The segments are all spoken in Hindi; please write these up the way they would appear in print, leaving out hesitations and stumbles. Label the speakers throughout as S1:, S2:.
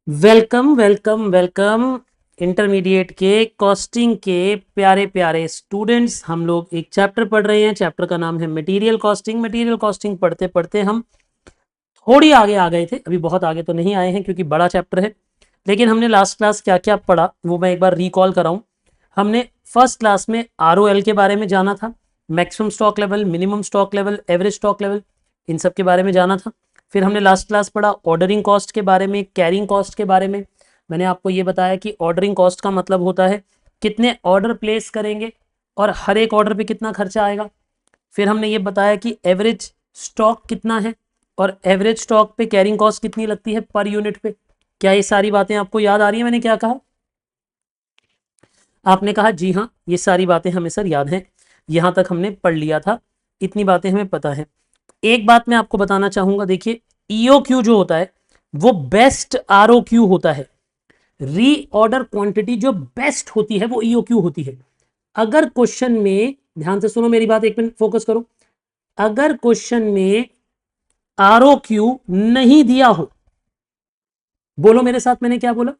S1: वेलकम वेलकम वेलकम इंटरमीडिएट के कॉस्टिंग के प्यारे प्यारे स्टूडेंट्स। हम लोग एक चैप्टर पढ़ रहे हैं। चैप्टर का नाम है मटेरियल कॉस्टिंग। मटेरियल कॉस्टिंग पढ़ते पढ़ते हम थोड़ी आगे आ गए थे। अभी बहुत आगे तो नहीं आए हैं क्योंकि बड़ा चैप्टर है, लेकिन हमने लास्ट क्लास क्या क्या पढ़ा वो मैं एक बार रिकॉल कराऊं। हमने फर्स्ट क्लास में ROL के बारे में जाना था, maximum stock level, minimum stock level, average stock level, इन सब के बारे में जाना था। फिर हमने लास्ट क्लास पढ़ा ऑर्डरिंग कॉस्ट के बारे में, कैरिंग कॉस्ट के बारे में। मैंने आपको ये बताया कि ऑर्डरिंग कॉस्ट का मतलब होता है कितने ऑर्डर प्लेस करेंगे और हर एक ऑर्डर पे कितना खर्चा आएगा। फिर हमने ये बताया कि एवरेज स्टॉक कितना है और एवरेज स्टॉक पे कैरिंग कॉस्ट कितनी लगती है पर यूनिट पे। क्या ये सारी बातें आपको याद आ रही है मैंने क्या कहा? आपने कहा जी हाँ, ये सारी बातें हमें सर याद हैं, यहां तक हमने पढ़ लिया था, इतनी बातें हमें पता है। एक बात मैं आपको बताना चाहूंगा, देखिए EOQ जो होता है वो बेस्ट ROQ होता है। रीऑर्डर क्वांटिटी जो बेस्ट होती है वो EOQ होती है। अगर क्वेश्चन में, ध्यान से सुनो मेरी बात, एक मिनट फोकस करो। अगर क्वेश्चन में ROQ नहीं दिया हो, बोलो मेरे साथ मैंने क्या बोला?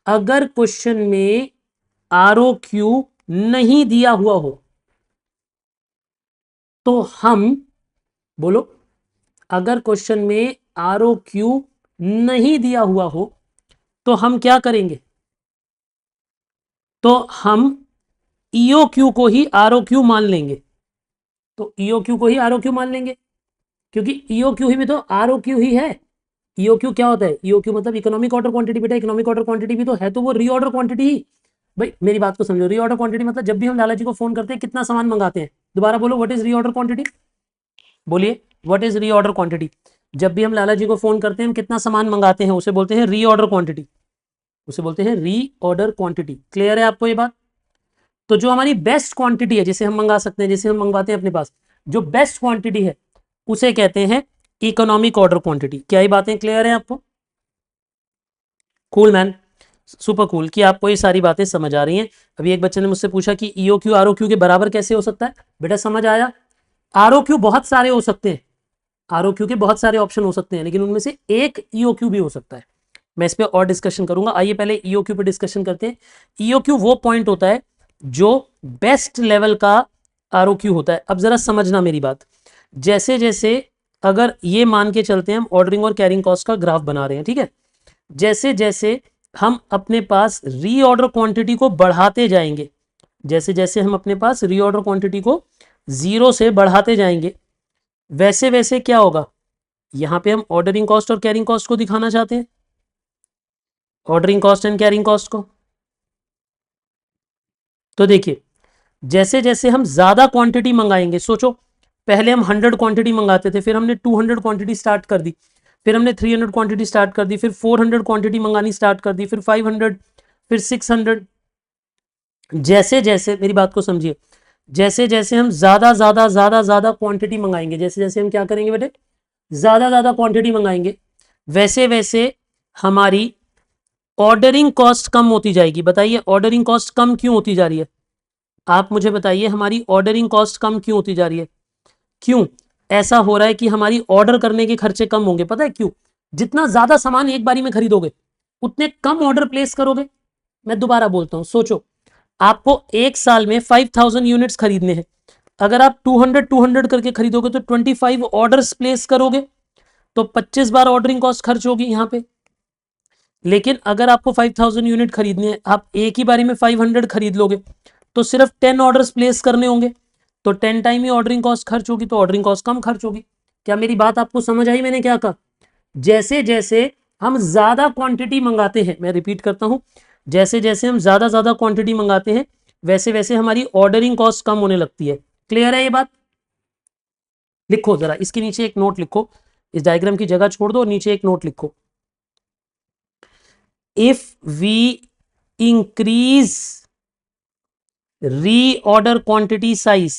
S1: अगर क्वेश्चन में ROQ नहीं दिया हुआ हो तो हम, बोलो, अगर क्वेश्चन में ROQ नहीं दिया हुआ हो तो हम क्या करेंगे? तो हम EOQ को ही ROQ मान लेंगे। तो EOQ को ही ROQ मान लेंगे क्योंकि EOQ ही में तो ROQ ही है। EOQ क्या होता है? EOQ मतलब इकोनॉमिक ऑर्डर क्वांटिटी। बेटा इकोनॉमिक ऑर्डर क्वांटिटी भी तो है, तो वो रीऑर्डर क्वांटिटी ही। भाई मेरी बात को समझो, रीऑर्डर क्वांटिटी मतलब जब भी हम लाला जी को फोन करते हैं कितना सामान मंगाते हैं। दोबारा बोलो, व्हाट इज रीऑर्डर क्वांटिटी? बोलिए, व्हाट इज रीऑर्डर क्वांटिटी? जब भी हम लाला जी को फोन करते हैं हम कितना सामान मंगाते हैं उसे बोलते हैं रीऑर्डर क्वांटिटी। उसे बोलते हैं रीऑर्डर क्वांटिटी। क्लियर है आपको ये बात? तो जो हमारी बेस्ट क्वांटिटी है जिसे हम मंगा सकते हैं, जिसे हम मंगवाते हैं अपने पास, जो बेस्ट क्वांटिटी है उसे कहते हैं इकोनॉमिक ऑर्डर क्वांटिटी। क्या ये बातें क्लियर है आपको? कूल मैन, सुपर कूल कि आपको ये सारी बातें समझ आ रही हैं। अभी एक बच्चे ने मुझसे पूछा कि EOQ ROQ के बराबर कैसे हो सकता है। बेटा समझ आया, ROQ बहुत सारे हो सकते हैं, ROQ के बहुत सारे ऑप्शन हो सकते हैं, लेकिन उनमें से एक EOQ भी हो सकता है। मैं इस पर और डिस्कशन करूंगा। आइए पहले EOQ पे डिस्कशन करते हैं। EOQ वो पॉइंट होता है जो बेस्ट लेवल का ROQ होता है। अब जरा समझना मेरी बात। जैसे जैसे, अगर ये मान के चलते हैं हम ऑर्डरिंग और कैरिंग कॉस्ट का ग्राफ बना रहे हैं, ठीक है, जैसे जैसे हम अपने पास रीऑर्डर क्वांटिटी को बढ़ाते जाएंगे, जैसे जैसे हम अपने पास रीऑर्डर क्वांटिटी को 0 से बढ़ाते जाएंगे, वैसे वैसे क्या होगा? यहां पे हम ऑर्डरिंग कॉस्ट और कैरिंग कॉस्ट को दिखाना चाहते हैं, ordering cost and carrying cost को। तो देखिए, जैसे जैसे हम ज्यादा क्वांटिटी मंगाएंगे, सोचो पहले हम 100 क्वांटिटी मंगाते थे, फिर हमने 200 क्वांटिटी स्टार्ट कर दी, फिर हमने 300 क्वांटिटी स्टार्ट कर दी, फिर 400 क्वांटिटी मंगानी स्टार्ट कर दी, फिर 500, फिर 600। जैसे जैसे, मेरी बात को समझिए, जैसे जैसे हम ज्यादा ज्यादा ज्यादा ज्यादा क्वांटिटी मंगाएंगे, जैसे जैसे हम क्या करेंगे बेटे, ज्यादा ज्यादा क्वांटिटी मंगाएंगे, वैसे वैसे हमारी ऑर्डरिंग कॉस्ट कम होती जाएगी। बताइए ऑर्डरिंग कॉस्ट कम क्यों होती जा रही है? आप मुझे बताइए हमारी ऑर्डरिंग कॉस्ट कम क्यों होती जा रही है? क्यों ऐसा हो रहा है कि हमारी ऑर्डर करने के खर्चे कम होंगे? पता है क्यों? जितना ज्यादा सामान एक बारी में खरीदोगे उतने कम ऑर्डर प्लेस करोगे। मैं दोबारा बोलता हूं, सोचो आपको एक साल में 5000 यूनिट्स खरीदने हैं। अगर आप 200 करके खरीदोगे तो 25 ऑर्डर्स प्लेस करोगे, तो 25 बार ऑर्डरिंग कॉस्ट खर्च होगी यहां पे। लेकिन अगर आपको 5000 यूनिट खरीदने हैं, आप एक ही बारी में 500 खरीद लोगे, तो सिर्फ 10 ऑर्डर्स प्लेस करने होंगे, तो 10 टाइम ही ऑर्डरिंग कॉस्ट खर्च होगी, तो ऑर्डरिंग कॉस्ट कम खर्च होगी। क्या मेरी बात आपको समझ आई मैंने क्या कहा? जैसे जैसे हम ज्यादा क्वांटिटी मंगाते हैं, मैं रिपीट करता हूं, जैसे जैसे हम ज्यादा ज्यादा क्वांटिटी मंगाते हैं वैसे वैसे हमारी ऑर्डरिंग कॉस्ट कम होने लगती है। क्लियर है ये बात? लिखो जरा इसके नीचे एक नोट लिखो, इस डायग्राम की जगह छोड़ दो, नीचे एक नोट लिखो। if we increase reorder quantity size,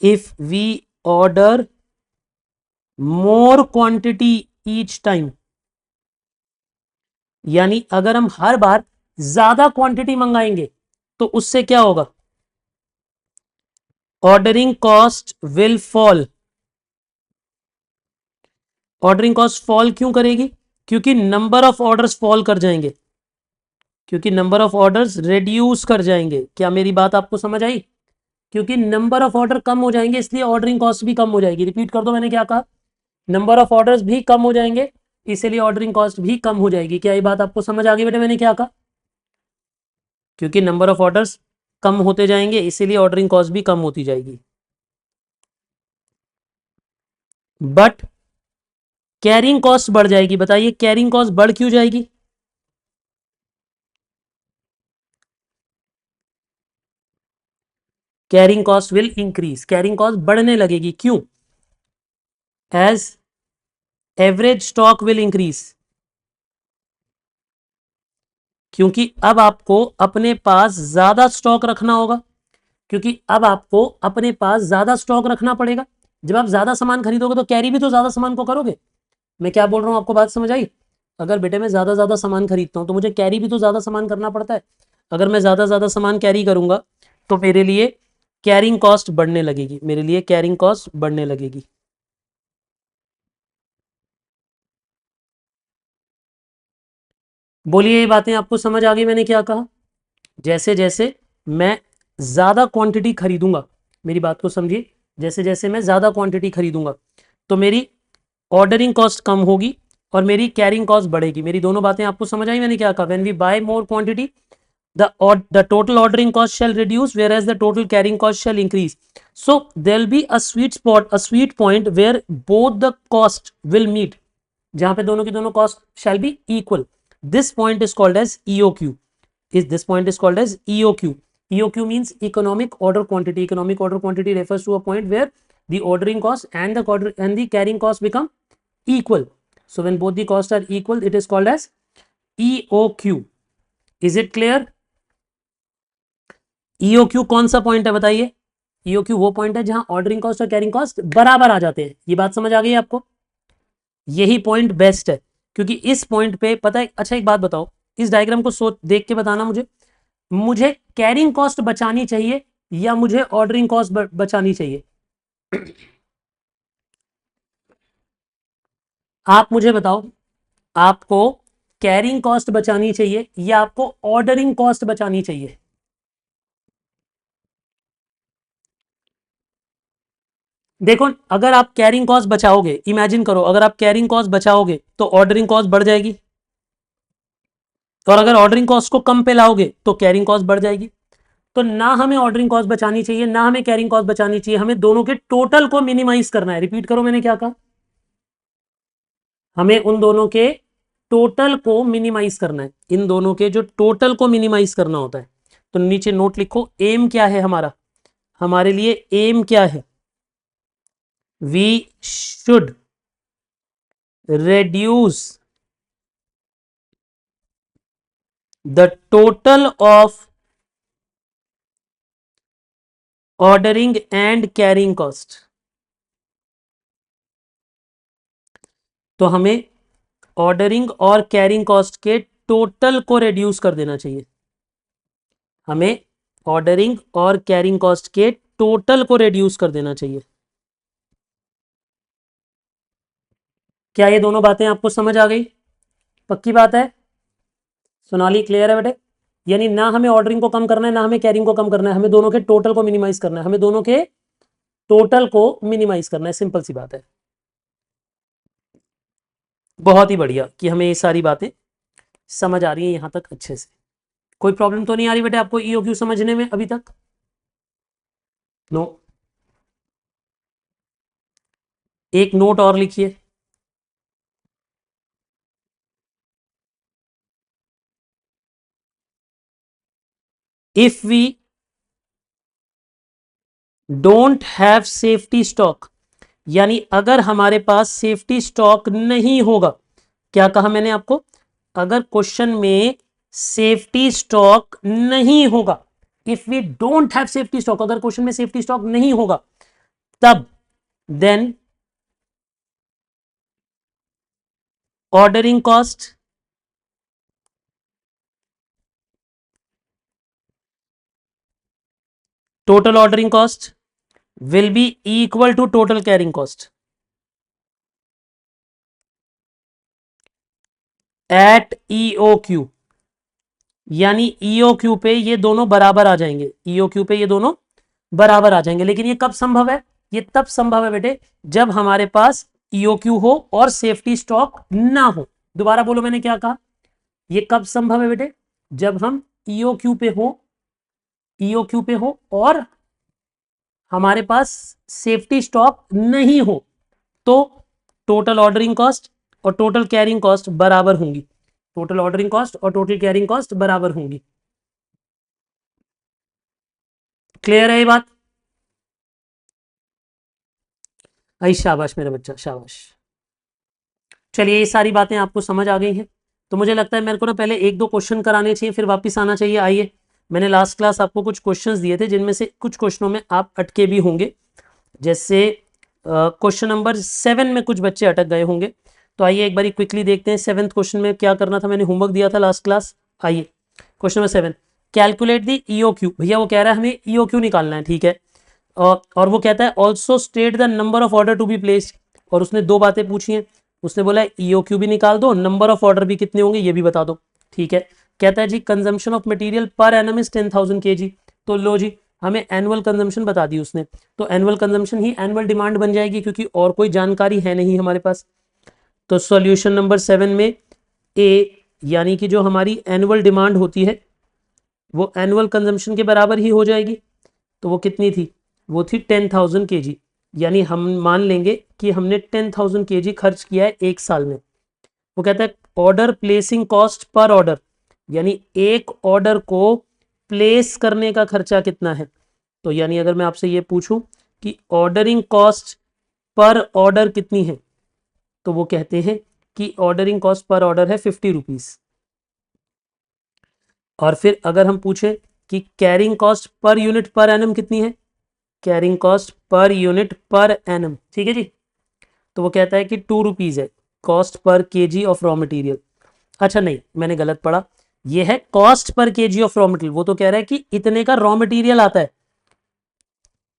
S1: if we order more quantity each time, यानी अगर हम हर बार ज्यादा क्वांटिटी मंगाएंगे तो उससे क्या होगा? Ordering cost will fall, ordering cost fall क्यों करेगी? क्योंकि नंबर ऑफ ऑर्डर्स फॉल कर जाएंगे, क्योंकि नंबर ऑफ ऑर्डर्स रिड्यूस कर जाएंगे। क्या मेरी बात आपको समझ आई? क्योंकि नंबर ऑफ ऑर्डर कम हो जाएंगे इसलिए ऑर्डरिंग कॉस्ट भी कम हो जाएगी। रिपीट कर दो मैंने क्या कहा, नंबर ऑफ ऑर्डर्स भी कम हो जाएंगे इसलिए ऑर्डरिंग कॉस्ट भी कम हो जाएगी। क्या ये बात आपको समझ आ गई बेटे मैंने क्या कहा? क्योंकि नंबर ऑफ ऑर्डर्स कम होते जाएंगे इसीलिए ऑर्डरिंग कॉस्ट भी कम होती जाएगी। बट कैरिंग कॉस्ट बढ़ जाएगी। बताइए कैरिंग कॉस्ट बढ़ क्यों जाएगी? Carrying cost will increase, carrying cost बढ़ने लगेगी। क्यों? As average stock will increase, क्योंकि अब आपको अपने पास ज्यादा स्टॉक रखना होगा, क्योंकि अब आपको अपने पास ज्यादा स्टॉक रखना पड़ेगा। जब आप ज्यादा सामान खरीदोगे तो कैरी भी तो ज्यादा सामान को करोगे। मैं क्या बोल रहा हूं आपको बात समझ आई? अगर बेटे मैं ज्यादा ज्यादा सामान खरीदता हूं तो मुझे कैरी भी तो ज्यादा सामान करना पड़ता है। अगर मैं ज्यादा ज्यादा सामान कैरी करूंगा तो मेरे लिए कैरिंग कॉस्ट बढ़ने लगेगी, मेरे लिए कैरिंग कॉस्ट बढ़ने लगेगी। बोलिए ये बातें आपको समझ आ गई मैंने क्या कहा? जैसे जैसे मैं ज्यादा क्वांटिटी खरीदूंगा, मेरी बात को समझिए, जैसे जैसे मैं ज्यादा क्वांटिटी खरीदूंगा तो मेरी ऑर्डरिंग कॉस्ट कम होगी और मेरी कैरिंग कॉस्ट बढ़ेगी। मेरी दोनों बातें आपको समझ आई मैंने क्या कहा? When we buy more quantity the total ordering cost shall reduce whereas the total carrying cost shall increase. So there will be a sweet spot, a sweet point where both the cost will meet, जहां पे दोनों की दोनों cost shall be equal. This point is called as EOQ. This point is called as EOQ. EOQ means economic order quantity. Economic order quantity refers to a point where the ordering cost and the carrying cost become equal. So when both the costs are equal, it is called as EOQ. Is it clear? EOQ कौन सा पॉइंट है बताइए? ईओक्यू वो पॉइंट है जहां ऑर्डरिंग कॉस्ट और कैरिंग कॉस्ट बराबर आ जाते हैं। ये बात समझ आ गई आपको? यही पॉइंट बेस्ट है, क्योंकि इस पॉइंट पे पता है। अच्छा एक बात बताओ, इस डायग्राम को सोच देख के बताना मुझे, मुझे कैरिंग कॉस्ट बचानी चाहिए या मुझे ऑर्डरिंग कॉस्ट बचानी चाहिए? आप मुझे बताओ, आपको कैरिंग कॉस्ट बचानी चाहिए या आपको ऑर्डरिंग कॉस्ट बचानी चाहिए? देखो अगर आप कैरिंग कॉस्ट बचाओगे, इमेजिन करो अगर आप कैरिंग कॉस्ट बचाओगे तो ऑर्डरिंग कॉस्ट बढ़ जाएगी, और अगर ऑर्डरिंग कॉस्ट को कम पे लाओगे तो कैरिंग कॉस्ट बढ़ जाएगी। तो ना हमें ऑर्डरिंग कॉस्ट बचानी चाहिए ना हमें कैरिंग कॉस्ट बचानी चाहिए, हमें दोनों के टोटल को मिनिमाइज करना है। रिपीट करो मैंने क्या कहा? हमें उन दोनों के टोटल को मिनिमाइज करना है, इन दोनों के जो टोटल को मिनिमाइज करना होता है। तो नीचे नोट लिखो, एम क्या है हमारा, हमारे लिए एम क्या है? We should reduce the total of ordering and carrying cost. तो हमें ऑर्डरिंग और कैरिंग कॉस्ट के टोटल को रिड्यूस कर देना चाहिए, हमें ऑर्डरिंग और कैरिंग कॉस्ट के टोटल को रिड्यूस कर देना चाहिए। क्या ये दोनों बातें आपको समझ आ गई? पक्की बात है? सोनाली क्लियर है बेटे? यानी ना हमें ऑर्डरिंग को कम करना है ना हमें कैरिंग को कम करना है, हमें दोनों के टोटल को मिनिमाइज करना है, हमें दोनों के टोटल को मिनिमाइज करना है। सिंपल सी बात है। बहुत ही बढ़िया कि हमें ये सारी बातें समझ आ रही है यहां तक अच्छे से। कोई प्रॉब्लम तो नहीं आ रही बेटे आपको ईओक्यू समझने में अभी तक? नो। एक नोट और लिखिए, if we don't have safety stock, यानी अगर हमारे पास सेफ्टी स्टॉक नहीं होगा। क्या कहा मैंने आपको? अगर क्वेश्चन में सेफ्टी स्टॉक नहीं होगा, if we don't have safety stock, अगर क्वेश्चन में सेफ्टी स्टॉक नहीं होगा तब then ordering cost total ordering cost will be equal to total carrying cost. At EOQ, यानी EOQ पे ये दोनों बराबर आ जाएंगे, EOQ पे ये दोनों बराबर आ जाएंगे। लेकिन ये कब संभव है? ये तब संभव है बेटे जब हमारे पास EOQ हो और सेफ्टी स्टॉक ना हो। दोबारा बोलो मैंने क्या कहा, ये कब संभव है बेटे? जब हम EOQ पे हो, EOQ पे हो और हमारे पास सेफ्टी स्टॉक नहीं हो, तो टोटल ऑर्डरिंग कॉस्ट और टोटल कैरिंग कॉस्ट बराबर होंगी, टोटल ऑर्डरिंग कॉस्ट और टोटल कैरिंग कॉस्ट बराबर होंगी। क्लियर है ये बात? आई शाबाश मेरा बच्चा, शाबाश। चलिए ये सारी बातें आपको समझ आ गई हैं, तो मुझे लगता है मेरे को ना पहले एक दो क्वेश्चन कराने चाहिए, फिर वापस आना चाहिए। आइए, मैंने लास्ट क्लास आपको कुछ क्वेश्चंस दिए थे जिनमें से कुछ क्वेश्चनों में आप अटके भी होंगे, जैसे क्वेश्चन नंबर 7 में कुछ बच्चे अटक गए होंगे। तो आइए एक बारी क्विकली देखते हैं 7th क्वेश्चन में क्या करना था, मैंने होमवर्क दिया था लास्ट क्लास। आइए question number 7, calculate the EOQ। भैया वो कह रहा है हमें EOQ निकालना है, ठीक है। और वो कहता है also state the number of order to be placed, और उसने दो बातें पूछी हैं। उसने बोला है EOQ भी निकाल दो, नंबर ऑफ ऑर्डर भी कितने होंगे ये भी बता दो, ठीक है। कहता है जी consumption of material per annum is 10,000 kg। तो लो जी, हमें एनुअल कंजम्पशन बता दी उसने, तो एनुअल कंजम्पशन ही एनुअल डिमांड बन जाएगी, क्योंकि और कोई जानकारी है नहीं हमारे पास। तो सॉल्यूशन नंबर 7 में ए, यानी कि जो हमारी एनुअल डिमांड होती है वो एनुअल कंजम्पशन के बराबर ही हो जाएगी। तो वो कितनी थी? वो थी 10,000 kg, यानी हम मान लेंगे कि हमने 10,000 kg खर्च किया है एक साल में। वो कहता है order placing cost per order, यानी एक ऑर्डर को प्लेस करने का खर्चा कितना है। तो यानी अगर मैं आपसे ये पूछूं कि ऑर्डरिंग कॉस्ट पर ऑर्डर कितनी है, तो वो कहते हैं कि ऑर्डरिंग कॉस्ट पर ऑर्डर है 50 रुपीज। और फिर अगर हम पूछे कि carrying cost per unit per annum कितनी है, carrying cost per unit per annum, ठीक है जी, तो वो कहता है कि 2 रुपीज़ है cost per KG of raw material. अच्छा नहीं, मैंने गलत पढ़ा, ये है cost per KG of raw material. वो तो कह रहा है कि इतने का रॉ मटेरियल आता है,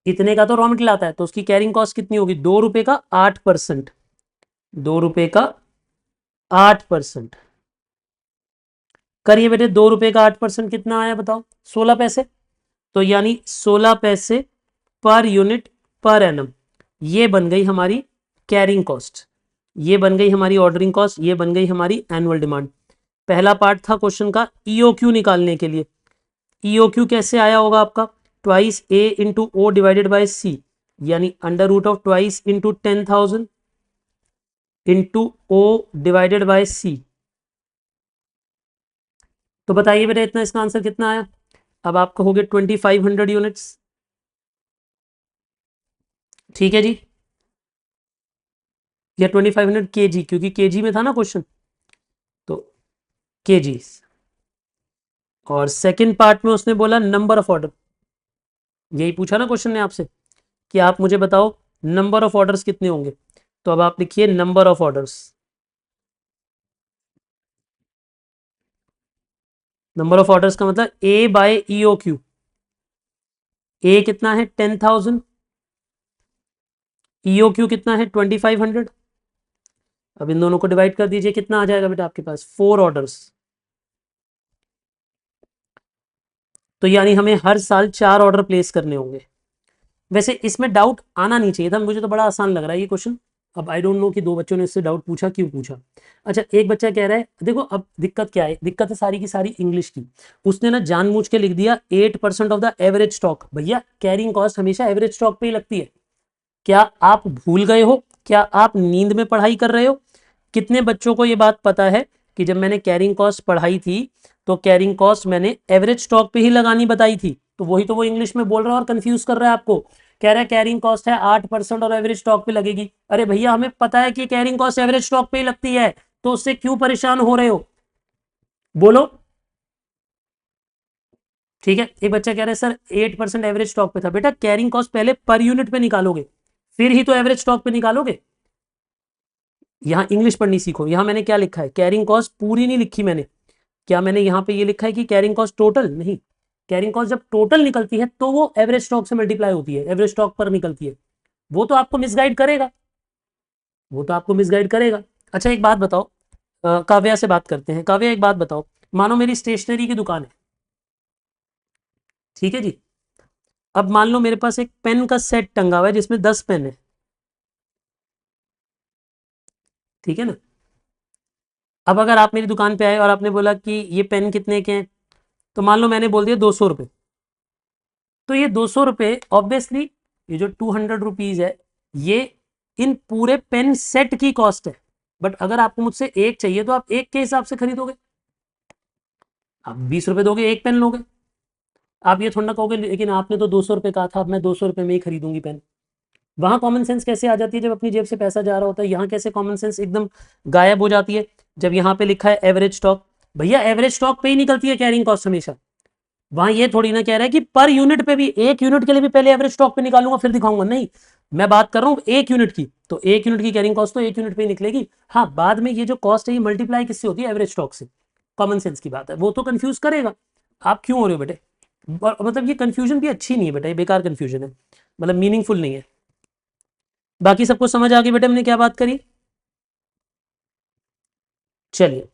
S1: इतने का तो रॉ मटेरियल आता है, तो उसकी कैरिंग कॉस्ट कितनी होगी? 2 रुपए का 8%, 2 रुपए का 8%। करिए बेटे, 2 रुपए का 8% कितना आया बताओ? 16 पैसे। तो यानी 16 पैसे पर यूनिट पर एनम, ये बन गई हमारी कैरिंग कॉस्ट, ये बन गई हमारी ऑर्डरिंग कॉस्ट, ये बन गई हमारी एनुअल डिमांड। पहला पार्ट था क्वेश्चन का EOQ निकालने के लिए। EOQ कैसे आया होगा आपका? Twice A into O divided by C, यानी under root of twice into 10,000 into O divided by C। तो बताइए बेटा इतना, इसका आंसर कितना आया? अब आप कहोगे 2500 यूनिट्स, ठीक है जी, या 2500 kg, क्योंकि kg में था ना क्वेश्चन, तो kg। और सेकंड पार्ट में उसने बोला नंबर ऑफ ऑर्डर, यही पूछा ना क्वेश्चन ने आपसे कि आप मुझे बताओ नंबर ऑफ ऑर्डर्स कितने होंगे। तो अब आप लिखिए number of orders, number of orders का मतलब A बाय EOQ। A कितना है? 10,000, EOQ कितना है? 2500। अब इन दोनों को डिवाइड कर दीजिए, कितना आ जाएगा बेटा आपके पास? 4 ऑर्डर्स। तो यानी हमें हर साल 4 ऑर्डर प्लेस करने होंगे। वैसे इसमें डाउट आना नहीं चाहिए था, मुझे तो बड़ा आसान लग रहा है ये क्वेश्चन। अब आई डोंट नो कि दो बच्चों ने इससे डाउट पूछा, क्यों पूछा। अच्छा, एक बच्चा कह रहा है, देखो अब दिक्कत क्या है, दिक्कत है सारी की सारी इंग्लिश की। उसने ना जानबूझ के लिख दिया 8% ऑफ द एवरेज स्टॉक। भैया कैरिंग कॉस्ट हमेशा एवरेज स्टॉक पे ही लगती है। क्या आप भूल गए हो? क्या आप नींद में पढ़ाई कर रहे हो? कितने बच्चों को ये बात पता है कि जब मैंने कैरिंग कॉस्ट पढ़ाई थी तो कैरिंग कॉस्ट मैंने एवरेज स्टॉक पे ही लगानी बताई थी। तो वही तो वो इंग्लिश में बोल रहा है और कंफ्यूज कर रहा है आपको। कह रहा है कैरिंग कॉस्ट है 8% और एवरेज स्टॉक पे लगेगी। अरे भैया हमें पता है कि कैरिंग कॉस्ट एवरेज स्टॉक पे ही लगती है, तो उससे क्यों परेशान हो रहे हो? बोलो। ठीक है, एक बच्चा कह रहा है सर 8% एवरेज स्टॉक पे था। बेटा कैरिंग कॉस्ट पहले पर यूनिट पे निकालोगे, फिर ही तो एवरेज स्टॉक पे निकालोगे। यहां इंग्लिश पढ़नी सीखो। यहां मैंने क्या लिखा है, कैरिंग कॉस्ट पूरी नहीं लिखी मैंने। क्या मैंने यहां पे ये लिखा है कि कैरिंग कॉस्ट टोटल? नहीं, कैरिंग कॉस्ट जब टोटल निकलती है तो वो एवरेज स्टॉक से मल्टीप्लाई होती है, एवरेज स्टॉक पर निकलती है। वो तो आपको मिसगाइड करेगा, वो तो आपको मिसगाइड करेगा। अच्छा एक बात बताओ, काव्या से बात करते हैं। काव्या एक बात बताओ, मानो मेरी स्टेशनरी की दुकान है, ठीक है जी। अब मान लो मेरे पास एक पेन का सेट टंगा हुआ है जिसमें 10 पेन है, ठीक है ना। अब अगर आप मेरी दुकान पे आए और आपने बोला कि ये पेन कितने के हैं, तो मान लो मैंने बोल दिया 200 रुपये, तो ये 200 रुपये ऑब्वियसली, ये जो 200 रुपीज है, ये इन पूरे पेन सेट की कॉस्ट है। बट अगर आपको मुझसे एक चाहिए तो आप एक के हिसाब से खरीदोगे, आप 20 रुपये दोगे, एक पेन लोगे। आप ये थोड़ा ना कहोगे लेकिन आपने तो 200 रुपये कहा था, अब मैं 200 रुपये में ही खरीदूंगी पेन। वहां कॉमन सेंस कैसे आ जाती है जब अपनी जेब से पैसा जा रहा होता है, यहाँ कैसे कॉमन सेंस एकदम गायब हो जाती है जब यहाँ पे लिखा है एवरेज स्टॉक। भैया एवरेज स्टॉक पे ही निकलती है कैरिंग कॉस्ट हमेशा। वहां ये थोड़ी ना कह रहा है कि पर यूनिट पे भी, एक यूनिट के लिए भी पहले एवरेज स्टॉक पे निकालूंगा फिर दिखाऊंगा, नहीं। मैं बात कर रहा हूँ एक यूनिट की, तो एक यूनिट की कैरिंग कॉस्ट तो एक यूनिट पे ही निकलेगी। हाँ, बाद में ये जो कॉस्ट है ये मल्टीप्लाई किससे होती है, एवरेज स्टॉक से। कॉमन सेंस की बात है, वो तो कंफ्यूज करेगा। आप क्यों हो रहे हो बेटे, मतलब ये कंफ्यूजन भी अच्छी नहीं है बेटा, ये बेकार कंफ्यूजन है, मतलब मीनिंगफुल नहीं है। बाकी सबको समझ आ गई बेटे हमने क्या बात करी। चलिए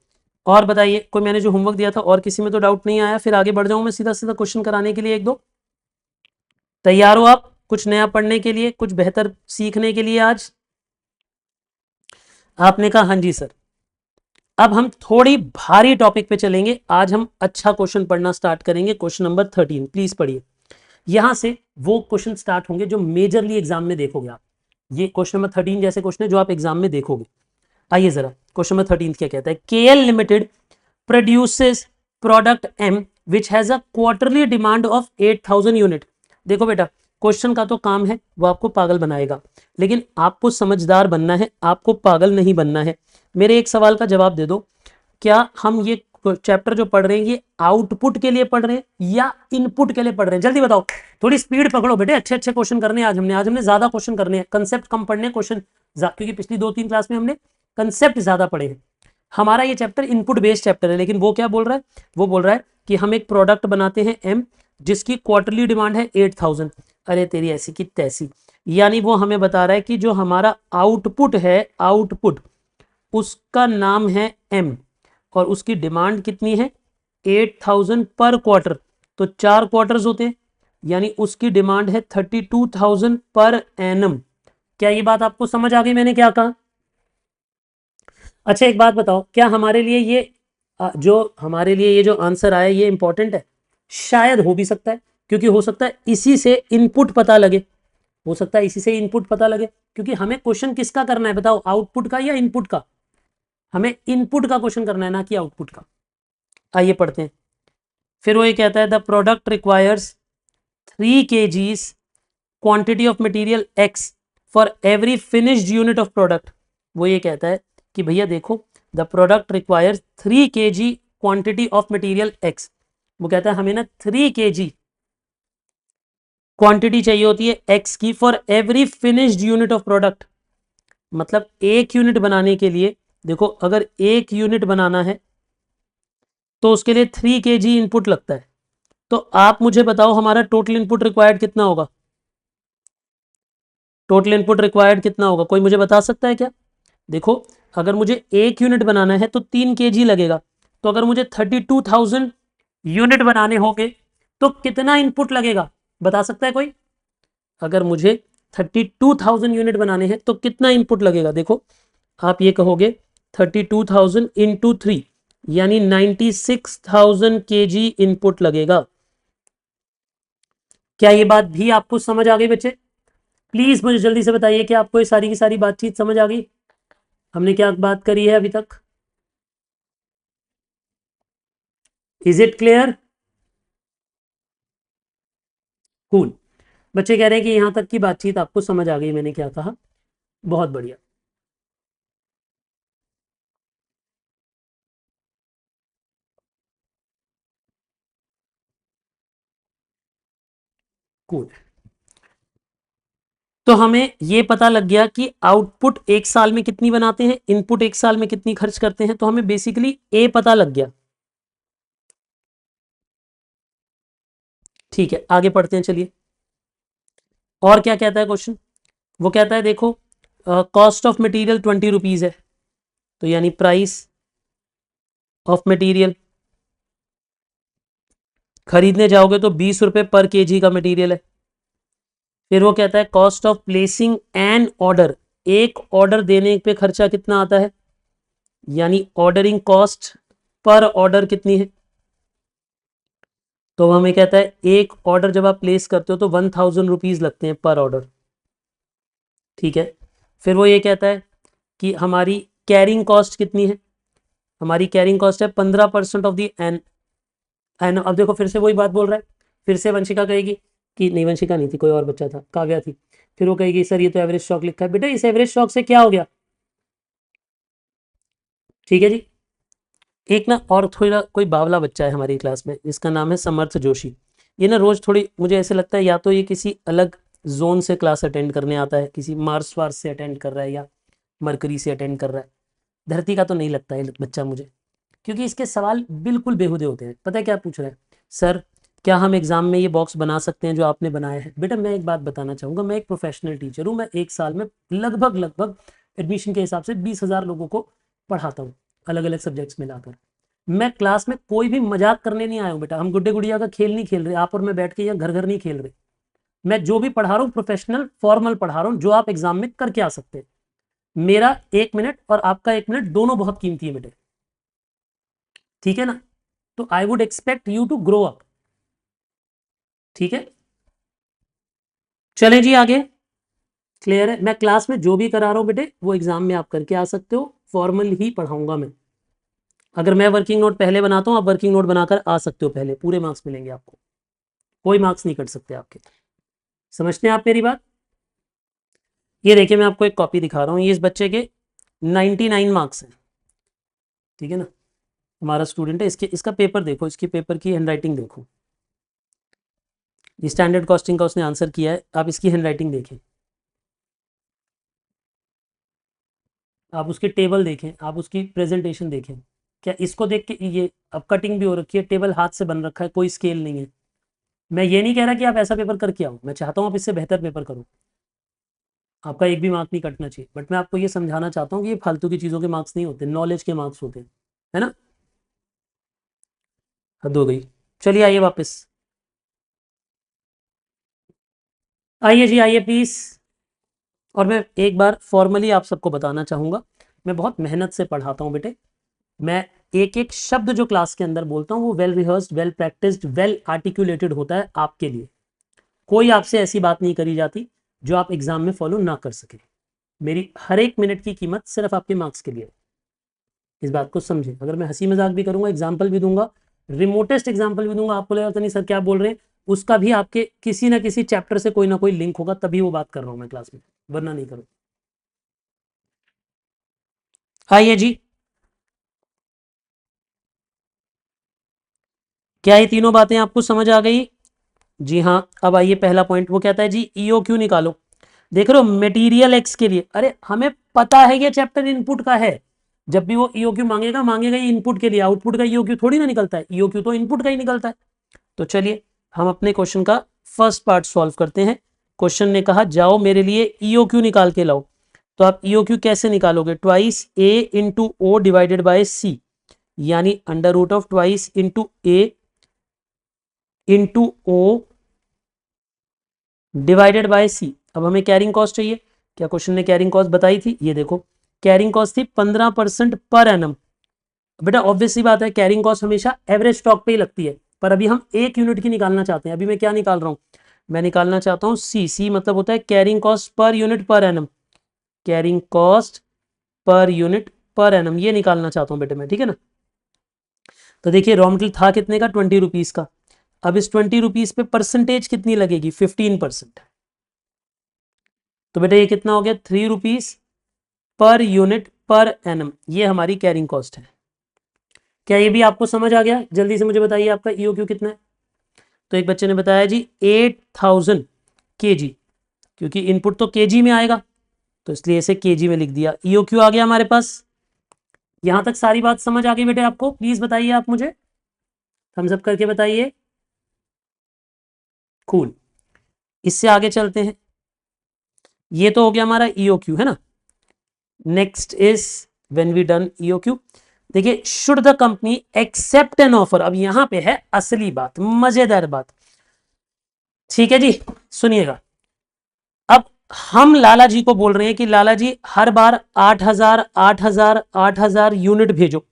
S1: और बताइए, कोई मैंने जो होमवर्क दिया था और किसी में तो डाउट नहीं आया, फिर आगे बढ़ जाऊं मैं सीधा सीधा क्वेश्चन कराने के लिए एक दो। तैयार हो आप कुछ नया पढ़ने के लिए, कुछ बेहतर सीखने के लिए आज। आपने कहा हाँ जी सर। अब हम थोड़ी भारी टॉपिक पे चलेंगे, आज हम अच्छा क्वेश्चन पढ़ना स्टार्ट करेंगे। क्वेश्चन नंबर 13 प्लीज पढ़िए। यहां से वो क्वेश्चन स्टार्ट होंगे जो मेजरली एग्जाम में देखोगे आप। ये क्वेश्चन नंबर 13 जैसे क्वेश्चन है जो आप एग्जाम में देखोगे। आइए जरा, क्वेश्चन नंबर 13 क्या कहता है, KL limited produces product M which has a quarterly demand of 8000 unit. देखो बेटा, क्वेश्चन का तो काम है वो आपको पागल बनाएगा, लेकिन आपको समझदार बनना है, आपको पागल नहीं बनना है। मेरे एक सवाल का जवाब दे दो, क्या हम ये चैप्टर जो पढ़ रहे हैं ये आउटपुट के लिए पढ़ रहे हैं या इनपुट के लिए पढ़ रहे हैं, जल्दी बताओ। थोड़ी स्पीड पकड़ो बेटे, अच्छे अच्छे क्वेश्चन करने हैं आज हमने ज्यादा क्वेश्चन करने हैं, कंसेप्ट कम पढ़ने, क्वेश्चन, क्योंकि पिछली 2-3 क्लास में हमने कंसेप्ट ज्यादा पढ़े हैं। हमारा ये चैप्टर इनपुट बेस्ड चैप्टर है, लेकिन वो क्या बोल रहा है, वो बोल रहा है कि हम एक प्रोडक्ट बनाते हैं एम जिसकी क्वार्टरली डिमांड है 8000। अरे तेरी ऐसी की तैसी, यानी वो हमें बता रहा है कि जो हमारा आउटपुट है, आउटपुट उसका नाम है एम और उसकी डिमांड कितनी है 8000 पर क्वार्टर। तो 4 क्वार्टर्स होते हैं, यानी उसकी डिमांड है 32,000 पर एनम। क्या ये बात आपको समझ आ गई मैंने क्या कहा। अच्छा एक बात बताओ, क्या हमारे लिए ये जो हमारे लिए ये जो आंसर आया ये इंपॉर्टेंट है, शायद हो भी सकता है, क्योंकि हो सकता है इसी से इनपुट पता लगे, हो सकता है इसी से इनपुट पता लगे, क्योंकि हमें क्वेश्चन किसका करना है बताओ, आउटपुट का या इनपुट का। हमें इनपुट का क्वेश्चन करना है ना कि आउटपुट का। आइए पढ़ते हैं। फिर वो ये कहता है the product requires 3 kgs quantity of material x for every finished unit of product. वो ये कहता है कि भैया देखो, the product requires 3 kg quantity of material x. वो कहता है हमें ना 3 kg क्वांटिटी चाहिए होती है एक्स की for every finished unit of product. मतलब एक यूनिट बनाने के लिए, देखो अगर एक यूनिट बनाना है तो उसके लिए 3 kg इनपुट लगता है। तो आप मुझे बताओ हमारा टोटल इनपुट रिक्वायर्ड कितना होगा, टोटल इनपुट रिक्वायर्ड कितना होगा, कोई मुझे बता सकता है क्या। देखो अगर मुझे एक यूनिट बनाना है तो 3 kg लगेगा, तो अगर मुझे 32,000 यूनिट बनाने होंगे तो कितना इनपुट लगेगा, बता सकता है कोई। अगर मुझे 32,000 यूनिट बनाने हैं तो कितना इनपुट लगेगा। देखो आप ये कहोगे 32,000 इंटू 3 यानी 96,000 kg इनपुट लगेगा। क्या ये बात भी आपको समझ आ गई बच्चे, प्लीज मुझे जल्दी से बताइए कि आपको ये सारी की सारी बातचीत समझ आ गई, हमने क्या बात करी है अभी तक। Is it clear, cool. बच्चे कह रहे हैं कि यहां तक की बातचीत आपको समझ आ गई मैंने क्या कहा, बहुत बढ़िया, कूल। तो हमें ये पता लग गया कि आउटपुट एक साल में कितनी बनाते हैं, इनपुट एक साल में कितनी खर्च करते हैं, तो हमें बेसिकली ए पता लग गया। ठीक है आगे पढ़ते हैं चलिए। और क्या कहता है क्वेश्चन, वो कहता है देखो कॉस्ट ऑफ मटेरियल 20 रुपीज है, तो यानी प्राइस ऑफ मटेरियल, खरीदने जाओगे तो 20 रुपए पर केजी का मटेरियल है। फिर वो कहता है cost of placing an order, एक ऑर्डर देने पे खर्चा कितना आता है, यानी ऑर्डरिंग कॉस्ट पर ऑर्डर कितनी है। तो हमें कहता है एक ऑर्डर जब आप प्लेस करते हो तो 1000 रुपीज लगते हैं पर ऑर्डर, ठीक है। फिर वो ये कहता है कि हमारी कैरिंग कॉस्ट कितनी है, हमारी कैरिंग कॉस्ट है 15% ऑफ दी एन एन। अब देखो फिर से वही बात बोल रहा है, फिर से वंशिका कहेगी कि नहीं, वंशिका नहीं थी, कोई और बच्चा था, काव्या थी। फिर वो कहेगी सर ये तो एवरेज स्टॉक लिखा है। बेटा इस एवरेज स्टॉक से क्या हो गया, ठीक है जी। एक ना और थोड़ा कोई बावला बच्चा है हमारी क्लास में, जिसका नाम है समर्थ जोशी। ये ना रोज थोड़ी, मुझे ऐसे लगता है या तो ये किसी अलग जोन से क्लास अटेंड करने आता है, किसी मार्स वार्स से अटेंड कर रहा है या मरकरी से अटेंड कर रहा है। धरती का तो नहीं लगता है बच्चा मुझे, क्योंकि इसके सवाल बिल्कुल बेहुदे होते हैं। पता है क्या पूछ रहा है, सर क्या हम एग्जाम में ये बॉक्स बना सकते हैं जो आपने बनाया है। बेटा मैं एक बात बताना चाहूँगा, मैं एक प्रोफेशनल टीचर हूँ, मैं एक साल में लगभग लगभग एडमिशन के हिसाब से 20,000 लोगों को पढ़ाता हूँ, अलग अलग सब्जेक्ट्स मिलाकर। मैं क्लास में कोई भी मजाक करने नहीं आया हूँ बेटा, हम गुड्डे गुड़िया का खेल नहीं खेल रहे, आप और मैं बैठ के या घर घर नहीं खेल रहे। मैं जो भी पढ़ा रहा हूँ प्रोफेशनल फॉर्मल पढ़ा रहा हूँ, जो आप एग्जाम में करके आ सकते हैं। मेरा 1 मिनट और आपका 1 मिनट दोनों बहुत कीमती है बेटे, ठीक है ना। तो I would expect you to grow up, ठीक है। चलें जी आगे, क्लियर है। मैं क्लास में जो भी करा रहा हूँ बेटे वो एग्जाम में आप करके आ सकते हो, फॉर्मल ही पढ़ाऊंगा मैं। अगर मैं वर्किंग नोट पहले बनाता हूँ, आप वर्किंग नोट बनाकर आ सकते हो पहले, पूरे मार्क्स मिलेंगे आपको, कोई मार्क्स नहीं कट सकते आपके। समझते हैं आप मेरी बात। ये देखिए मैं आपको एक कॉपी दिखा रहा हूँ, ये इस बच्चे के 99 मार्क्स हैं, ठीक है ना। हमारा स्टूडेंट है, इसके इसका पेपर देखो, इसकी पेपर की हैंडराइटिंग देखो, ये स्टैंडर्ड कॉस्टिंग का उसने आंसर किया है, आप इसकी हैंडराइटिंग देखें, आप उसके टेबल देखें, आप उसकी प्रेजेंटेशन देखें। क्या इसको देख के ये, अब कटिंग भी हो रखी है, टेबल हाथ से बन रखा है, कोई स्केल नहीं है। मैं ये नहीं कह रहा कि आप ऐसा पेपर करके आओ, मैं चाहता हूँ आप इससे बेहतर पेपर करो, आपका एक भी मार्क नहीं कटना चाहिए। बट मैं आपको ये समझाना चाहता हूँ कि ये फालतू की चीज़ों के मार्क्स नहीं होते, नॉलेज के मार्क्स होते हैं, है ना। हद हो गई, चलिए आइए वापस, आइए जी आइए प्लीज़। और मैं एक बार फॉर्मली आप सबको बताना चाहूँगा, मैं बहुत मेहनत से पढ़ाता हूँ बेटे। मैं एक एक शब्द जो क्लास के अंदर बोलता हूँ वो well rehearsed, well practised, well articulated होता है आपके लिए। कोई आपसे ऐसी बात नहीं करी जाती जो आप एग्जाम में फॉलो ना कर सके। मेरी हर एक मिनट की कीमत सिर्फ आपके मार्क्स के लिए, इस बात को समझें। अगर मैं हंसी मजाक भी करूंगा, एग्जाम्पल भी दूंगा, रिमोटेस्ट एग्जाम्पल भी दूंगा, आपको लगेगा नहीं सर क्या बोल रहे हैं, उसका भी आपके किसी ना किसी चैप्टर से कोई ना कोई लिंक होगा, तभी वो बात कर रहा हूं मैं क्लास में, वरना नहीं करूँ। आइए जी, क्या ये तीनों बातें आपको समझ आ गई। जी हाँ। अब आइए पहला पॉइंट, वो कहता है जी ईओ क्यू निकालो। देख रहे हो मटेरियल एक्स के लिए, अरे हमें पता है ये चैप्टर इनपुट का है, जब भी वो ईओ क्यू मांगेगा मांगेगा ये इनपुट के लिए, आउटपुट का ईओ क्यू थोड़ी ना निकलता है, ईओ क्यू तो इनपुट का ही निकलता है। तो चलिए हम अपने क्वेश्चन का फर्स्ट पार्ट सॉल्व करते हैं। क्वेश्चन ने कहा जाओ मेरे लिए ईओ क्यू निकाल के लाओ। तो आप ईओ क्यू कैसे निकालोगे, twice A into O divided by C, यानी under root of twice into A into O divided by C. अब हमें कैरिंग कॉस्ट चाहिए, क्या क्वेश्चन ने कैरिंग कॉस्ट बताई थी, ये देखो कैरिंग कॉस्ट थी 15% पर एनम। बेटा ऑब्वियस सी बात है कैरिंग कॉस्ट हमेशा एवरेज स्टॉक पे ही लगती है, पर अभी हम 1 यूनिट की निकालना चाहते हैं। अभी मैं क्या निकाल रहा हूं, मैं निकालना चाहता हूं सी, सी मतलब होता है carrying cost per unit per annum, carrying cost per unit per annum, ये निकालना चाहता हूं बेटे मैं, ठीक है ना। तो देखिए रॉ मटेरियल था कितने का, 20 रुपीज का। अब इस 20 रुपीज पे परसेंटेज कितनी लगेगी, 15%। तो बेटा ये कितना हो गया, 3 rupees per unit per annum, ये हमारी कैरिंग कॉस्ट है। क्या ये भी आपको समझ आ गया, जल्दी से मुझे बताइए आपका ईओ क्यू कितना है। तो एक बच्चे ने बताया जी 8000 केजी, क्योंकि इनपुट तो केजी में आएगा तो इसलिए इसे केजी में लिख दिया। ईओ क्यू आ गया हमारे पास। यहां तक सारी बात समझ आ गई बेटे आपको, प्लीज बताइए आप मुझे, थम्स अप करके बताइए। कूल, इससे आगे चलते हैं। ये तो हो गया हमारा ईओ क्यू, है ना। Next is when we done E O Q, देखिए, should the company accept an offer, अब यहां पे है असली बात, मजेदार बात। ठीक है जी, सुनिएगा। अब हम लाला जी को बोल रहे हैं कि लाला जी हर बार 8,000 8,000 8,000 यूनिट भेजो।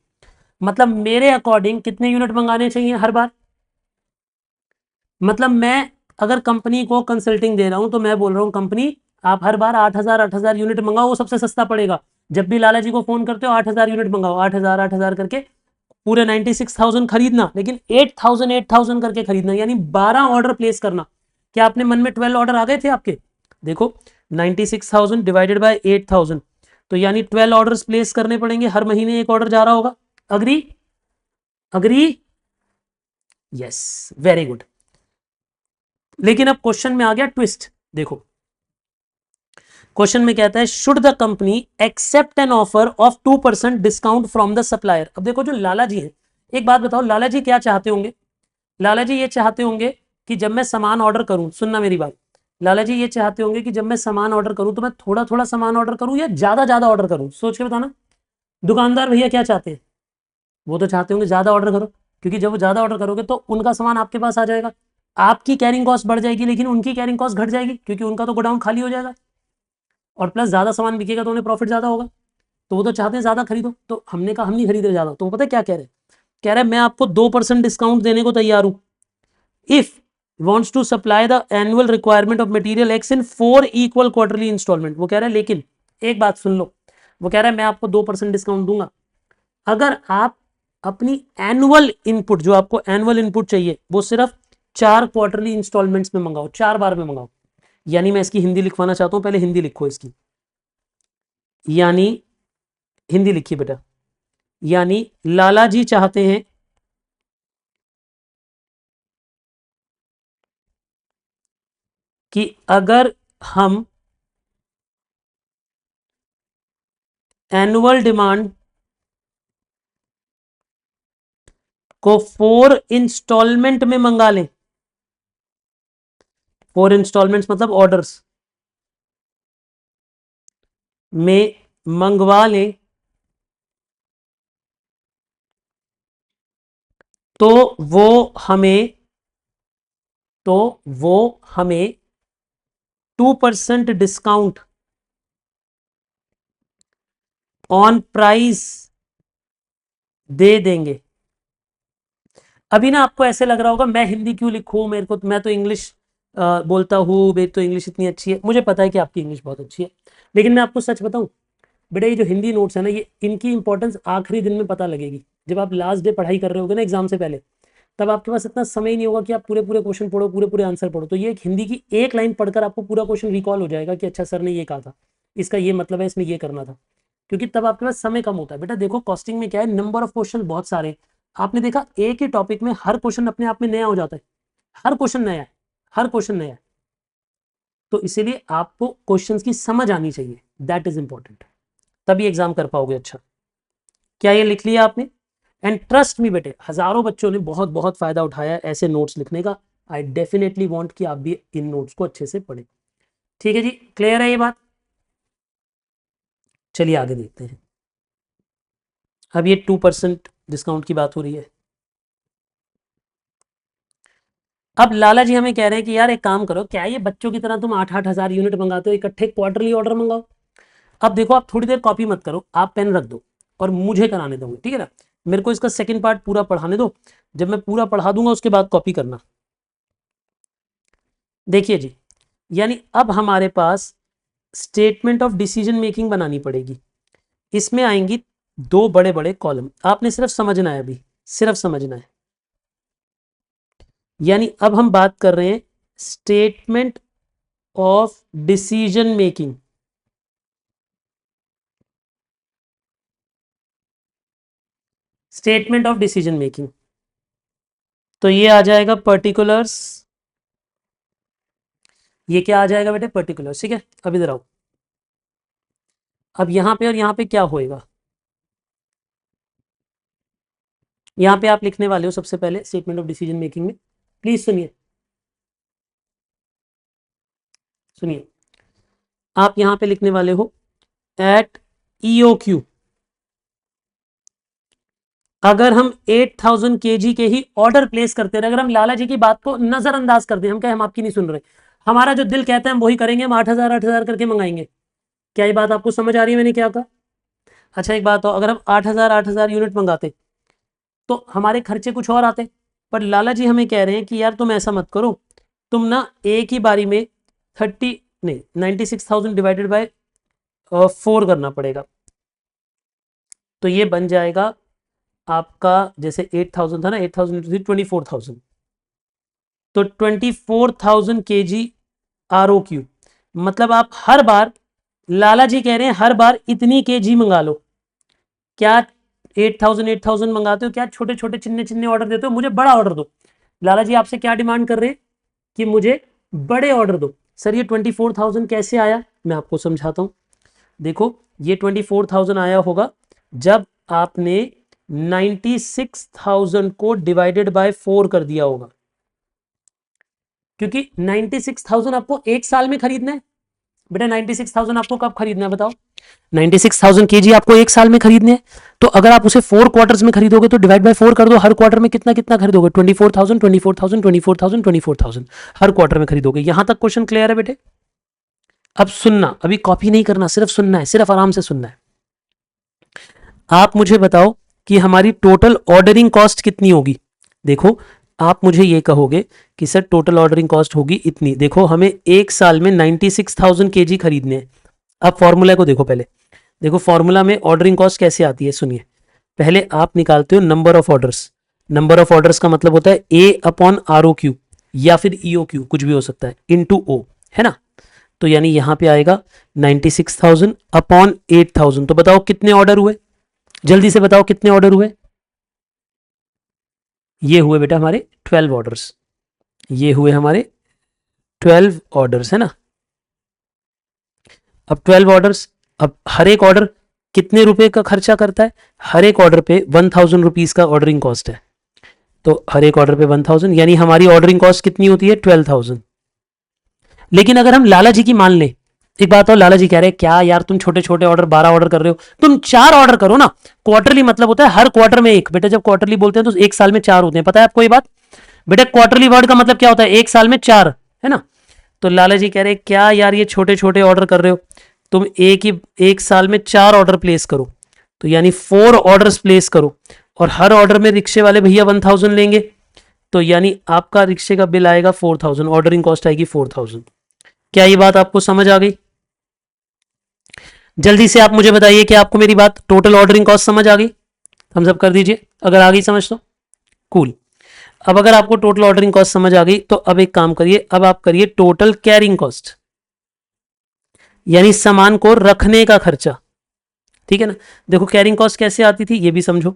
S1: मतलब मेरे अकॉर्डिंग कितने यूनिट मंगाने चाहिए हर बार? मतलब मैं अगर कंपनी को कंसल्टिंग दे रहा हूं तो मैं बोल रहा हूं कंपनी आप हर बार 8,000 यूनिट मंगाओ, वो सबसे सस्ता पड़ेगा। जब भी लाला जी को फोन करते हो 8,000 यूनिट मंगाओ, 8,000 करके पूरे 96,000 खरीदना, लेकिन 8,000 8,000 करके खरीदना, यानी 12 ऑर्डर प्लेस करना। क्या आपने मन में 12 ऑर्डर आ गए थे आपके? देखो 96,000 डिवाइडेड बाय 8,000, तो यानी 12 ऑर्डर्स प्लेस करने पड़ेंगे, हर महीने एक ऑर्डर जा रहा होगा। Agree? Agree? Yes, very good. लेकिन अब क्वेश्चन में आ गया ट्विस्ट। देखो क्वेश्चन में कहता है should the company accept an offer of 2% discount from the supplier. अब देखो जो लाला जी हैं, एक बात बताओ, लाला जी क्या चाहते होंगे? लाला जी ये चाहते होंगे कि जब मैं सामान ऑर्डर करूं, सुनना मेरी बात, लाला जी ये चाहते होंगे कि जब मैं सामान ऑर्डर करूं तो मैं थोड़ा थोड़ा सामान ऑर्डर करूं या ज्यादा ज्यादा ऑर्डर करूं? सोच के बताना। दुकानदार भैया क्या चाहते हैं? वो तो चाहते होंगे ज्यादा ऑर्डर करो, क्योंकि जब वो ज्यादा ऑर्डर करोगे तो उनका सामान आपके पास आ जाएगा, आपकी कैरिंग कॉस्ट बढ़ जाएगी, लेकिन उनकी कैरिंग कॉस्ट घट जाएगी क्योंकि उनका तो गोडाउन खाली हो जाएगा, और प्लस ज्यादा सामान बिकेगा तो उन्हें प्रॉफिट ज्यादा होगा। तो वो तो चाहते हैं ज्यादा खरीदो, तो हमने कहा हम नहीं खरीदे ज्यादा, तो वो पता है क्या कह रहे हैं? कह रहे हैं मैं आपको 2% डिस्काउंट देने को तैयार हूं if wants to supply the annual requirement of material X in 4 equal quarterly installment। वो कह रहा है लेकिन एक बात सुन लो, वो कह रहा है मैं आपको 2% डिस्काउंट दूंगा अगर आप अपनी एनुअल इनपुट, जो आपको एनुअल इनपुट चाहिए, वो सिर्फ 4 क्वार्टरली इंस्टॉलमेंट्स में मंगाओ, 4 बार में मंगाओ। यानी मैं इसकी हिंदी लिखवाना चाहता हूं, पहले हिंदी लिखो इसकी। यानी हिंदी लिखिए बेटा। यानी लाला जी चाहते हैं कि अगर हम एनुअल डिमांड को 4 इंस्टॉलमेंट में मंगा लें, 4 इंस्टॉलमेंट्स मतलब ऑर्डर्स में मंगवा लें, तो वो हमें तो वो हमें 2% डिस्काउंट ऑन प्राइस दे देंगे। अभी ना आपको ऐसे लग रहा होगा मैं हिंदी क्यों लिखूं, मेरे को, मैं तो इंग्लिश बोलता हूँ, मेरी तो इंग्लिश इतनी अच्छी है। मुझे पता है कि आपकी इंग्लिश बहुत अच्छी है, लेकिन मैं आपको सच बताऊं बेटा, ये जो हिंदी नोट्स है ना, ये इनकी इंपॉर्टेंस आखिरी दिन में पता लगेगी, जब आप लास्ट डे पढ़ाई कर रहे होगे ना एग्जाम से पहले, तब आपके पास इतना समय ही नहीं होगा कि आप पूरे पूरे क्वेश्चन पढ़ो, पूरे पूरे आंसर पढ़ो। तो ये एक हिंदी की एक लाइन पढ़कर आपको पूरा क्वेश्चन रिकॉल हो जाएगा कि अच्छा सर ने ये कहा था, इसका ये मतलब है, इसमें ये करना था, क्योंकि तब आपके पास समय कम होता है। बेटा देखो कॉस्टिंग में क्या है, नंबर ऑफ क्वेश्चन बहुत सारे हैं। आपने देखा एक ही टॉपिक में हर क्वेश्चन अपने आप में नया हो जाता है, हर क्वेश्चन नया है, हर क्वेश्चन नया है। तो इसीलिए आपको क्वेश्चंस की समझ आनी चाहिए, दैट इज इंपॉर्टेंट, तभी एग्जाम कर पाओगे अच्छा। क्या ये लिख लिया आपने? एंड ट्रस्ट मी बेटे, हजारों बच्चों ने बहुत बहुत फायदा उठाया है ऐसे नोट्स लिखने का। आई डेफिनेटली वांट कि आप भी इन नोट्स को अच्छे से पढ़ें। ठीक है जी, क्लियर है ये बात? चलिए आगे देखते हैं। अब ये 2% डिस्काउंट की बात हो रही है। अब लाला जी हमें कह रहे हैं कि यार एक काम करो, क्या ये बच्चों की तरह तुम 8,000 यूनिट मंगाते हो, इकट्ठे क्वार्टरली ऑर्डर मंगाओ। अब देखो आप थोड़ी देर कॉपी मत करो, आप पेन रख दो और मुझे कराने दोगे, ठीक है ना? मेरे को इसका सेकंड पार्ट पूरा पढ़ाने दो, जब मैं पूरा पढ़ा दूंगा उसके बाद कॉपी करना। देखिए जी, यानी अब हमारे पास स्टेटमेंट ऑफ डिसीजन मेकिंग बनानी पड़ेगी। इसमें आएंगी 2 बड़े बड़े कॉलम, आपने सिर्फ समझना है, अभी सिर्फ समझना है। यानी अब हम बात कर रहे हैं statement of decision making. Statement of decision making, तो ये आ जाएगा पर्टिकुलर्स, ये क्या आ जाएगा बेटे? पर्टिकुलर्स। ठीक है, अब इधर आओ। अब यहां पे और यहां पे क्या होएगा? यहां पे आप लिखने वाले हो सबसे पहले स्टेटमेंट ऑफ डिसीजन मेकिंग में, प्लीज सुनिए, सुनिए। आप यहां पे लिखने वाले हो एट ईओक्यू, अगर हम 8000 kg के ही ऑर्डर प्लेस करते रहे, अगर हम लाला जी की बात को नजरअंदाज कर दें, हम क्या हम आपकी नहीं सुन रहे, हमारा जो दिल कहता है हम वही करेंगे, हम 8000 करके मंगाएंगे। क्या ये बात आपको समझ आ रही है मैंने क्या कहा? अच्छा एक बात हो, अगर हम 8000 यूनिट मंगाते तो हमारे खर्चे कुछ और आते, पर लाला जी हमें कह रहे हैं कि यार तुम ऐसा मत करो, तुम ना एक ही बारी में 96,000 डिवाइडेड बाय 4 करना पड़ेगा। तो ये बन जाएगा आपका, जैसे 8000 था ना, 8000 24,000, तो 24,000 kg ROQ। मतलब आप हर बार, लाला जी कह रहे हैं हर बार इतनी kg मंगा लो। क्या 8000 मंगाते हो, क्या छोटे छोटे चिन्ने चिन्ने ऑर्डर देते हो, मुझे बड़ा ऑर्डर दो। लाला जी आपसे क्या डिमांड कर रहे हैं कि मुझे बड़े ऑर्डर दो। सर ये 24,000 कैसे आया, मैं आपको समझाता हूं। देखो ये 24,000 आया होगा जब आपने 96,000 को डिवाइडेड बाय 4 कर दिया होगा, क्योंकि 96,000 आपको एक साल में खरीदना है। बेटा 96,000 आपको कब खरीदना है बताओ? 96,000 kg आपको एक साल में खरीदने हैं, तो अगर आप उसे 4 क्वार्टर्स में खरीदोगे तो डिवाइड बाय 4 कर दो, हर क्वार्टर में कितना कितना खरीदोगे? 24,000 24,000 24,000 24,000 हर क्वार्टर में खरीदोगे। यहां तक क्वेश्चन क्लियर है बेटे? अब सुनना, अभी कॉपी नहीं करना, सिर्फ सुनना है, सिर्फ आराम से सुनना है। आप मुझे बताओ कि हमारी टोटल ऑर्डरिंग कॉस्ट कितनी होगी। देखो आप मुझे ये कहोगे कि सर टोटल ऑर्डरिंग कॉस्ट होगी इतनी। देखो हमें एक साल में 96,000 kg खरीदने हैं। अब फॉर्मूला को देखो पहले, देखो फॉर्मूला में ऑर्डरिंग कॉस्ट कैसे आती है, सुनिए। पहले आप निकालते हो number of orders. Number of orders का मतलब होता है ए अपॉन ROQ या फिर EOQ, कुछ भी हो सकता है, इनटू O, है ना। तो यानी यहां पे आएगा 96,000 अपॉन 8,000। तो बताओ कितने ऑर्डर हुए, जल्दी से बताओ कितने ऑर्डर हुए। ये हुए बेटा हमारे 12 ऑर्डर्स, ये हुए हमारे 12 ऑर्डर्स, है ना। अब 12 ऑर्डर्स, अब हर एक ऑर्डर कितने रुपए का खर्चा करता है? हर एक ऑर्डर पे 1000 रुपीज का ऑर्डरिंग कॉस्ट है, तो हर एक ऑर्डर पे 1000, यानी हमारी ऑर्डरिंग कॉस्ट कितनी होती है? 12,000। लेकिन अगर हम लाला जी की मान लें, एक बात और, लाला जी कह रहे हैं क्या यार तुम छोटे छोटे ऑर्डर 12 ऑर्डर कर रहे हो, तुम 4 ऑर्डर करो ना। क्वार्टरली मतलब होता है हर क्वार्टर में एक। बेटा जब क्वार्टरली बोलते हैं तो एक साल में 4 होते हैं, पता है आपको ये बात? बेटा क्वार्टरली वर्ड का मतलब क्या होता है? एक साल में 4, है ना। तो लाला जी कह रहे हैं क्या यार ये छोटे छोटे ऑर्डर कर रहे हो, तुम एक साल में 4 ऑर्डर प्लेस करो, तो यानी 4 ऑर्डर्स प्लेस करो, और हर ऑर्डर में रिक्शे वाले भैया 1000 लेंगे, तो यानी आपका रिक्शे का बिल आएगा 4000, ऑर्डरिंग कॉस्ट आएगी 4000। क्या ये बात आपको समझ आ गई? जल्दी से आप मुझे बताइए कि आपको मेरी बात टोटल ऑर्डरिंग कॉस्ट समझ आ गई? हम सब कर दीजिए अगर आ गई समझ तो। कूल। अब अगर आपको टोटल ऑर्डरिंग कॉस्ट समझ आ गई तो अब एक काम करिए, अब आप करिए टोटल कैरिंग कॉस्ट, यानी सामान को रखने का खर्चा। ठीक है ना। देखो कैरिंग कॉस्ट कैसे आती थी ये भी समझो।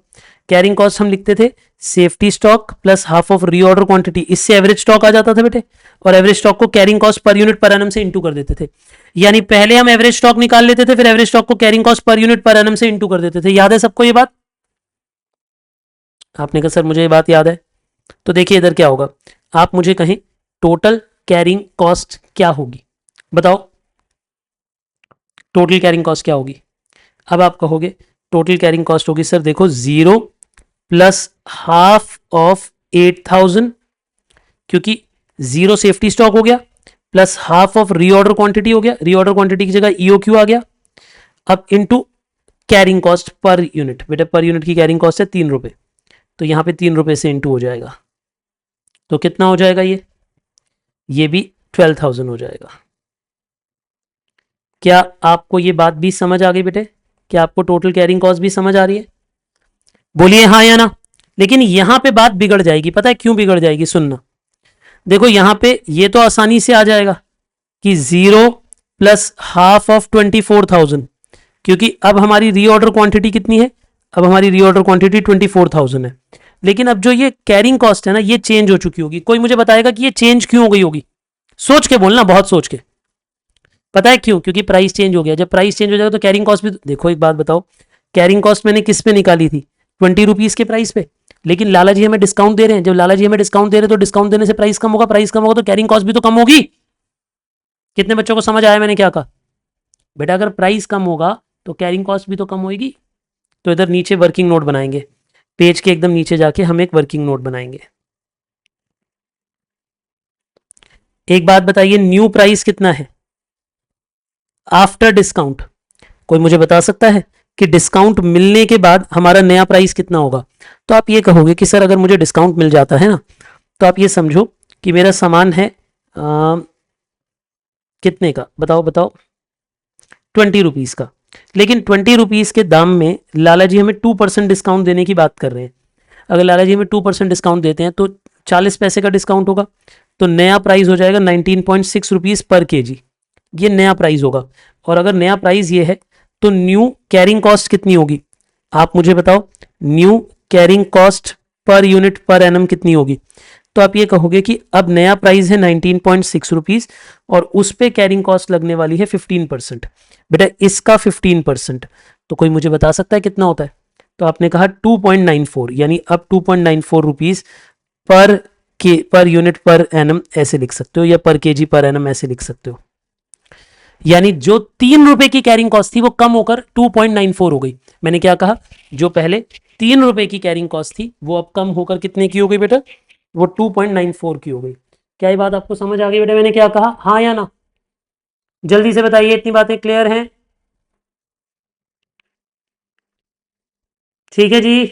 S1: कैरिंग कॉस्ट हम लिखते थे safety stock plus half of reorder quantity, इससे एवरेज स्टॉक आ जाता था बेटे, और एवरेज स्टॉक को carrying cost per unit per annum से इंटू कर देते थे। यानी पहले हम एवरेज स्टॉक निकाल लेते थे, फिर एवरेज स्टॉक को carrying cost per unit per annum से इंटू कर देते थे। याद है सबको ये बात? आपने कहा सर मुझे ये बात याद है। तो देखिए इधर क्या होगा, आप मुझे कहें टोटल कैरिंग कॉस्ट क्या होगी, बताओ टोटल कैरिंग कॉस्ट क्या होगी। अब आप कहोगे टोटल कैरिंग कॉस्ट होगी सर देखो 0 प्लस हाफ ऑफ 8000, क्योंकि 0 सेफ्टी स्टॉक हो गया, plus half of reorder quantity हो गया, रीऑर्डर क्वांटिटी की जगह EOQ आ गया, अब into carrying cost per unit. बेटा पर यूनिट की कैरिंग कॉस्ट है 3 रुपए, तो यहां पे 3 रुपए से इंटू हो जाएगा, तो कितना हो जाएगा ये भी 12,000 हो जाएगा। क्या आपको ये बात भी समझ आ गई बेटे? क्या आपको टोटल कैरिंग कॉस्ट भी समझ आ रही है? बोलिए हाँ या ना। लेकिन यहां पे बात बिगड़ जाएगी, पता है क्यों बिगड़ जाएगी? सुनना। देखो यहां पे ये तो आसानी से आ जाएगा कि 0 प्लस हाफ ऑफ 24,000, क्योंकि अब हमारी रीऑर्डर क्वांटिटी कितनी है? अब हमारी रीऑर्डर क्वांटिटी 24,000 है। लेकिन अब जो ये कैरिंग कॉस्ट है ना, ये चेंज हो चुकी होगी। कोई मुझे बताएगा कि ये चेंज क्यों हो गई होगी? सोच के बोलना, बहुत सोच के। पता है क्यों? क्योंकि प्राइस चेंज हो गया। जब प्राइस चेंज हो जाएगा तो कैरिंग कॉस्ट भी, देखो एक बात बताओ, कैरिंग कॉस्ट मैंने किस पे निकाली थी? 20 रुपीज के प्राइस पे। लेकिन लाला जी हमें डिस्काउंट दे रहे हैं, जब लाला जी हमें डिस्काउंट दे रहे हैं तो डिस्काउंट देने से प्राइस कम होगा, प्राइस कम होगा तो कैरिंग कॉस्ट भी तो कम होगी। कितने बच्चों को समझ आया मैंने क्या कहा? बेटा अगर प्राइस कम होगा तो कैरिंग कॉस्ट भी तो कम होगी। तो इधर नीचे वर्किंग नोट बनाएंगे, पेज के एकदम नीचे जाके हम एक वर्किंग नोट बनाएंगे। एक बात बताइए, न्यू प्राइस कितना है आफ्टर डिस्काउंट? कोई मुझे बता सकता है कि डिस्काउंट मिलने के बाद हमारा नया प्राइस कितना होगा? तो आप ये कहोगे कि सर अगर मुझे डिस्काउंट मिल जाता है ना, तो आप ये समझो कि मेरा सामान है कितने का, बताओ बताओ, 20 रुपीज़ का। लेकिन 20 रुपीज़ के दाम में लाला जी हमें 2% डिस्काउंट देने की बात कर रहे हैं। अगर लाला जी हमें 2% डिस्काउंट देते हैं तो 40 पैसे का डिस्काउंट होगा, तो नया प्राइस हो जाएगा 19.6 रुपीज़ पर केजी। ये नया प्राइस होगा। और अगर नया प्राइस ये है तो न्यू कैरिंग कॉस्ट कितनी होगी? आप मुझे बताओ, new carrying cost per unit per annum कितनी होगी? तो आप ये कहोगे कि अब नया प्राइस है 19.6 रुपीज़ और उस पे कैरिंग कॉस्ट लगने वाली है 15%। बेटा इसका 15%, तो कोई मुझे बता सकता है कितना होता है? तो आपने कहा 2.94, यानी अब 2.94 rupees per unit per annum ऐसे लिख सकते हो, या पर केजी पर एनम ऐसे लिख सकते हो। यानी जो 3 रुपए की कैरिंग कॉस्ट थी वो कम होकर 2.94 हो गई। मैंने क्या कहा, जो पहले 3 रुपए की कैरिंग कॉस्ट थी वो अब कम होकर कितने की हो गई बेटा? वो 2.94 की हो गई। क्या ये बात आपको समझ आ गई बेटा मैंने क्या कहा, हाँ या ना? जल्दी से बताइए, इतनी बातें क्लियर हैं? ठीक है जी।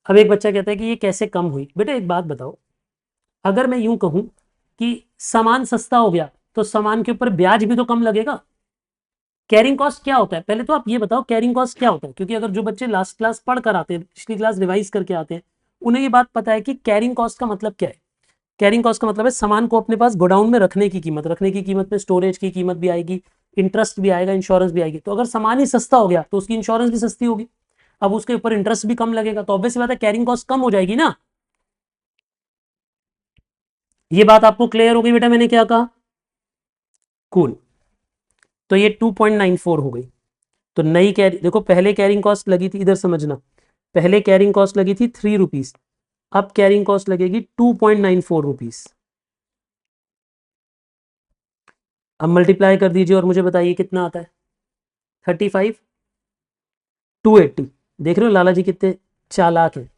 S1: अब एक बच्चा कहता है कि ये कैसे कम हुई? बेटा एक बात बताओ, अगर मैं यूं कहूं कि सामान सस्ता हो गया तो सामान के ऊपर ब्याज भी तो कम लगेगा। कैरिंग कॉस्ट क्या होता है, पहले तो आप ये बताओ कैरिंग कॉस्ट क्या होता है, क्योंकि अगर जो बच्चे लास्ट क्लास पढ़ कर आते हैं, पिछली क्लास रिवाइज करके आते हैं, उन्हें ये बात पता है कि कैरिंग कॉस्ट का मतलब क्या है। कैरिंग कॉस्ट का मतलब है सामान को अपने पास गोडाउन में रखने की कीमत। रखने की कीमत में स्टोरेज की कीमत भी आएगी, इंटरेस्ट भी आएगा, इंश्योरेंस भी आएगी। तो अगर सामान ही सस्ता हो गया तो उसकी इंश्योरेंस भी सस्ती होगी, अब उसके ऊपर इंटरेस्ट भी कम लगेगा, तो ऑब्वियस बात है कैरिंग कॉस्ट कम हो जाएगी ना। ये बात आपको क्लियर हो गई बेटा मैंने क्या कहा? कूल। तो ये 2.94 हो गई। तो नई कैरी देखो, पहले कैरिंग कॉस्ट लगी थी, इधर समझना, पहले कैरिंग कॉस्ट लगी थी 3 रुपीज, अब कैरिंग कॉस्ट लगेगी 2.94 रुपीज। अब मल्टीप्लाई कर दीजिए और मुझे बताइए कितना आता है? 35, 280। देख रहे हो लाला जी कितने चालाक हैं।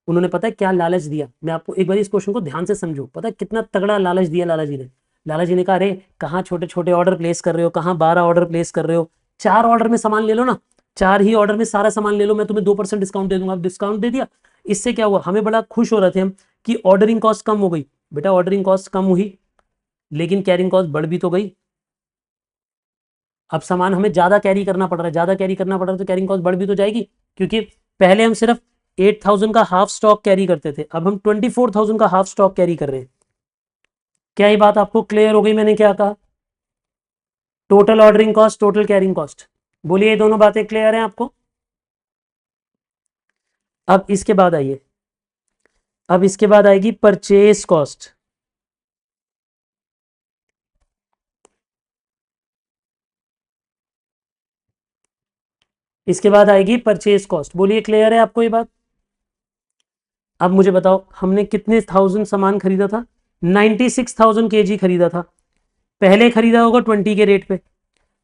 S1: उन्होंने पता है क्या लालच दिया, मैं आपको एक बार इस क्वेश्चन को ध्यान से समझो, पता है कितना तगड़ा लालच दिया लाला जी ने। लाला जी ने कहा, अरे कहाँ छोटे छोटे ऑर्डर प्लेस कर रहे हो, कहाँ 12 ऑर्डर प्लेस कर रहे हो, 4 ऑर्डर में सामान ले लो ना, 4 ही ऑर्डर में सारा सामान ले लो, मैं तुम्हें 2% डिस्काउंट दे दूंगा। अब डिस्काउंट दे दिया, इससे क्या हुआ, हमें बड़ा खुश हो रहे थे हम कि ऑर्डरिंग कॉस्ट कम हो गई। बेटा ऑर्डरिंग कॉस्ट कम हुई लेकिन कैरिंग कॉस्ट बढ़ भी तो गई। अब सामान हमें ज्यादा कैरी करना पड़ रहा है, ज्यादा कैरी करना पड़ रहा है तो कैरिंग कॉस्ट बढ़ भी तो जाएगी, क्योंकि पहले हम सिर्फ 8,000 का हाफ स्टॉक कैरी करते थे, अब हम 24,000 का हाफ स्टॉक कैरी कर रहे हैं। क्या ये बात आपको क्लियर हो गई मैंने क्या कहा? Total ordering cost, total carrying cost, बोलिए ये दोनों बातें क्लियर हैं आपको? अब इसके बाद आइए, अब इसके बाद आएगी परचेज कॉस्ट। इसके बाद आएगी परचेज कॉस्ट, बोलिए क्लियर है आपको ये बात? अब मुझे बताओ हमने कितने थाउजेंड सामान खरीदा था? 96,000 केजी खरीदा था। पहले खरीदा होगा 20 के रेट पे,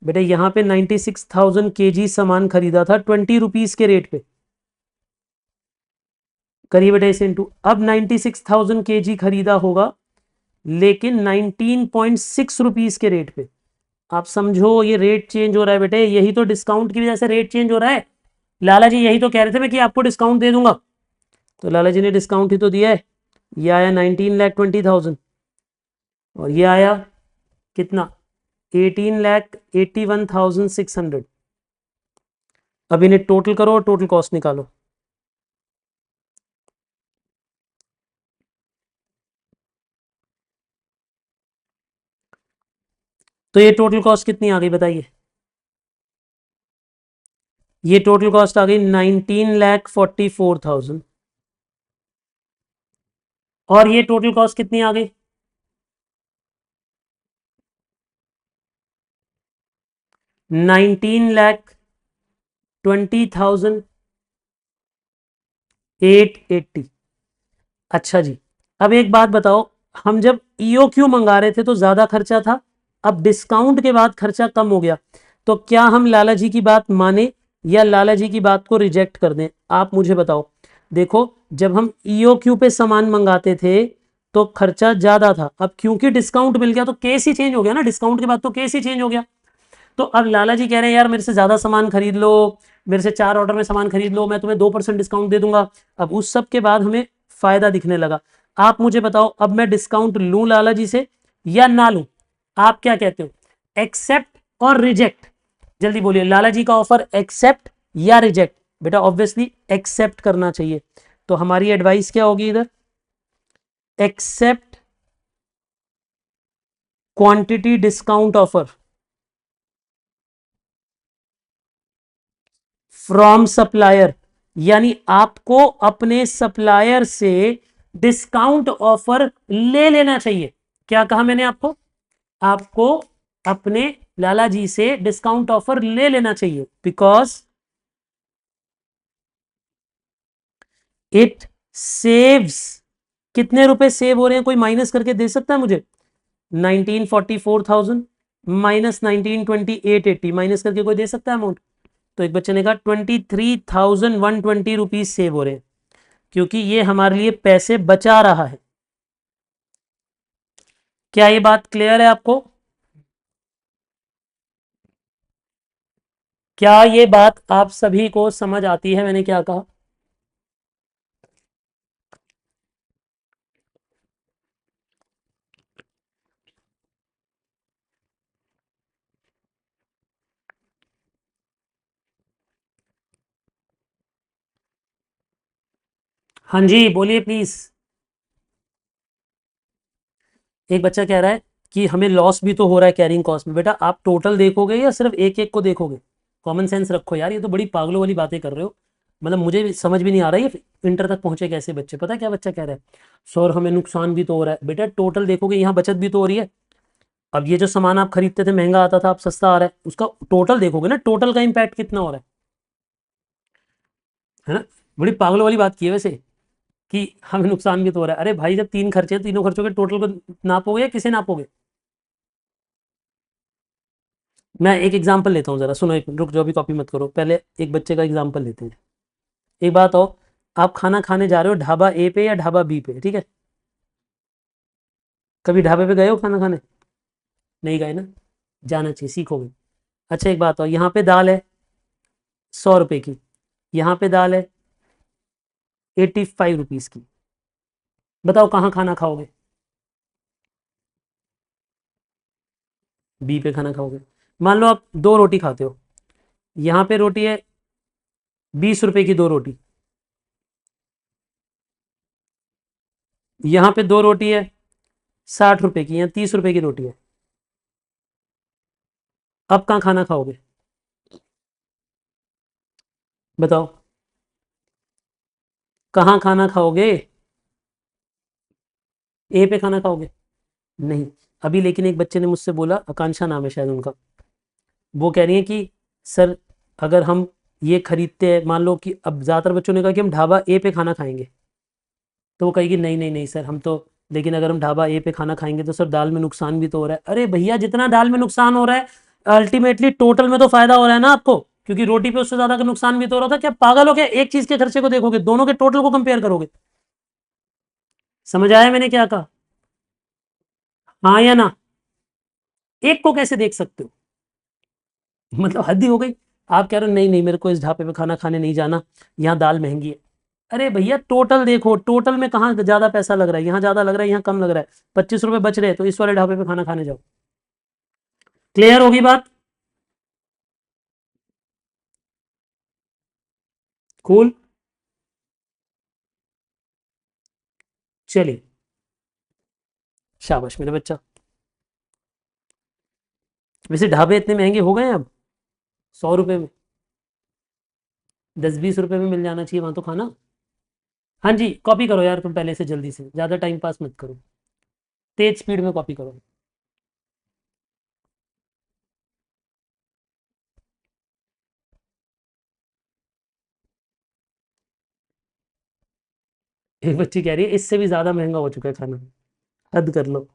S1: बेटा यहाँ पे 96,000 केजी सामान खरीदा था 20 रुपीज के रेट पे। करिए बेटा इसे इंटू, अब 96,000 केजी खरीदा होगा लेकिन 19.6 रुपीज के रेट पे। आप समझो ये रेट चेंज हो रहा है बेटे, यही तो डिस्काउंट की वजह से रेट चेंज हो रहा है। लाला जी यही तो कह रहे थे मैं कि आपको डिस्काउंट दे दूंगा, तो लाला जी ने डिस्काउंट ही तो दिया है। ये आया 19,20,000 और ये आया कितना? 18,81,600। अब इन्हें टोटल करो और टोटल कॉस्ट निकालो। तो ये टोटल कॉस्ट कितनी आ गई बताइए? ये टोटल कॉस्ट आ गई 19,44,000। और ये टोटल कॉस्ट कितनी आ गई? 19,20,880। अच्छा जी, अब एक बात बताओ, हम जब ईओक्यू मंगा रहे थे तो ज्यादा खर्चा था, अब डिस्काउंट के बाद खर्चा कम हो गया, तो क्या हम लाला जी की बात माने या लाला जी की बात को रिजेक्ट कर दें? आप मुझे बताओ। देखो, जब हम ईओक्यू पे सामान मंगाते थे तो खर्चा ज्यादा था, अब क्योंकि डिस्काउंट मिल गया तो केस ही चेंज हो गया ना, डिस्काउंट के बाद तो केस ही चेंज हो गया। तो अब लाला जी कह रहे हैं यार मेरे से ज्यादा सामान खरीद लो, मेरे से 4 ऑर्डर में सामान खरीद लो, मैं तुम्हें 2% डिस्काउंट दे दूंगा। अब उस सब के बाद हमें फायदा दिखने लगा। आप मुझे बताओ, अब मैं डिस्काउंट लूं लाला जी से या ना लूं? आप क्या कहते हो, एक्सेप्ट और रिजेक्ट? जल्दी बोलिए, लाला जी का ऑफर एक्सेप्ट या रिजेक्ट? बेटा ऑब्वियसली एक्सेप्ट करना चाहिए, तो हमारी एडवाइस क्या होगी इधर? Accept quantity discount offer from supplier, यानी आपको अपने सप्लायर से डिस्काउंट ऑफर ले लेना चाहिए। क्या कहा मैंने आपको? आपको अपने लाला जी से डिस्काउंट ऑफर ले लेना चाहिए, बिकॉज इट सेव्स। कितने रुपए सेव हो रहे हैं, कोई माइनस करके दे सकता है मुझे? 1944,000 माइनस 192880 माइनस करके कोई दे सकता है अमाउंट? तो एक बच्चे ने कहा 23,120 रुपीज सेव हो रहे हैं, क्योंकि ये हमारे लिए पैसे बचा रहा है। क्या ये बात क्लियर है आपको? क्या ये बात आप सभी को समझ आती है मैंने क्या कहा? हाँ जी बोलिए प्लीज। एक बच्चा कह रहा है कि हमें लॉस भी तो हो रहा है कैरिंग कॉस्ट में। बेटा आप टोटल देखोगे या सिर्फ एक एक को देखोगे? कॉमन सेंस रखो यार, ये तो बड़ी पागलों वाली बातें कर रहे हो। मतलब मुझे भी समझ भी नहीं आ रहा है ये इंटर तक पहुंचे कैसे बच्चे। पता है क्या बच्चा कह रहा है? सर हमें नुकसान भी तो हो रहा है। बेटा टोटल देखोगे, यहाँ बचत भी तो हो रही है। अब ये जो सामान आप खरीदते थे महंगा आता था, अब सस्ता आ रहा है, उसका टोटल देखोगे ना, टोटल का इम्पैक्ट कितना हो रहा है ना? बड़ी पागलों वाली बात की है वैसे, कि हमें नुकसान भी तो हो रहा है। अरे भाई जब 3 खर्चे हैं, तीनों खर्चों के टोटल को नापोगे या किसे नापोगे? मैं एक एग्जांपल लेता हूँ, जरा सुनो, एक रुक जाओ, अभी कॉपी मत करो, पहले एक बच्चे का एग्जांपल लेते हैं। एक बात हो, आप खाना खाने जा रहे हो ढाबा ए पे या ढाबा बी पे, ठीक है? कभी ढाबे पे गए हो खाना खाने? नहीं गए ना? जाना चाहिए, सीखोगे। अच्छा एक बात हो, यहाँ पे दाल है 100 रुपए की, यहाँ पे दाल है 85 रुपीज की। बताओ कहाँ खाना खाओगे? बी पे खाना खाओगे। मान लो आप 2 रोटी खाते हो, यहाँ पे रोटी है 20 रुपए की 2 रोटी, यहाँ पे 2 रोटी है 60 रुपए की, यहाँ 30 रुपए की रोटी है। अब कहाँ खाना खाओगे? बताओ कहाँ खाना खाओगे? ए पे खाना खाओगे? नहीं। अभी लेकिन एक बच्चे ने मुझसे बोला, आकांक्षा नाम है शायद उनका, वो कह रही है कि सर अगर हम ये खरीदते हैं, मान लो कि अब ज़्यादातर बच्चों ने कहा कि हम ढाबा ए पे खाना खाएंगे, तो वो कहेगी नहीं नहीं नहीं सर हम तो, लेकिन अगर हम ढाबा ए पे खाना खाएंगे तो सर दाल में नुकसान भी तो हो रहा है। अरे भैया जितना दाल में नुकसान हो रहा है, अल्टीमेटली टोटल में तो फायदा हो रहा है ना आपको, क्योंकि रोटी पे उससे ज्यादा का नुकसान भी तो हो रहा था। क्या पागल हो क्या? एक चीज के खर्चे को देखोगे, दोनों के टोटल को कंपेयर करोगे। समझ आया मैंने क्या कहा? हाँ या ना? एक को कैसे देख सकते हो? मतलब हद ही हो गई। आप कह रहे हो नहीं नहीं मेरे को इस ढाबे पे खाना खाने नहीं जाना, यहाँ दाल महंगी है। अरे भैया टोटल देखो, टोटल में कहाँ ज्यादा पैसा लग रहा है, यहाँ ज्यादा लग रहा है यहाँ कम लग रहा है, 25 रुपए बच रहे हैं तो इस वाले ढाबे पे खाना खाने जाओ। क्लियर होगी बात? कूल। चलिए, शाबाश मेरे बच्चा। वैसे ढाबे इतने महंगे हो गए हैं अब, 100 रुपए में, 10-20 रुपए में मिल जाना चाहिए वहां तो खाना। हाँ जी कॉपी करो यार तुम पहले से, जल्दी से, ज्यादा टाइम पास मत करो, तेज स्पीड में कॉपी करो। एक बच्ची कह रही है इससे भी ज्यादा महंगा हो चुका है खाना, हद कर लो।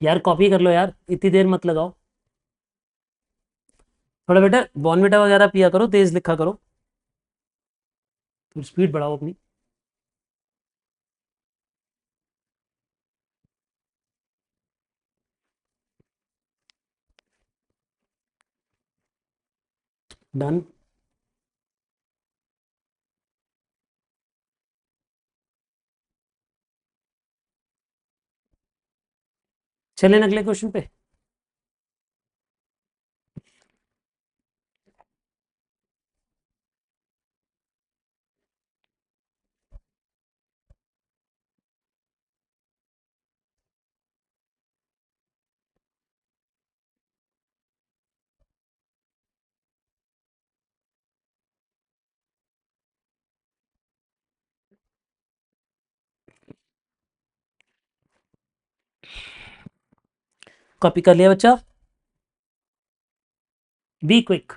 S1: यार कॉपी कर लो यार, इतनी देर मत लगाओ। थोड़ा बेटा बॉर्नविटा वगैरह पिया करो, तेज लिखा करो, थोड़ी स्पीड बढ़ाओ अपनी। डन। चलें अगले क्वेश्चन पे। कॉपी कर लिया बच्चा? Be quick.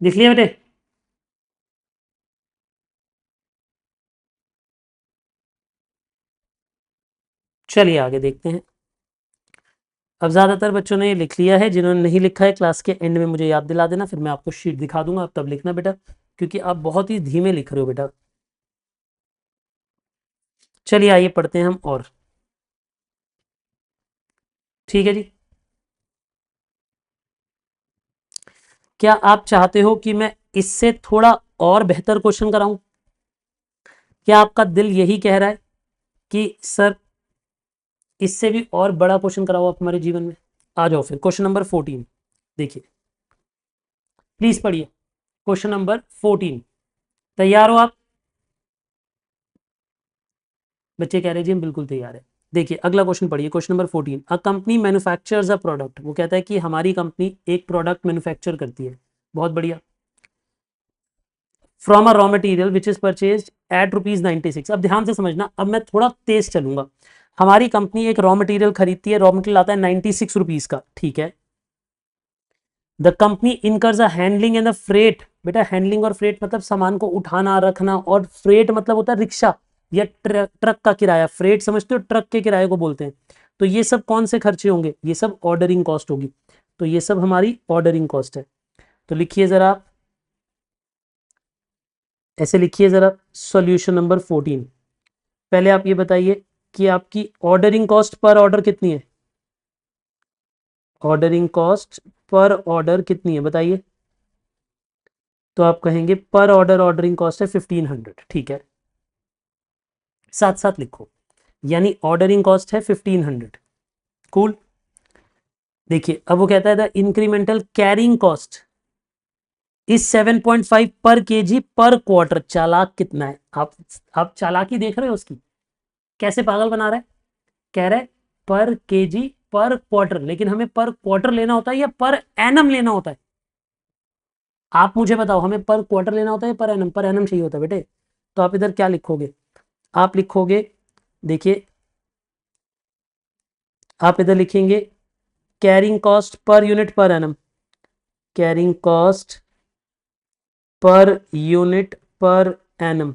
S1: लिख लिया बेटे? चलिए आगे देखते हैं। अब ज़्यादातर बच्चों ने ये लिख लिया है, जिन्होंने नहीं लिखा है क्लास के एंड में मुझे याद दिला देना, फिर मैं आपको शीट दिखा दूंगा, अब तब लिखना बेटा, क्योंकि आप बहुत ही धीमे लिख रहे हो बेटा। चलिए आइए पढ़ते हैं हम और। ठीक है जी। क्या आप चाहते हो कि मैं इससे थोड़ा और बेहतर क्वेश्चन कराऊं? क्या आपका दिल यही कह रहा है कि सर इससे भी और बड़ा क्वेश्चन कराओ आप हमारे जीवन में? आ जाओ फिर क्वेश्चन नंबर 14 देखिए, प्लीज पढ़िए। Question number 14। तैयार हो आप? बच्चे कह रहे जी हम बिल्कुल तैयार है। देखिए अगला क्वेश्चन पढ़िए, question number 14। A company manufactures a product, वो कहता है कि हमारी कंपनी एक प्रोडक्ट मैन्युफैक्चर करती है। बहुत बढ़िया। From a raw material which is purchase at ₹96। अब ध्यान से समझना, अब मैं थोड़ा तेज चलूंगा। हमारी कंपनी एक रॉ मटेरियल खरीदती है, रॉ मटेरियल आता है 96 रुपीज का, ठीक है। The company incurs a handling and the freight, बेटा हैंडलिंग और फ्रेट मतलब सामान को उठाना रखना, और फ्रेट मतलब होता है रिक्शा या ट्रक का किराया। फ्रेट समझते हो, ट्रक के किराए को बोलते हैं। तो ये सब कौन से खर्चे होंगे? ये सब ऑर्डरिंग कॉस्ट होगी। तो ये सब हमारी ऑर्डरिंग कॉस्ट है। तो लिखिए जरा, ऐसे लिखिए जरा सॉल्यूशन नंबर 14। पहले आप ये बताइए कि आपकी ऑर्डरिंग कॉस्ट पर ऑर्डर कितनी है? ऑर्डरिंग कॉस्ट पर ऑर्डर कितनी है बताइए? तो आप कहेंगे पर ऑर्डर ऑर्डरिंग कॉस्ट है 1500, ठीक है। साथ साथ लिखो, यानी ऑर्डरिंग कॉस्ट है 1500। कूल। देखिए अब वो कहता है the incremental carrying cost is 7.5 पर केजी पर क्वार्टर। चालाक कितना है आप चालाकी देख रहे हो उसकी, कैसे पागल बना रहा है। कह रहा है पर केजी पर क्वार्टर, लेकिन हमें पर क्वार्टर लेना होता है या पर एनम लेना होता है? आप मुझे बताओ, हमें पर क्वार्टर लेना होता है या पर एनम? पर एनम चाहिए होता है बेटे। तो आप इधर क्या लिखोगे? आप लिखोगे, देखिए आप इधर लिखेंगे carrying cost per unit per annum, carrying cost per unit per annum.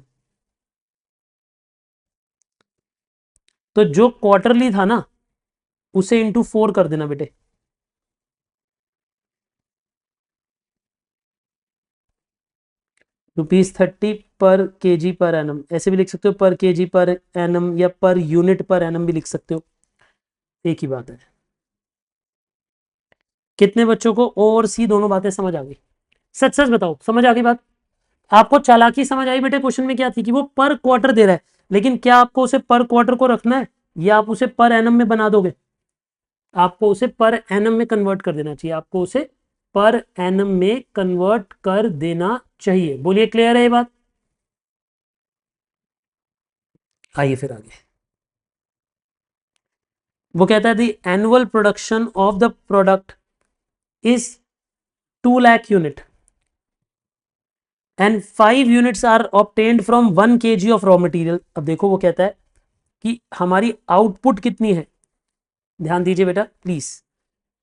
S1: तो जो क्वार्टरली था ना, उसे इंटू 4 कर देना बेटे। ₹30 पर केजी पर एनम, ऐसे भी लिख सकते हो, पर केजी पर एनम या पर यूनिट पर एनम भी लिख सकते हो, एक ही बात है। कितने बच्चों को ओ और सी दोनों बातें समझ आ गई? सच सच बताओ, समझ आ गई बात? आपको चालाकी समझ आई बेटे? क्वेश्चन में क्या थी कि वो पर क्वार्टर दे रहा है, लेकिन क्या आपको उसे पर क्वार्टर को रखना है या आप उसे पर एनम में बना दोगे? आपको उसे पर एनम में कन्वर्ट कर देना चाहिए, आपको उसे पर एनम में कन्वर्ट कर देना चाहिए। बोलिए क्लियर है ये बात? आइए फिर आगे। वो कहता है the annual production of the product is 2 lakh unit and 5 units are obtained from 1 KG of raw material. अब देखो वो कहता है कि हमारी आउटपुट कितनी है। ध्यान दीजिए बेटा प्लीज,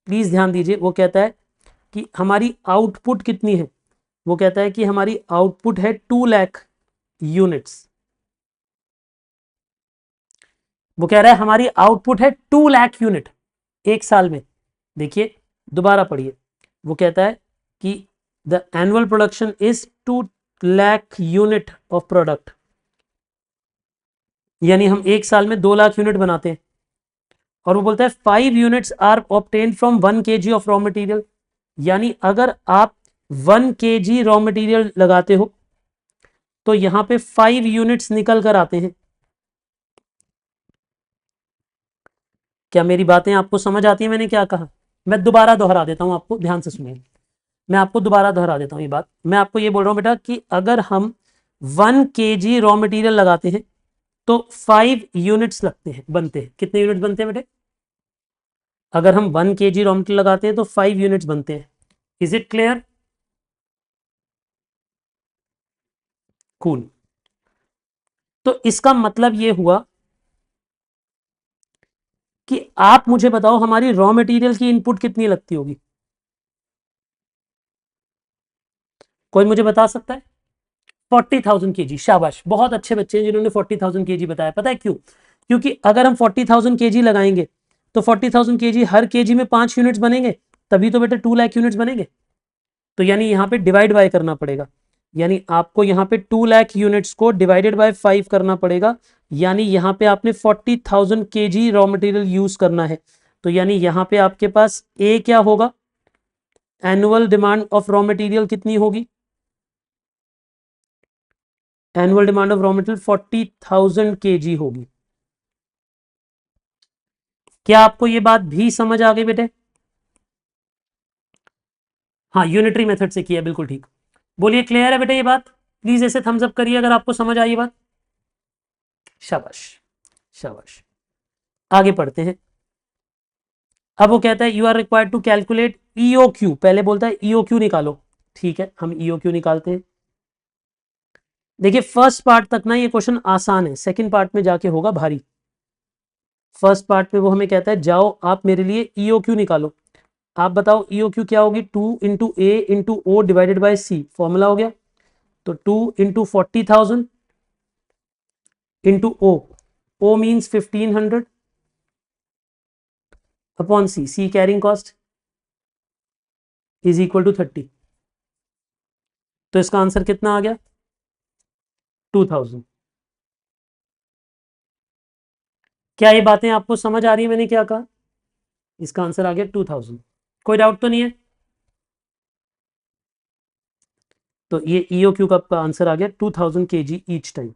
S1: प्लीज ध्यान दीजिए। वो कहता है कि हमारी आउटपुट कितनी है। वो कहता है कि हमारी आउटपुट है 2 लाख यूनिट्स। वो कह रहा है हमारी आउटपुट है 2 लाख यूनिट एक साल में। देखिए दोबारा पढ़िए, वो कहता है कि the annual production is 2 lakh unit of product, यानी हम एक साल में 2 लाख यूनिट बनाते हैं। और वो बोलता है 5 units are obtained from 1 kg of raw material, यानी अगर आप 1 kg रॉ मटेरियल लगाते हो तो यहां पे 5 यूनिट्स निकल कर आते हैं। क्या मेरी बातें आपको समझ आती है? मैंने क्या कहा, मैं दोबारा दोहरा देता हूं, आपको ध्यान से सुनिए, मैं आपको दोबारा दोहरा देता हूं ये बात। मैं आपको ये बोल रहा हूं बेटा कि अगर हम 1 kg रॉ मटेरियल लगाते हैं तो 5 यूनिट्स लगते हैं, बनते हैं। कितने यूनिट्स बनते हैं बेटे? अगर हम 1 kg रॉ मटेरियल लगाते हैं तो 5 यूनिट्स बनते हैं। Is it clear? कूल। तो इसका मतलब ये हुआ कि आप मुझे बताओ हमारी रॉ मटेरियल की इनपुट कितनी लगती होगी? कोई मुझे बता सकता है? 40,000 kg। शाबाश, बहुत अच्छे बच्चे हैं जिन्होंने 40,000 kg बताया। पता है क्यों? क्योंकि अगर हम 40,000 kg लगाएंगे तो 40,000 kg हर kg में 5 यूनिट्स बनेंगे, तभी तो बेटा 2 लाख यूनिट्स बनेंगे। तो यानी यहाँ पे डिवाइड बाय करना पड़ेगा, यानी आपको यहाँ पे 2 लाख यूनिट्स को डिवाइडेड बाय 5 करना पड़ेगा, यानी यहाँ पे आपने 40,000 kg रॉ मटेरियल यूज करना है। तो यानी यहाँ पे आपके पास ए क्या होगा, annual demand of raw material कितनी होगी? Annual demand of raw material 40,000 kg होगी। क्या आपको ये बात भी समझ आ गई बेटे? हाँ, यूनिटरी मेथड से किया, बिल्कुल ठीक। बोलिए क्लियर है बेटे ये बात? प्लीज ऐसे थम्स अप करिए अगर आपको समझ आई ये बात। शाबाश शाबाश। आगे पढ़ते हैं। अब वो कहता है you are required to calculate EOQ, पहले बोलता है ईओक्यू निकालो। ठीक है, हम ईओक्यू निकालते हैं। देखिए फर्स्ट पार्ट तक ना ये क्वेश्चन आसान है, सेकंड पार्ट में जाके होगा भारी। फर्स्ट पार्ट में वो हमें कहता है जाओ आप मेरे लिए ईओक्यू निकालो। आप बताओ ईओक्यू क्या होगी? 2 × A × O divided by C, formula हो गया। तो 2 × 40,000 into O means 1500 upon C carrying cost is equal to 30। तो इसका आंसर कितना आ गया? 2000। क्या ये बातें आपको समझ आ रही है मैंने क्या कहा? इसका आंसर आ गया 2000। कोई डाउट तो नहीं है? तो ये ईओक्यू का आंसर आ गया 2000 kg ईच टाइम।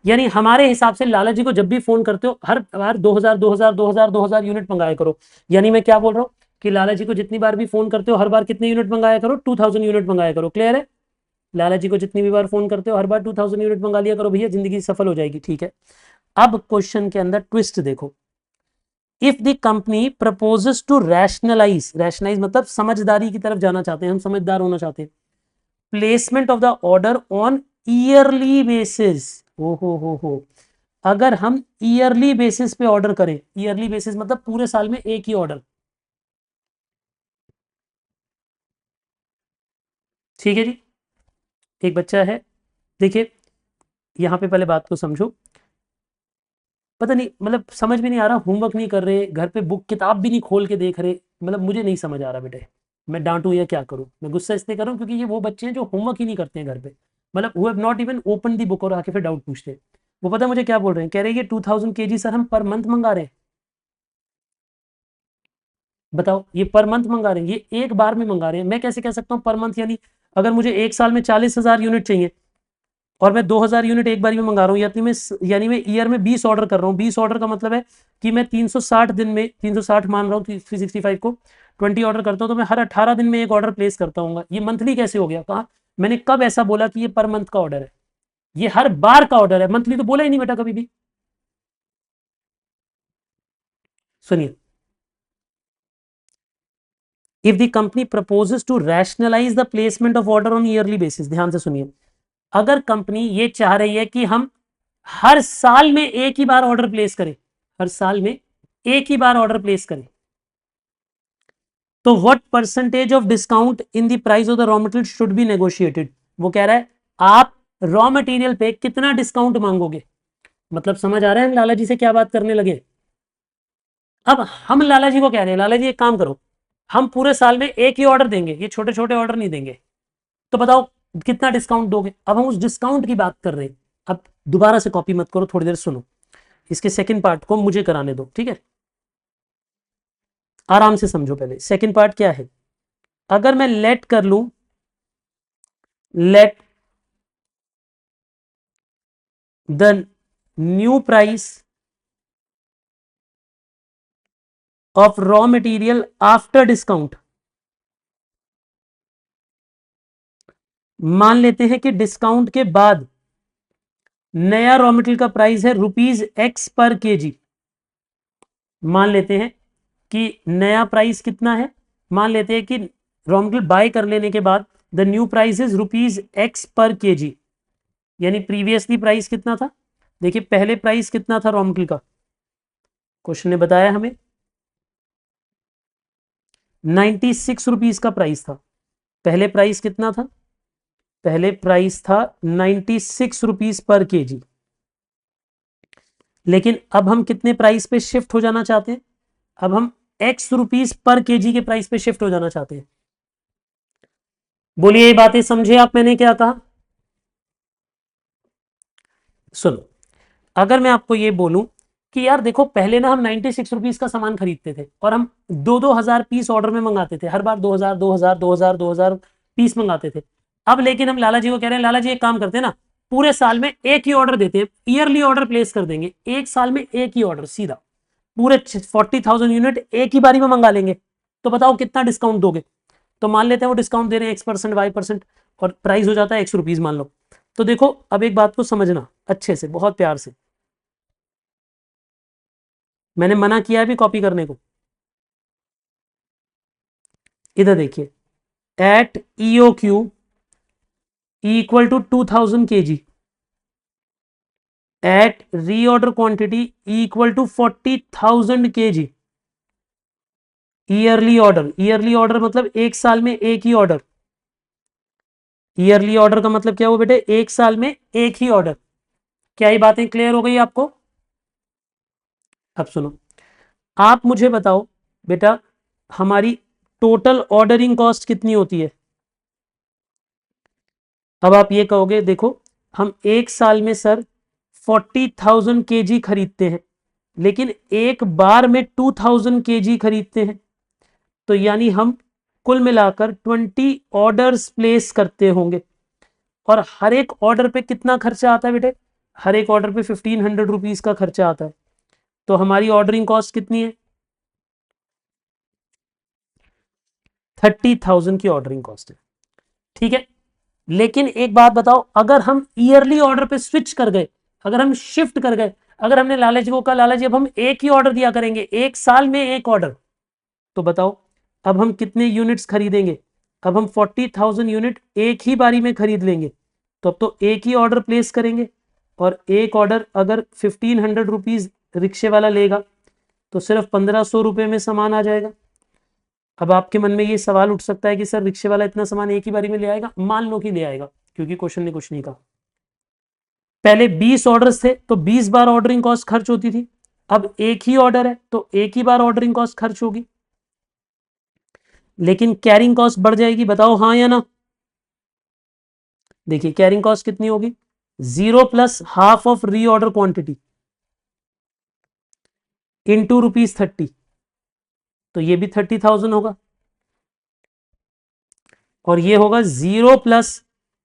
S1: यानी हमारे हिसाब से लाला जी को जब भी फोन करते हो हर बार 2000 यूनिट मंगाया करो। यानी मैं क्या बोल रहा हूँ कि लाला जी को जितनी बार भी फोन करते हो हर बार कितने यूनिट मंगाया करो? 2000 यूनिट मंगाया करो। क्लियर है? लाला जी को जितनी भी बार फोन करते हो हर बार 2000 यूनिट मंगा लिया करो भैया, जिंदगी सफल हो जाएगी। ठीक है, अब क्वेश्चन के अंदर ट्विस्ट देखो। If the company proposes to rationalise मतलब समझदारी की तरफ जाना चाहते हैं, हम समझदार होना चाहते हैं, placement of the order on yearly basis. हो अगर हम ईयरली बेसिस पे ऑर्डर करें, ईयरली बेसिस मतलब पूरे साल में एक ही ऑर्डर। ठीक है जी, एक बच्चा है, देखिए यहां पे पहले बात को समझो। पता नहीं मतलब समझ में नहीं आ रहा, होमवर्क नहीं कर रहे, घर पे बुक किताब भी नहीं खोल के देख रहे, मतलब मुझे नहीं समझ आ रहा बेटे, मैं डांटूं या क्या करूं? मैं गुस्सा इसलिए कर रहा हूं क्योंकि ये वो बच्चे हैं जो होमवर्क ही नहीं करते हैं घर पे, मतलब who have not even open the book और आके फिर डाउट पूछते हैं। वो पता है मुझे क्या बोल रहे हैं? कह रहे हैं ये 2000 kg सर हम पर मंथ मंगा रहे हैं। बताओ, ये पर मंथ मंगा रहे हैं, ये एक बार में मंगा रहे हैं। मैं कैसे कह सकता हूँ पर मंथ? यानी अगर मुझे एक साल में 40,000 यूनिट चाहिए और मैं 2000 यूनिट एक बार में मंगा रहा हूँ, यानी मैं ईयर में 20 ऑर्डर कर रहा हूँ। 20 ऑर्डर का मतलब है कि मैं 360 दिन में, 360 मान रहा हूँ 365 को 20 ऑर्डर करता हूँ, तो मैं हर 18 दिन में एक ऑर्डर प्लेस करता हूँ। ये मंथली कैसे हो गया? कहा मैंने कब ऐसा बोला कि ये पर मंथ का ऑर्डर है? ये हर बार का ऑर्डर है, मंथली तो बोला ही नहीं बेटा कभी भी। सुनिए, if the company proposes to rationalise the placement of order on yearly basis, ध्यान से सुनिए, अगर कंपनी ये चाह रही है कि हम हर साल में एक ही बार ऑर्डर प्लेस करें, हर साल में एक ही बार ऑर्डर प्लेस करें, तो what percentage of discount in the price of the raw material should be negotiated? वो कह रहा है आप रॉ मटेरियल पे कितना डिस्काउंट मांगोगे? मतलब समझ आ रहा है हम लाला जी से क्या बात करने लगे। अब हम लाला जी को कह रहे हैं, लाला जी एक काम करो, हम पूरे साल में एक ही ऑर्डर देंगे, ये छोटे छोटे ऑर्डर नहीं देंगे, तो बताओ कितना डिस्काउंट दोगे। अब हम उस डिस्काउंट की बात कर रहे हैं। अब दोबारा से कॉपी मत करो, थोड़ी देर सुनो, इसके सेकंड पार्ट को मुझे कराने दो, ठीक है, आराम से समझो। पहले सेकंड पार्ट क्या है, अगर मैं लेट कर लूं, let the new price of raw material after discount, मान लेते हैं कि डिस्काउंट के बाद नया रॉ मटेरियल का प्राइस है ₹X पर केजी। मान लेते हैं कि नया प्राइस कितना है, मान लेते हैं कि रॉ मटेरियल बाय कर लेने के बाद the new price is ₹X पर केजी, यानी प्रीवियसली प्राइस कितना था, देखिए पहले प्राइस कितना था रॉ मटेरियल का, क्वेश्चन ने बताया हमें 96 रुपीज का प्राइस था। पहले प्राइस कितना था, पहले प्राइस था 96 रुपीज पर केजी। लेकिन अब हम कितने प्राइस पे शिफ्ट हो जाना चाहते हैं, अब हम X रुपीज पर केजी के प्राइस पे शिफ्ट हो जाना चाहते हैं। बोलिए ये बातें समझे आप, मैंने क्या कहा। सुनो, अगर मैं आपको ये बोलूं कि यार देखो पहले ना हम 96 रुपीज का सामान खरीदते थे और हम 2-2 हजार पीस ऑर्डर में मंगाते थे, हर बार 2,000 पीस मंगाते थे। अब लेकिन हम लाला जी को कह रहे हैं, लाला जी एक काम करते हैं ना, पूरे साल में एक ही ऑर्डर देते हैं, ईयरली ऑर्डर प्लेस कर देंगे, एक साल में एक ही ऑर्डर सीधा पूरे 40,000 यूनिट एक ही बारी में मंगा लेंगे, तो बताओ कितना डिस्काउंट दोगे। तो मान लेते हैं वो डिस्काउंट दे रहे हैं X%, Y%, और प्राइस हो जाता है X रुपीज मान लो। तो देखो अब एक बात को समझना अच्छे से, बहुत प्यार से, मैंने मना किया है भी कॉपी करने को। इधर देखिए, at EOQ equal to 2000 kg at reorder quantity equal to 40,000 kg, yearly order, yearly order मतलब एक साल में एक ही ऑर्डर, ईयरली ऑर्डर का मतलब क्या हुआ बेटे, एक साल में एक ही ऑर्डर। क्या ये बातें क्लियर हो गई आपको। अब सुनो, आप मुझे बताओ बेटा, हमारी टोटल ऑर्डरिंग कॉस्ट कितनी होती है। अब आप ये कहोगे देखो हम एक साल में सर 40,000 kg खरीदते हैं, लेकिन एक बार में 2,000 kg खरीदते हैं, तो यानी हम कुल मिलाकर 20 ऑर्डर्स प्लेस करते होंगे, और हर एक ऑर्डर पे कितना खर्चा आता है बेटे, हर एक ऑर्डर पे 1,500 रुपीज का खर्चा आता है। तो हमारी ऑर्डरिंग कॉस्ट कितनी है, 30,000 की ऑर्डरिंग कॉस्ट है, ठीक है। लेकिन एक बात बताओ, अगर हम ईयरली ऑर्डर पे स्विच कर गए, अगर हम शिफ्ट कर गए, अगर हमने लाला जी को कहा लाला जी अब हम एक ही ऑर्डर दिया करेंगे, एक साल में एक ऑर्डर, तो बताओ अब हम कितने यूनिट्स खरीदेंगे, अब हम 40,000 यूनिट एक ही बारी में खरीद लेंगे, तो अब तो एक ही ऑर्डर प्लेस करेंगे, और एक ऑर्डर अगर 1,500 रुपीज रिक्शे वाला लेगा तो सिर्फ 1,500 रुपये में सामान आ जाएगा। अब आपके मन में ये सवाल उठ सकता है कि सर रिक्शे वाला इतना सामान एक ही बारी में ले आएगा, मान लो कि ले आएगा, क्योंकि क्वेश्चन ने कुछ नहीं कहा। पहले 20 ऑर्डर्स थे तो 20 बार ऑर्डरिंग कॉस्ट खर्च होती थी, अब एक ही ऑर्डर है तो एक ही बार ऑर्डरिंग कॉस्ट खर्च होगी, लेकिन कैरिंग कॉस्ट बढ़ जाएगी, बताओ हाँ या ना। देखिए कैरिंग कॉस्ट कितनी होगी, 0 प्लस हाफ ऑफ री ऑर्डर क्वांटिटी इंटू ₹30, तो ये भी 30,000 होगा, और ये होगा 0 प्लस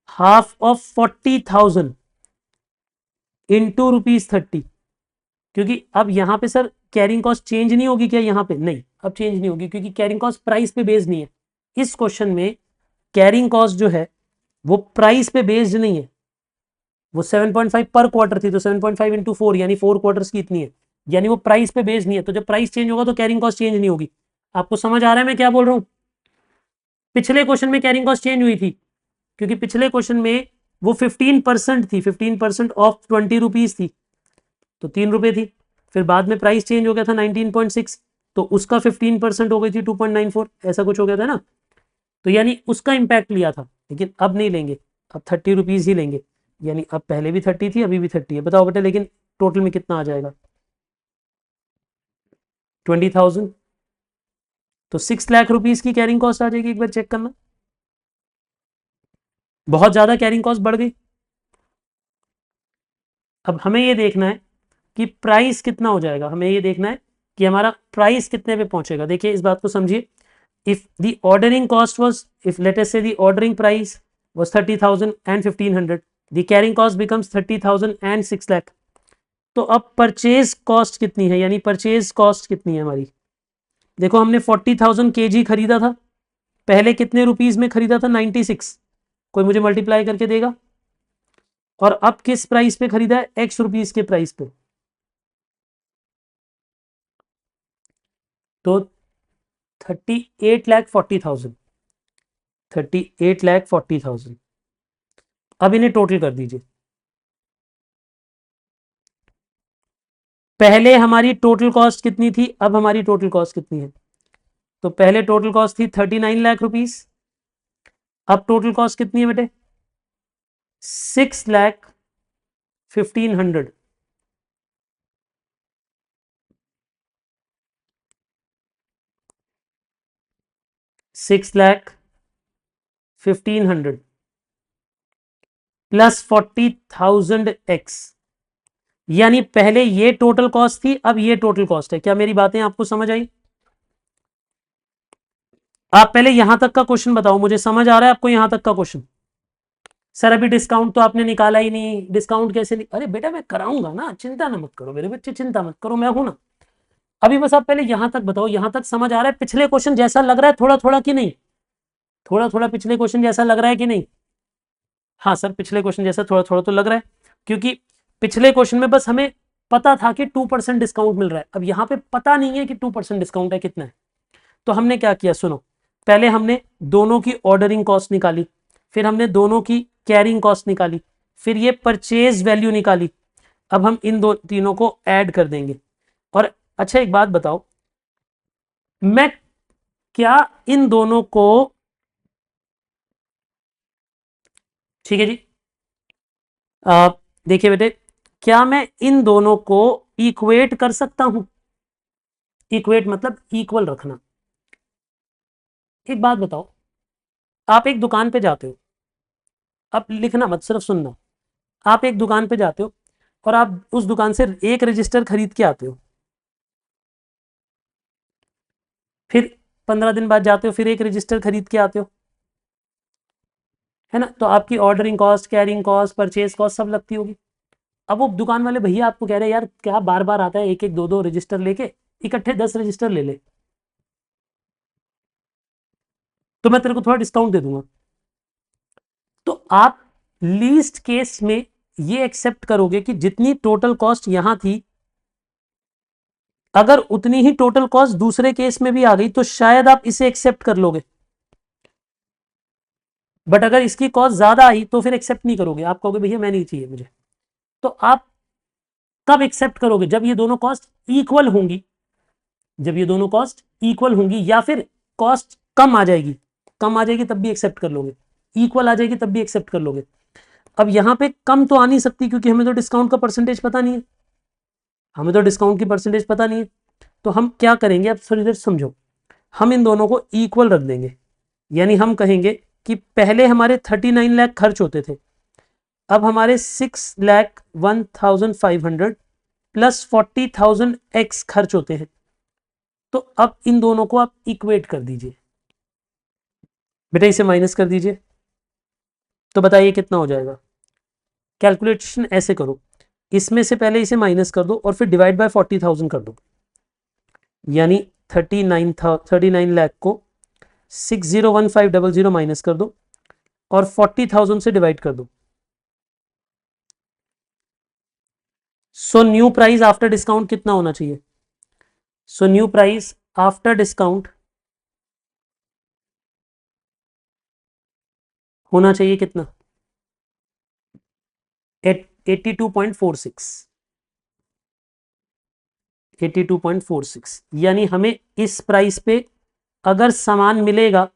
S1: हाफ ऑफ 40,000 इंटू ₹30, क्योंकि अब यहां पे सर कैरिंग कॉस्ट चेंज नहीं होगी क्या, यहां पे नहीं, अब चेंज नहीं होगी क्योंकि कैरिंग कॉस्ट प्राइस पे बेस्ड नहीं है। इस क्वेश्चन में कैरिंग कॉस्ट जो है वो प्राइस पे बेस्ड नहीं है, वो 7.5 पर क्वार्टर थी, तो 7.5 इंटू 4 यानी 4 क्वार्टर्स की इतनी है, यानी वो प्राइस पे बेस्ड नहीं है, तो जब प्राइस चेंज होगा तो कैरिंग कॉस्ट चेंज नहीं होगी। आपको समझ आ रहा है मैं क्या बोल रहा हूं। पिछले क्वेश्चन में कैरिंग कॉस्ट चेंज हुई थी, क्योंकि पिछले क्वेश्चन में वो 15% थी, 15% ऑफ 20 रुपीज थी, तो 3 रुपए थी, फिर बाद में प्राइस चेंज हो गया था 19.6, तो उसका 15% हो गई थी 2.94, ऐसा कुछ हो गया था ना, तो यानी उसका इंपैक्ट लिया था, लेकिन अब नहीं लेंगे, अब 30 रुपीज ही लेंगे, यानी अब पहले भी 30 थी अभी भी 30 है। बताओ बेटा लेकिन टोटल में कितना आ जाएगा 20,000। तो 6 लाख रुपीज की कैरिंग कॉस्ट आ जाएगी, एक बार चेक करना। बहुत ज्यादा कैरिंग कॉस्ट बढ़ गई। अब हमें ये देखना है कि प्राइस कितना हो जाएगा, हमें ये देखना है कि हमारा प्राइस कितने पे पहुंचेगा। देखिए इस बात को समझिए, if the ordering cost was, if let us say the ordering price was 30,000 and 1,500, the carrying cost becomes 30,000 and 6 lakh। तो अब परचेज कॉस्ट कितनी है, यानी परचेज कॉस्ट कितनी है हमारी। देखो हमने 40,000 kg खरीदा था, पहले कितने रुपीज में खरीदा था 96, कोई मुझे मल्टीप्लाई करके देगा। और अब किस प्राइस पे खरीदा है, x रुपीज के प्राइस पे। तो 38,40,000, 38,40,000। अब इन्हें टोटल कर दीजिए। पहले हमारी टोटल कॉस्ट कितनी थी, अब हमारी टोटल कॉस्ट कितनी है। तो पहले टोटल कॉस्ट थी 39 लाख रुपीस, अब टोटल कॉस्ट कितनी है बेटे 6,15,100। 6,15,100 प्लस 40,000 एक्स, यानी पहले ये टोटल कॉस्ट थी, अब ये टोटल कॉस्ट है। क्या मेरी बातें आपको समझ आई। आप पहले यहां तक का क्वेश्चन बताओ, मुझे समझ आ रहा है आपको यहां तक का क्वेश्चन। सर अभी डिस्काउंट तो आपने निकाला ही नहीं, डिस्काउंट कैसे अरे बेटा मैं कराऊंगा ना, चिंता ना मत करो मेरे बच्चे, चिंता मत करो, मैं हूं ना। अभी बस आप पहले यहां तक बताओ, यहां तक समझ आ रहा है पिछले क्वेश्चन जैसा लग रहा है थोड़ा थोड़ा कि नहीं, थोड़ा थोड़ा पिछले क्वेश्चन जैसा लग रहा है कि नहीं। हाँ सर पिछले क्वेश्चन जैसा थोड़ा थोड़ा तो लग रहा है, क्योंकि पिछले क्वेश्चन में बस हमें पता था कि 2% डिस्काउंट मिल रहा है, अब यहाँ पे पता नहीं है कि 2% डिस्काउंट है कितना है। तो हमने क्या किया सुनो, पहले हमने दोनों की ऑर्डरिंग कॉस्ट निकाली, फिर हमने दोनों की कैरिंग कॉस्ट निकाली, फिर ये परचेज वैल्यू निकाली। अब हम इन दो तीनों को ऐड कर देंगे। और अच्छा एक बात बताओ, मैं क्या इन दोनों को, ठीक है जी, देखिए बेटे, क्या मैं इन दोनों को इक्वेट कर सकता हूं। इक्वेट मतलब इक्वल रखना। एक बात बताओ, आप एक दुकान पे जाते हो, अब लिखना मत सिर्फ सुनना। आप एक दुकान पे जाते हो और आप उस दुकान से एक रजिस्टर खरीद के आते हो, फिर 15 दिन बाद जाते हो फिर एक रजिस्टर खरीद के आते हो, है ना। तो आपकी ordering cost, carrying cost, purchase cost सब लगती होगी। अब वो दुकान वाले भैया आपको कह रहे हैं यार क्या बार बार आता है, एक एक दो दो रजिस्टर लेके, इकट्ठे 10 रजिस्टर ले ले, तो मैं तेरे को थोड़ा डिस्काउंट दे दूंगा। तो आप लीस्ट केस में ये एक्सेप्ट करोगे कि जितनी टोटल कॉस्ट यहां थी, अगर उतनी ही टोटल कॉस्ट दूसरे केस में भी आ गई तो शायद आप इसे एक्सेप्ट कर लोगे, बट अगर इसकी कॉस्ट ज्यादा आई तो फिर एक्सेप्ट नहीं करोगे, आप कहोगे भैया मैं नहीं चाहिए मुझे। तो आप कब एक्सेप्ट करोगे, जब ये दोनों कॉस्ट इक्वल होंगी, जब ये दोनों कॉस्ट इक्वल होंगी, या फिर कॉस्ट कम आ जाएगी, कम आ जाएगी तब भी एक्सेप्ट कर लोगे, इक्वल आ जाएगी तब भी एक्सेप्ट कर लोगे। अब यहां पे कम तो आ नहीं सकती क्योंकि हमें तो डिस्काउंट का परसेंटेज पता नहीं है, हमें तो डिस्काउंट की परसेंटेज पता नहीं है। तो हम क्या करेंगे, अब थोड़ी देर समझो, हम इन दोनों को इक्वल रख देंगे। यानी हम कहेंगे कि पहले हमारे 39 लाख खर्च होते थे, अब हमारे 6,01,500 प्लस 40,000 एक्स खर्च होते हैं। तो अब इन दोनों को आप इक्वेट कर दीजिए, बेटा इसे माइनस कर दीजिए, तो बताइए कितना हो जाएगा। कैलकुलेशन ऐसे करो, इसमें से पहले इसे माइनस कर दो और फिर डिवाइड बाय 40,000 कर दो, यानी 39 लाख को 601500 माइनस कर दो और 40,000 से डिवाइड कर दो। So new price after discount कितना होना चाहिए। So new price after discount होना चाहिए कितना 82.46, 82.46। यानी हमें इस प्राइस पे अगर सामान मिलेगा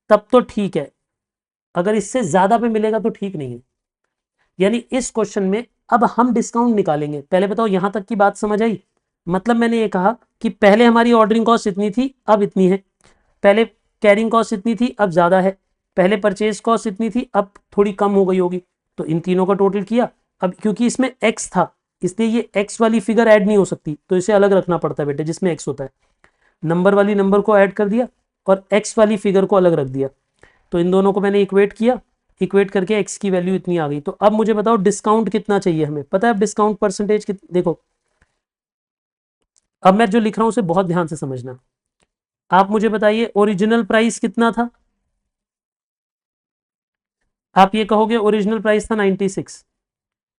S1: तब तो ठीक है, अगर इससे ज्यादा पे मिलेगा तो ठीक नहीं है। यानी इस क्वेश्चन में अब हम डिस्काउंट निकालेंगे। पहले बताओ यहां तक की बात समझ आई? मतलब मैंने ये कहा कि पहले हमारी ऑर्डरिंग कॉस्ट इतनी थी, अब इतनी है। पहले कैरिंग कॉस्ट इतनी थी, अब ज़्यादा है। पहले परचेज कॉस्ट इतनी थी, अब थोड़ी कम हो गई होगी। तो इन तीनों का टोटल किया। अब क्योंकि इसमें एक्स था, इसलिए ये एक्स वाली फिगर ऐड नहीं हो सकती, तो इसे अलग रखना पड़ता है बेटे, जिसमें एक्स होता है। नंबर वाली नंबर को ऐड कर दिया और एक्स वाली फिगर को अलग रख दिया। तो इन दोनों को मैंने इक्वेट किया, इक्वेट करके एक्स की वैल्यू इतनी आ गई। तो अब मुझे बताओ डिस्काउंट कितना चाहिए हमें? पता है अब डिस्काउंट परसेंटेज देखो, अब मैं जो लिख रहा हूं उसे बहुत ध्यान से समझना। आप मुझे बताइए ओरिजिनल प्राइस कितना था? आप ये कहोगे ओरिजिनल प्राइस था 96।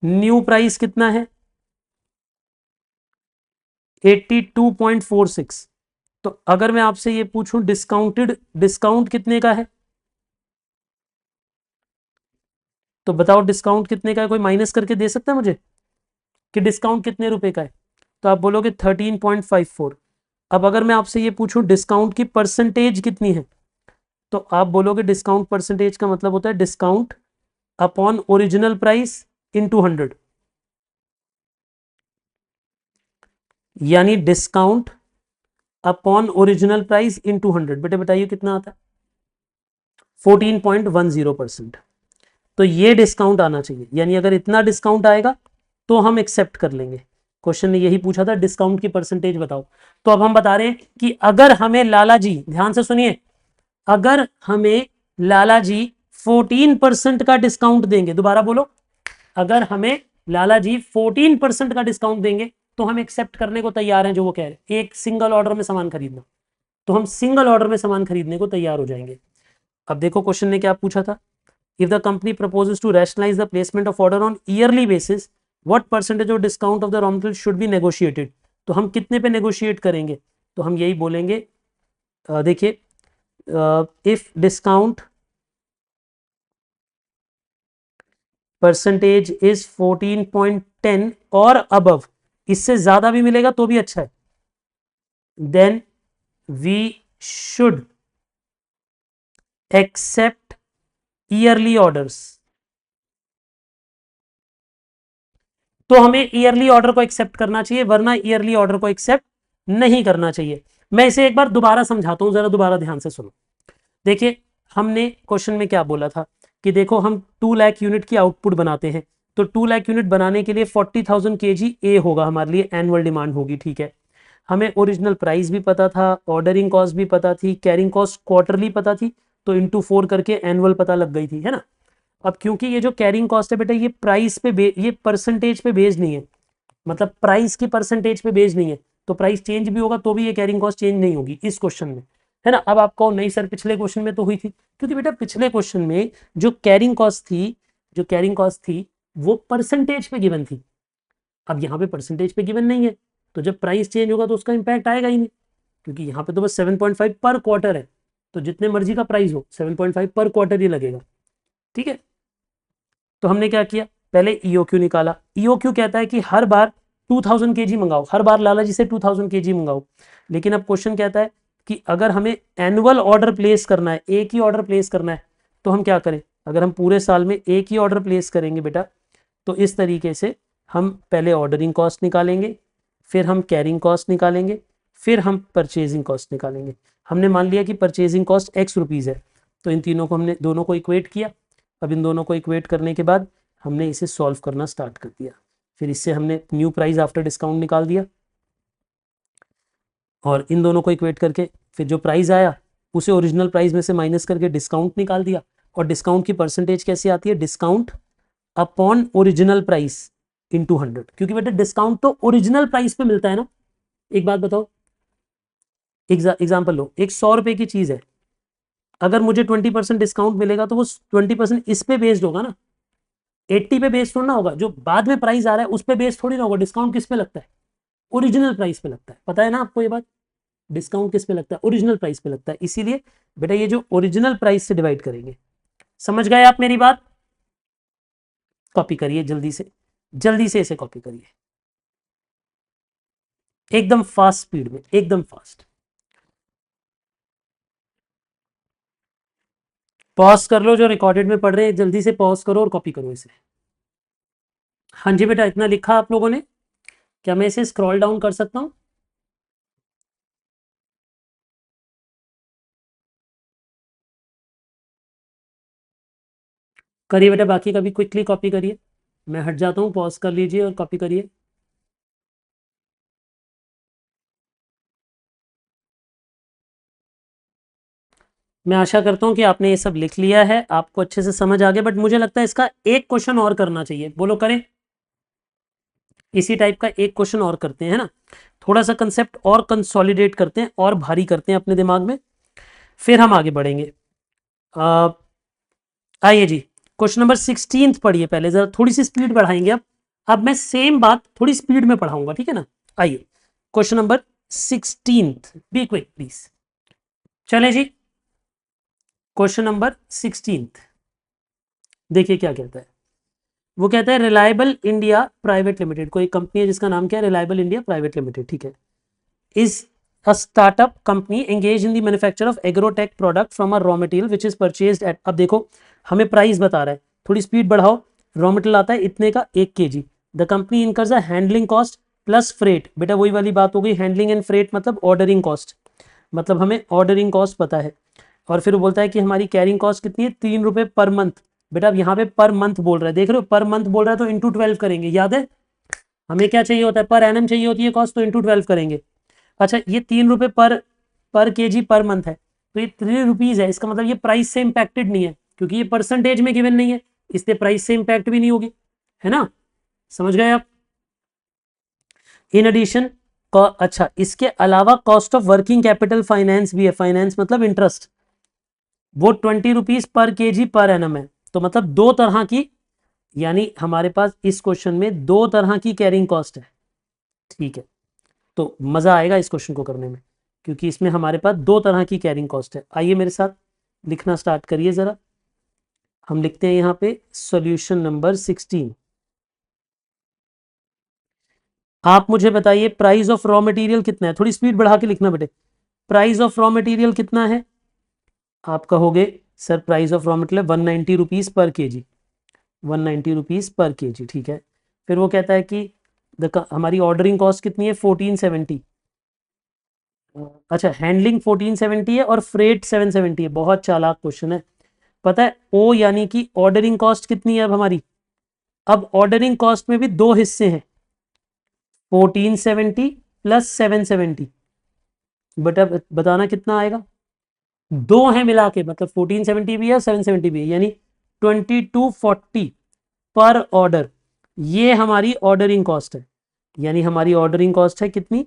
S1: न्यू प्राइस कितना है? 82.46। तो अगर मैं आपसे ये पूछूं डिस्काउंटेड, डिस्काउंट कितने का है? तो बताओ डिस्काउंट कितने का है? कोई माइनस करके दे सकता है मुझे कि डिस्काउंट कितने रुपए का है? तो आप बोलोगे 13.54। अब अगर मैं आपसे ये पूछूं डिस्काउंट की परसेंटेज कितनी है, तो आप बोलोगे डिस्काउंट परसेंटेज का मतलब होता है discount upon original price into 100, यानी discount upon original price into 100। बेटे बताइए कितना आता है? 14.10%। तो ये डिस्काउंट आना चाहिए, यानी अगर इतना डिस्काउंट आएगा तो हम एक्सेप्ट कर लेंगे। क्वेश्चन ने यही पूछा था डिस्काउंट की परसेंटेज बताओ। तो अब हम बता रहे हैं कि अगर हमें लाला जी, ध्यान से सुनिए, अगर हमें लाला जी 14% का डिस्काउंट देंगे, दोबारा बोलो, अगर हमें लाला जी 14% का डिस्काउंट देंगे तो हम एक्सेप्ट करने को तैयार हैं। जो वो कह रहे हैं एक सिंगल ऑर्डर में सामान खरीदना, तो हम सिंगल ऑर्डर में सामान खरीदने को तैयार हो जाएंगे। अब देखो क्वेश्चन ने क्या पूछा था, if the company proposes to rationalize the placement of order on yearly basis, what percentage of discount of the raw material should be negotiated? तो हम कितने पे नेगोशिएट करेंगे? तो हम यही बोलेंगे, देखिए, इफ डिस्काउंट परसेंटेज इज 14.10 और अबव, इससे ज्यादा भी मिलेगा तो भी अच्छा है, then we should accept yearly orders. तो हमें ईयरली ऑर्डर को एक्सेप्ट करना चाहिए, वरना ईयरली ऑर्डर को एक्सेप्ट नहीं करना चाहिए। मैं इसे एक बार दोबारा समझाता हूं, जरा दोबारा ध्यान से सुनो। देखिए हमने क्वेश्चन में क्या बोला था कि देखो हम 2 लाख यूनिट की आउटपुट बनाते हैं, तो 2 लाख यूनिट बनाने के लिए 40,000 केजी ए होगा, हमारे लिए एनुअल डिमांड होगी, ठीक है। हमें ओरिजिनल प्राइस भी पता था, ऑर्डरिंग कॉस्ट भी पता थी, कैरिंग कॉस्ट क्वार्टरली पता थी, तो इंटू 4 करके एनुअल पता लग गई थी, है ना। अब क्योंकि ये जो कैरिंग कॉस्ट है बेटा, ये प्राइस पे ये परसेंटेज पे बेस्ड नहीं है, मतलब प्राइस की परसेंटेज पे बेस्ड नहीं है, तो प्राइस चेंज भी होगा तो भी ये कैरिंग कॉस्ट चेंज नहीं होगी इस क्वेश्चन में, है ना। अब आपको नहीं सर पिछले क्वेश्चन में तो हुई थी, क्योंकि बेटा पिछले क्वेश्चन में जो कैरिंग कॉस्ट थी, जो कैरिंग कॉस्ट थी वो परसेंटेज पे गिवन थी। अब यहाँ पे परसेंटेज पे गिवन नहीं है, तो जब प्राइस चेंज होगा तो उसका इंपैक्ट आएगा ही नहीं, क्योंकि यहाँ पे तो बस 7.5 पर क्वार्टर है, तो जितने मर्जी का प्राइस हो 7.5 पर क्वार्टर ही लगेगा, ठीक है। तो हमने क्या किया, पहले ईओक्यू निकाला। ईओक्यू कहता है कि हर बार 2000 केजी मंगाओ, हर बार लाला जी से 2000 केजी मंगाओ। लेकिन अब क्वेश्चन कहता है कि अगर हमें एनुअल ऑर्डर प्लेस करना है, एक ही ऑर्डर प्लेस करना है, तो हम क्या करें? अगर हम पूरे साल में एक ही ऑर्डर प्लेस करेंगे बेटा, तो इस तरीके से हम पहले ऑर्डरिंग कॉस्ट निकालेंगे, फिर हम कैरिंग कॉस्ट निकालेंगे, फिर हम परचेजिंग कॉस्ट निकालेंगे। हमने मान लिया कि परचेजिंग कॉस्ट एक्स रुपीज़ है, तो इन तीनों को हमने दोनों को इक्वेट किया। अब इन दोनों को इक्वेट करने के बाद हमने इसे सॉल्व करना स्टार्ट कर दिया। फिर इससे हमने न्यू प्राइस आफ्टर डिस्काउंट निकाल दिया, और इन दोनों को इक्वेट करके फिर जो प्राइस आया उसे ओरिजिनल प्राइस में से माइनस करके डिस्काउंट निकाल दिया। और डिस्काउंट की परसेंटेज कैसे आती है? Discount upon original price into 100, क्योंकि बेटा डिस्काउंट तो ओरिजिनल प्राइस पे मिलता है ना। एक बात बताओ, एग्जाम्पल लो, एक 100 रुपए की चीज है, अगर मुझे 20% डिस्काउंट मिलेगा तो वो 20% इस पे बेस्ड होगा ना, 80 पे बेस्ड थोड़ा ना होगा। जो बाद में प्राइस आ रहा है उस पे बेस्ड थोड़ी ना होगा। डिस्काउंट किस पे लगता है? ओरिजिनल प्राइस पे लगता है, पता है ना आपको ये बात। डिस्काउंट किस पे लगता है? ओरिजिनल प्राइस पे लगता है। इसीलिए बेटा ये जो ओरिजिनल प्राइस से डिवाइड करेंगे। समझ गए आप मेरी बात? कॉपी करिए जल्दी से, जल्दी से इसे कॉपी करिए, एकदम फास्ट स्पीड में, एकदम फास्ट। पॉज कर लो, जो रिकॉर्डेड में पढ़ रहे हैं जल्दी से पॉज करो और कॉपी करो इसे। हाँ जी बेटा, इतना लिखा आप लोगों ने? क्या मैं इसे स्क्रॉल डाउन कर सकता हूँ? करिए बेटा, बाकी का भी क्विकली कॉपी करिए। मैं हट जाता हूँ, पॉज कर लीजिए और कॉपी करिए। मैं आशा करता हूँ कि आपने ये सब लिख लिया है, आपको अच्छे से समझ आ गया, बट मुझे लगता है इसका एक क्वेश्चन और करना चाहिए। बोलो करें? इसी टाइप का एक क्वेश्चन और करते हैं, है ना? थोड़ा सा कंसेप्ट और कंसोलिडेट करते हैं और भारी करते हैं अपने दिमाग में, फिर हम आगे बढ़ेंगे। अ, आइए जी, क्वेश्चन नंबर 16 पढ़िए पहले, जरा थोड़ी सी स्पीड बढ़ाएंगे। अब मैं सेम बात थोड़ी स्पीड में पढ़ाऊंगा, ठीक है ना? आइए, question number 16, be quick please. चले जी, क्वेश्चन नंबर 16 देखिए क्या कहता है। वो कहता है रिलायबल इंडिया प्राइवेट लिमिटेड, कोई कंपनी है जिसका नाम क्या है? रिलायबल इंडिया प्राइवेट लिमिटेड, ठीक है। Is a startup company engaged in the manufacture of agrotech product from a raw material which is purchased at, अब देखो हमें प्राइस बता रहा है, थोड़ी स्पीड बढ़ाओ। रॉ मटेरियल आता है इतने का 1 kg। The company incurs a handling cost plus freight, बेटा वही वाली बात हो गई, हैंडलिंग एंड फ्रेट मतलब ऑर्डरिंग कॉस्ट, मतलब हमें ऑर्डरिंग कॉस्ट पता है। और फिर वो बोलता है कि हमारी कैरिंग कॉस्ट कितनी है? 3 रुपये पर मंथ। बेटा अब यहाँ पे पर मंथ बोल रहा है, देख रहे हो? पर मंथ बोल रहा है तो इंटू 12 करेंगे, याद है? हमें क्या चाहिए होता है? पर एनम चाहिए होती है कॉस्ट, तो इंटू 12 करेंगे। अच्छा, ये 3 रुपये पर पर केजी पर मंथ है, तो ये 3 रुपीज़ है, इसका मतलब ये प्राइस से इंपैक्टेड नहीं है, क्योंकि ये परसेंटेज में गिवन नहीं है, इसलिए प्राइस से इंपैक्ट भी नहीं होगी, है ना? समझ गए आप? इन एडिशन, अच्छा इसके अलावा cost of working capital finance भी है, फाइनेंस मतलब इंटरेस्ट, वो 20 rupees per KG per annum है। तो मतलब दो तरह की, यानी हमारे पास इस क्वेश्चन में दो तरह की कैरिंग कॉस्ट है, ठीक है? तो मजा आएगा इस क्वेश्चन को करने में, क्योंकि इसमें हमारे पास दो तरह की कैरिंग कॉस्ट है। आइए मेरे साथ लिखना स्टार्ट करिए जरा। हम लिखते हैं यहाँ पे सॉल्यूशन नंबर 16। आप मुझे बताइए प्राइस ऑफ रॉ मटेरियल कितना है? थोड़ी स्पीड बढ़ा के लिखना बेटे। प्राइस ऑफ रॉ मटेरियल कितना है? आप कहोगे sir price of raw material 190 rupees per KG, 190 rupees per KG, ठीक है। फिर वो कहता है कि हमारी ऑर्डरिंग कॉस्ट कितनी है? 1470। अच्छा, हैंडलिंग 1470 है और फ्रेट 770 है। बहुत चालाक क्वेश्चन है। पता है ओ यानी कि ऑर्डरिंग कॉस्ट कितनी है अब हमारी? अब ऑर्डरिंग कॉस्ट में भी दो हिस्से हैं, 1470 प्लस 770। बट अब बताना कितना आएगा? दो हैं मिला के, मतलब 1470 भी है 770 भी है, यानी 2240 पर ऑर्डर। ये हमारी ऑर्डरिंग कॉस्ट है, यानी हमारी ऑर्डरिंग कॉस्ट है कितनी?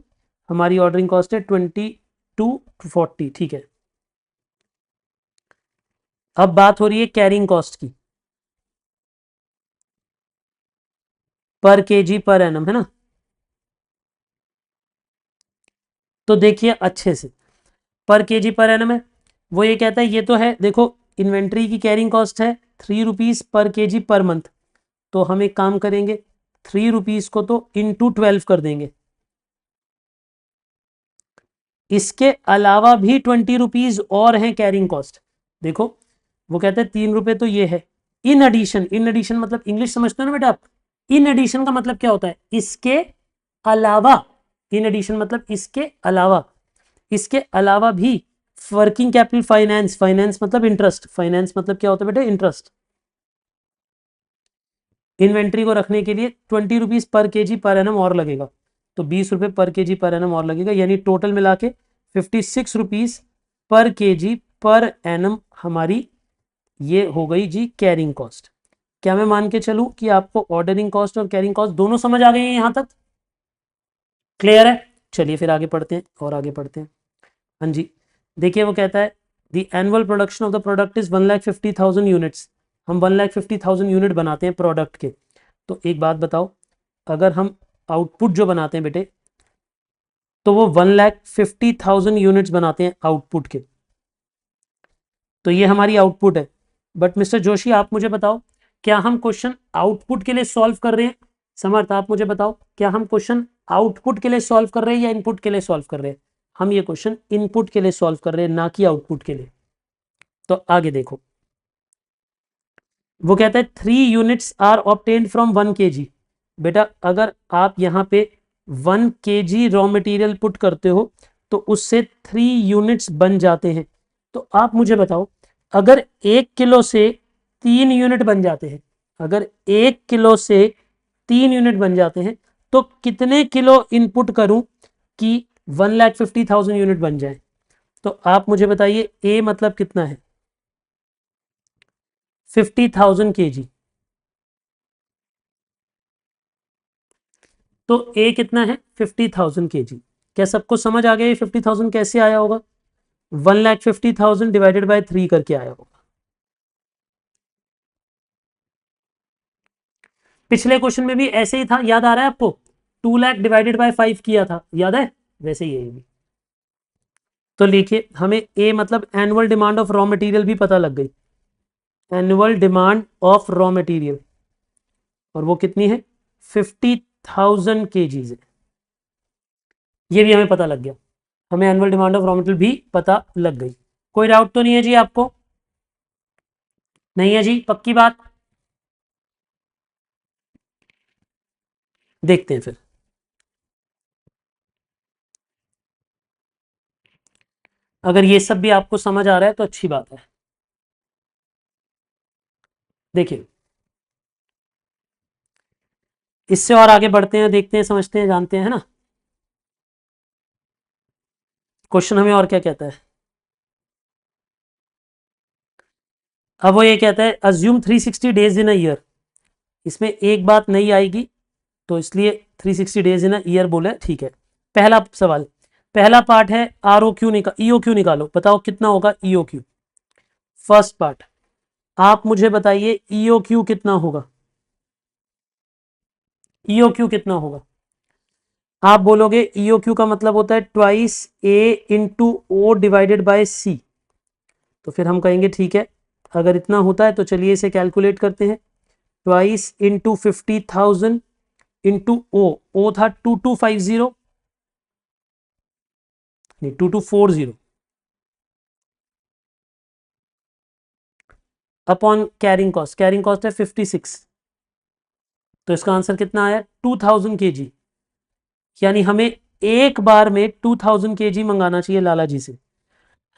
S1: हमारी ऑर्डरिंग कॉस्ट है 2240, ठीक है। अब बात हो रही है कैरिंग कॉस्ट की, पर केजी पर एनम, है ना? तो देखिए अच्छे से, पर केजी पर एनम है। वो ये कहता है, ये तो है देखो, इन्वेंट्री की कैरिंग कॉस्ट है 3 rupees per KG per month. तो हम एक काम करेंगे, 3 रुपीज को तो इंटू 12 कर देंगे। इसके अलावा भी 20 रुपीज और हैं कैरिंग कॉस्ट। देखो वो कहते हैं 3 रुपये तो ये है, इन एडिशन, इन एडिशन मतलब इंग्लिश समझते हो ना बेटा आप? इन एडिशन का मतलब क्या होता है? इसके अलावा। इन एडिशन मतलब इसके अलावा, इसके अलावा भी वर्किंग कैपिटल फाइनेंस, फाइनेंस मतलब इंटरेस्ट, फाइनेंस मतलब क्या होता है बेटा? इंटरेस्ट। इन्वेंट्री को रखने के लिए 20 rupees per KG per annum और लगेगा, तो 20 रुपये पर केजी पर एनम और लगेगा, यानी टोटल मिला के 56 rupees per KG per annum हमारी ये हो गई जी कैरिंग कॉस्ट। क्या मैं मान के चलूं कि आपको ऑर्डरिंग कॉस्ट और कैरिंग कॉस्ट दोनों समझ आ गई हैं यहां तक? क्लियर है? चलिए फिर आगे पढ़ते हैं और आगे पढ़ते हैं। हाँ जी, देखिए वो कहता है the annual production of the product is 1,50,000 units. हम 1,50,000 यूनिट बनाते हैं प्रोडक्ट के। तो एक बात बताओ, अगर हम आउटपुट जो बनाते हैं बेटे, तो वो 1,50,000 यूनिट्स बनाते हैं आउटपुट के, तो ये हमारी आउटपुट है। बट मिस्टर जोशी आप मुझे बताओ, क्या हम क्वेश्चन आउटपुट के लिए सॉल्व कर रहे हैं? समर्थ आप मुझे बताओ, क्या हम क्वेश्चन आउटपुट के लिए सॉल्व कर रहे हैं या इनपुट के लिए सॉल्व कर रहे हैं? हम ये क्वेश्चन इनपुट के लिए सॉल्व कर रहे हैं, ना कि आउटपुट के लिए। तो आगे देखो, वो कहता है 3 units are obtained from 1 kg। बेटा अगर आप यहाँ पे 1 kg रॉ मटेरियल पुट करते हो तो उससे 3 यूनिट्स बन जाते हैं। तो आप मुझे बताओ, अगर 1 किलो से 3 यूनिट बन जाते हैं, अगर 1 किलो से 3 यूनिट बन जाते हैं, तो कितने किलो इनपुट करूं कि 1,50,000 यूनिट बन जाए? तो आप मुझे बताइए, ए मतलब कितना है? 50,000 kg। तो ए कितना है? 50,000 kg। क्या सबको समझ आ गया ये 50,000 कैसे आया होगा? 1,50,000 डिवाइडेड बाय 3 करके आया होगा। पिछले क्वेश्चन में भी ऐसे ही था, याद आ रहा है आपको? 2 लाख डिवाइडेड बाय 5 किया था, याद है? वैसे ही है ये भी। तो लिखिए, हमें ए मतलब annual demand of raw material भी पता लग गई। Annual demand of raw material, और वो कितनी है? 50,000 kg है। ये भी हमें पता लग गया, हमें annual demand of raw material भी पता लग गई। कोई डाउट तो नहीं है जी आपको? नहीं है जी, पक्की बात? देखते हैं फिर। अगर ये सब भी आपको समझ आ रहा है तो अच्छी बात है। देखिए, इससे और आगे बढ़ते हैं, देखते हैं, समझते हैं, जानते हैं, है ना? क्वेश्चन हमें और क्या कहता है? अब वो ये कहता है assume 360 days in a year. इसमें एक बात नहीं आएगी, तो इसलिए 360 डेज इन अ ईयर बोले, ठीक है। पहला सवाल, पहला पार्ट है R O Q E O Q निकालो, बताओ कितना होगा E O Q. First part, आप मुझे बताइए ई ओ क्यू कितना होगा? ई ओ क्यू कितना होगा? आप बोलोगे ई ओ क्यू का मतलब होता है twice A into O divided by C. तो फिर हम कहेंगे ठीक है, अगर इतना होता है तो चलिए इसे कैलकुलेट करते हैं। ट्वाइस इंटू 50,000 इंटू ओ था 2250, नहीं 2240, अपॉन कैरिंग कॉस्ट है 56। तो इसका आंसर कितना आया? 2000 kg। यानी हमें एक बार में 2000 kg मंगाना चाहिए लाला जी से।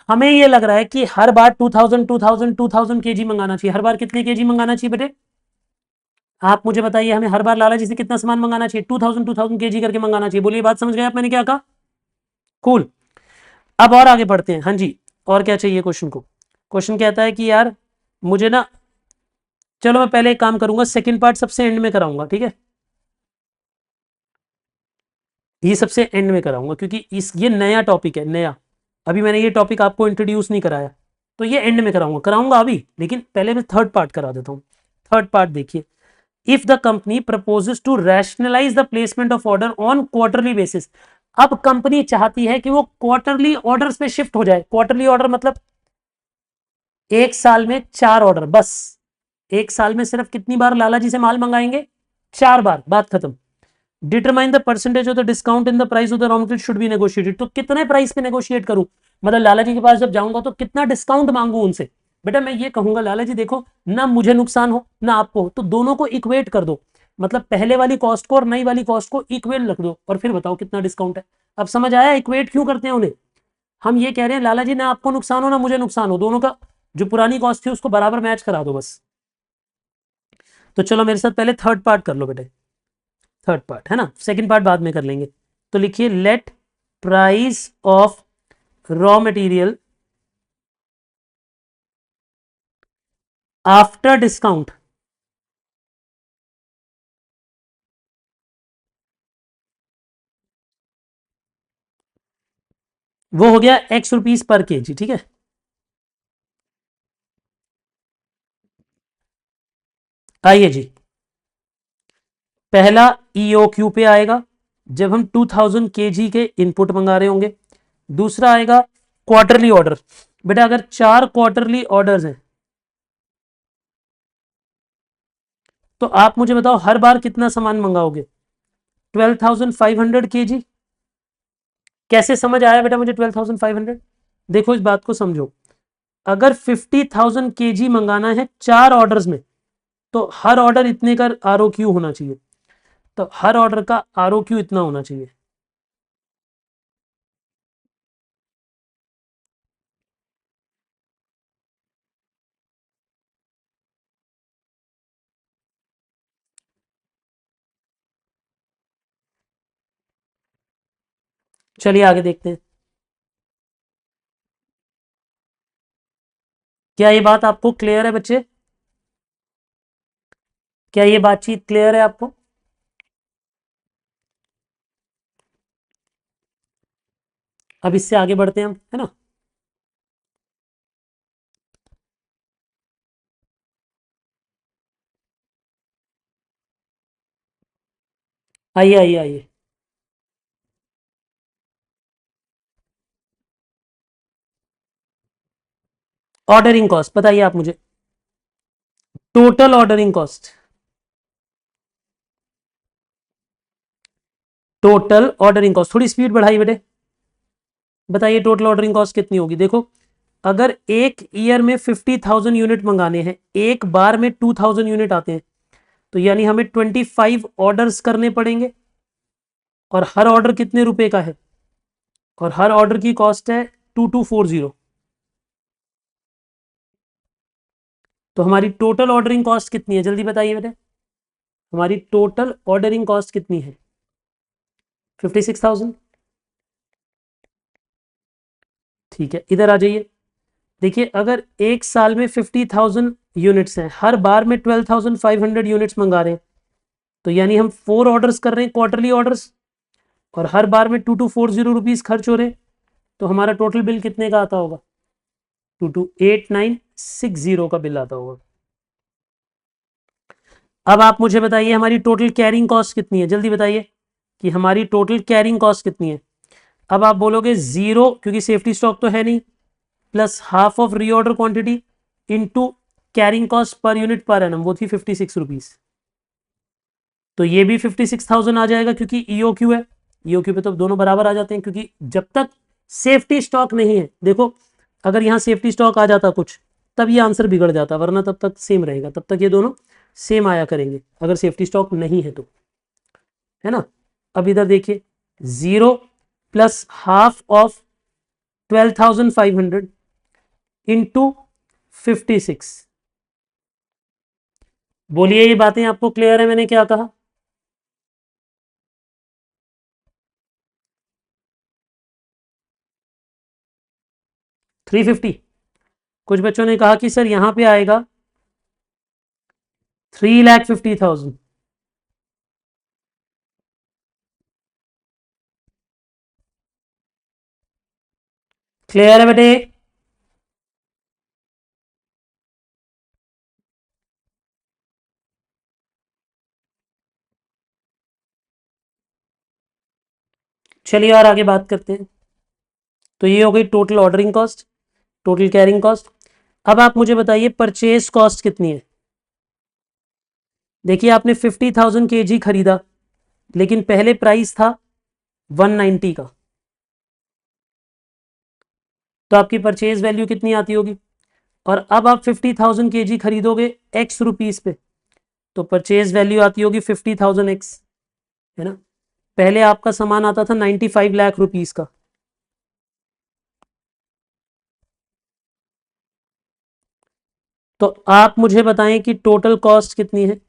S1: हमें ये लग रहा है कि हर बार 2000 मंगाना चाहिए। हर बार कितने केजी मंगाना चाहिए बेटे? आप मुझे बताइए, हमें हर बार लाला जी से कितना सामान मंगाना चाहिए? 2000 केजी करके मंगाना चाहिए। बोलिए, बात समझ गए आप मैंने क्या कहा? कूल। अब और आगे बढ़ते हैं। हाँ जी, और क्या चाहिए क्वेश्चन को? क्वेश्चन कहता है कि यार मुझे ना, चलो मैं पहले एक काम करूंगा, सेकंड पार्ट सबसे एंड में कराऊंगा, ठीक है? ये सबसे एंड में कराऊंगा क्योंकि ये नया टॉपिक है, नया। अभी मैंने ये टॉपिक आपको इंट्रोड्यूस नहीं कराया, तो ये एंड में कराऊंगा अभी, लेकिन पहले मैं थर्ड पार्ट करा देता हूँ। थर्ड पार्ट देखिए, if the company proposes to rationalise the placement of order on quarterly basis. अब कंपनी चाहती है कि वो क्वार्टरली ऑर्डर्स पे शिफ्ट हो जाए। क्वार्टरली ऑर्डर मतलब एक साल में 4 ऑर्डर, बस एक साल में सिर्फ कितनी बार लाला जी से माल मंगाएंगे? 4 बार, बात खत्म। Determine the percentage of the discount in the price of the raw material should be negotiated. तो कितने प्राइस पे नेगोशिएट करूं? मतलब लाला जी के पास जब जाऊंगा तो कितना डिस्काउंट मांगू उनसे? बेटा मैं ये कहूंगा, लाला जी देखो, ना मुझे नुकसान हो ना आपको हो, तो दोनों को इक्वेट कर दो। मतलब पहले वाली कॉस्ट को और नई वाली कॉस्ट को इक्वेट रख दो, और फिर बताओ कितना डिस्काउंट है। अब समझ आया इक्वेट क्यों करते हैं उन्हें? हम ये कह रहे हैं लाला जी, ना आपको नुकसान हो ना मुझे नुकसान हो, दोनों का जो पुरानी कॉस्ट थी उसको बराबर मैच करा दो बस। तो चलो मेरे साथ पहले थर्ड पार्ट कर लो बेटे। थर्ड पार्ट है ना, सेकंड पार्ट बाद में कर लेंगे। तो लिखिए, late price of raw material after discount वो हो गया ₹X पर केजी, ठीक है? आइए जी, पहला EOQ पे आएगा जब हम 2000 kg के इनपुट मंगा रहे होंगे। दूसरा आएगा क्वार्टरली ऑर्डर। बेटा अगर 4 क्वार्टरली ऑर्डर्स हैं तो आप मुझे बताओ हर बार कितना सामान मंगाओगे? 12,500 kg। कैसे समझ आया बेटा मुझे 12,500? देखो इस बात को समझो, अगर 50,000 kg मंगाना है 4 ऑर्डर्स में, तो हर ऑर्डर इतने का ROQ होना चाहिए। तो हर ऑर्डर का ROQ इतना होना चाहिए। चलिए आगे देखते हैं। क्या ये बात आपको क्लियर है बच्चे? क्या ये बातचीत क्लियर है आपको? अब इससे आगे बढ़ते हैं हम, है ना। आइए आइए आइए। ऑर्डरिंग कॉस्ट बताइए आप मुझे। Total ordering cost. Total ordering cost, थोड़ी स्पीड बढ़ाइए बेटे। बताइए टोटल ऑर्डरिंग कॉस्ट कितनी होगी। देखो, अगर एक ईयर में 50,000 यूनिट मंगाने हैं, एक बार में 2,000 यूनिट आते हैं, तो यानी हमें 25 ऑर्डर्स करने पड़ेंगे। और हर ऑर्डर कितने रुपए का है? और हर ऑर्डर की कॉस्ट है 2240। तो हमारी टोटल ऑर्डरिंग कॉस्ट कितनी है, जल्दी बताइए बेटे। हमारी टोटल ऑर्डरिंग कॉस्ट कितनी है? 56,000। ठीक है, इधर आ जाइए। देखिए, अगर एक साल में 50,000 यूनिट्स हैं, हर बार में 12,500 यूनिट्स मंगा रहे हैं, तो यानी हम 4 ऑर्डर्स कर रहे हैं, क्वार्टरली ऑर्डर्स, और हर बार में 2240 रुपीज खर्च हो रहे हैं। तो हमारा टोटल बिल कितने का आता होगा? 228960 का बिल आता होगा। अब आप मुझे बताइए हमारी टोटल कैरिंग कॉस्ट कितनी है, जल्दी बताइए कि हमारी टोटल कैरिंग कॉस्ट कितनी है। अब आप बोलोगे जीरो, क्योंकि सेफ्टी स्टॉक तो है नहीं, plus half of reorder quantity into carrying cost per unit per annum, वो थी 56 रुपीज। तो ये भी 56,000 आ जाएगा, क्योंकि ईओक्यू है। ईओक्यू पे तो दोनों बराबर आ जाते हैं, क्योंकि जब तक सेफ्टी स्टॉक नहीं है, देखो, अगर यहाँ सेफ्टी स्टॉक आ जाता कुछ, तब ये आंसर बिगड़ जाता, वरना तब तक सेम रहेगा, तब तक ये दोनों सेम आया करेंगे, अगर सेफ्टी स्टॉक नहीं है तो, है ना। अब इधर देखिए, zero plus half of 12,500 into 56। बोलिए, ये बातें आपको क्लियर है मैंने क्या कहा? 350। कुछ बच्चों ने कहा कि सर यहां पे आएगा 3,50,000। क्लियर है बेटे? चलिए और आगे बात करते हैं। तो ये हो गई total ordering cost, total carrying cost. अब आप मुझे बताइए परचेज कॉस्ट कितनी है। देखिए, आपने 50,000 kg खरीदा, लेकिन पहले प्राइस था 190 का, तो आपकी परचेज वैल्यू कितनी आती होगी? और अब आप 50,000 kg खरीदोगे एक्स रुपीज पे, तो परचेज वैल्यू आती होगी 50,000 एक्स, है ना। पहले आपका सामान आता था 95 लाख रुपीज का। तो आप मुझे बताएं कि टोटल कॉस्ट कितनी है।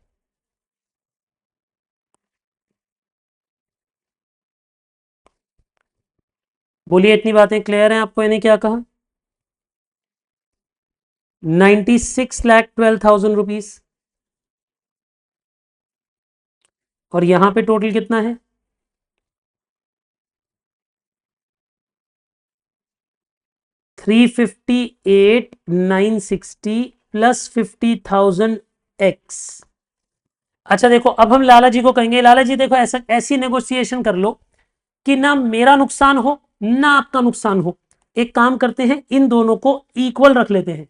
S1: बोलिए, इतनी बातें क्लियर हैं आपको, इन्हें क्या कहा? 96,12,000 रुपीज। और यहां पे टोटल कितना है? 358,960 प्लस 50,000 एक्स। अच्छा देखो, अब हम लाला जी को कहेंगे, लाला जी देखो, ऐसा ऐसी नेगोशिएशन कर लो कि ना मेरा नुकसान हो ना आपका नुकसान हो। एक काम करते हैं, इन दोनों को इक्वल रख लेते हैं।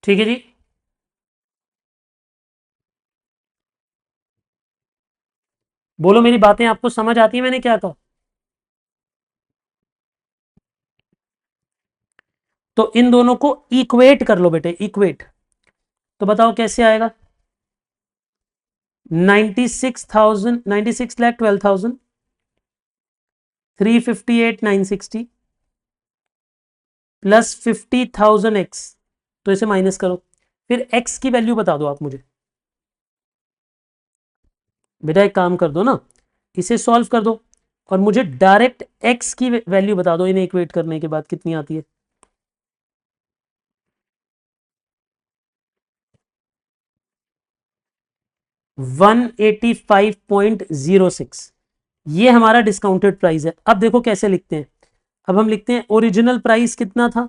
S1: ठीक है जी। बोलो, मेरी बातें आपको समझ आती है मैंने क्या कहा? तो इन दोनों को इक्वेट कर लो बेटे, इक्वेट। तो बताओ कैसे आएगा? 96,000, 96,12,000, 358,960 प्लस 50,000 एक्स। तो इसे माइनस करो, फिर एक्स की वैल्यू बता दो आप मुझे। बेटा एक काम कर दो ना, इसे सॉल्व कर दो और मुझे डायरेक्ट एक्स की वैल्यू बता दो, इन्हें इक्वेट करने के बाद कितनी आती है। $185.06, ये हमारा डिस्काउंटेड प्राइस है। अब देखो कैसे लिखते हैं। अब हम लिखते हैं ओरिजिनल प्राइस कितना था,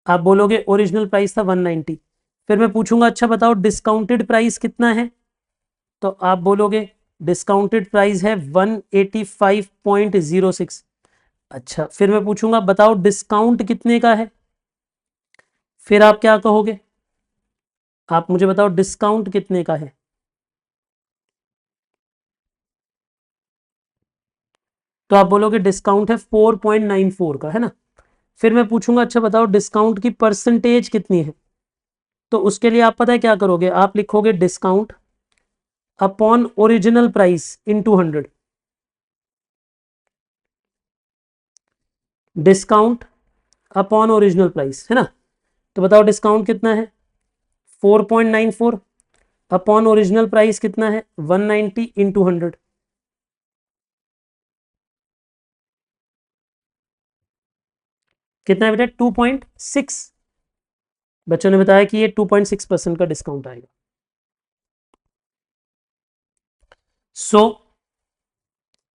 S1: आप बोलोगे ओरिजिनल प्राइस था 190। फिर मैं पूछूंगा अच्छा बताओ डिस्काउंटेड प्राइस कितना है, तो आप बोलोगे डिस्काउंटेड प्राइस है 185.06। अच्छा फिर मैं पूछूंगा बताओ डिस्काउंट कितने का है, फिर आप क्या कहोगे, आप मुझे बताओ डिस्काउंट कितने का है। तो आप बोलोगे डिस्काउंट है 4.94 का, है ना। फिर मैं पूछूंगा अच्छा बताओ डिस्काउंट की परसेंटेज कितनी है, तो उसके लिए आप पता है क्या करोगे, आप लिखोगे discount upon original price into 100। Discount upon original price, है ना। तो बताओ डिस्काउंट कितना है 4.94 अपॉन ओरिजिनल प्राइस कितना है 190 इंटू 100। कितना है बेटा 2.6। बच्चों ने बताया कि ये 2.6% का डिस्काउंट आएगा। सो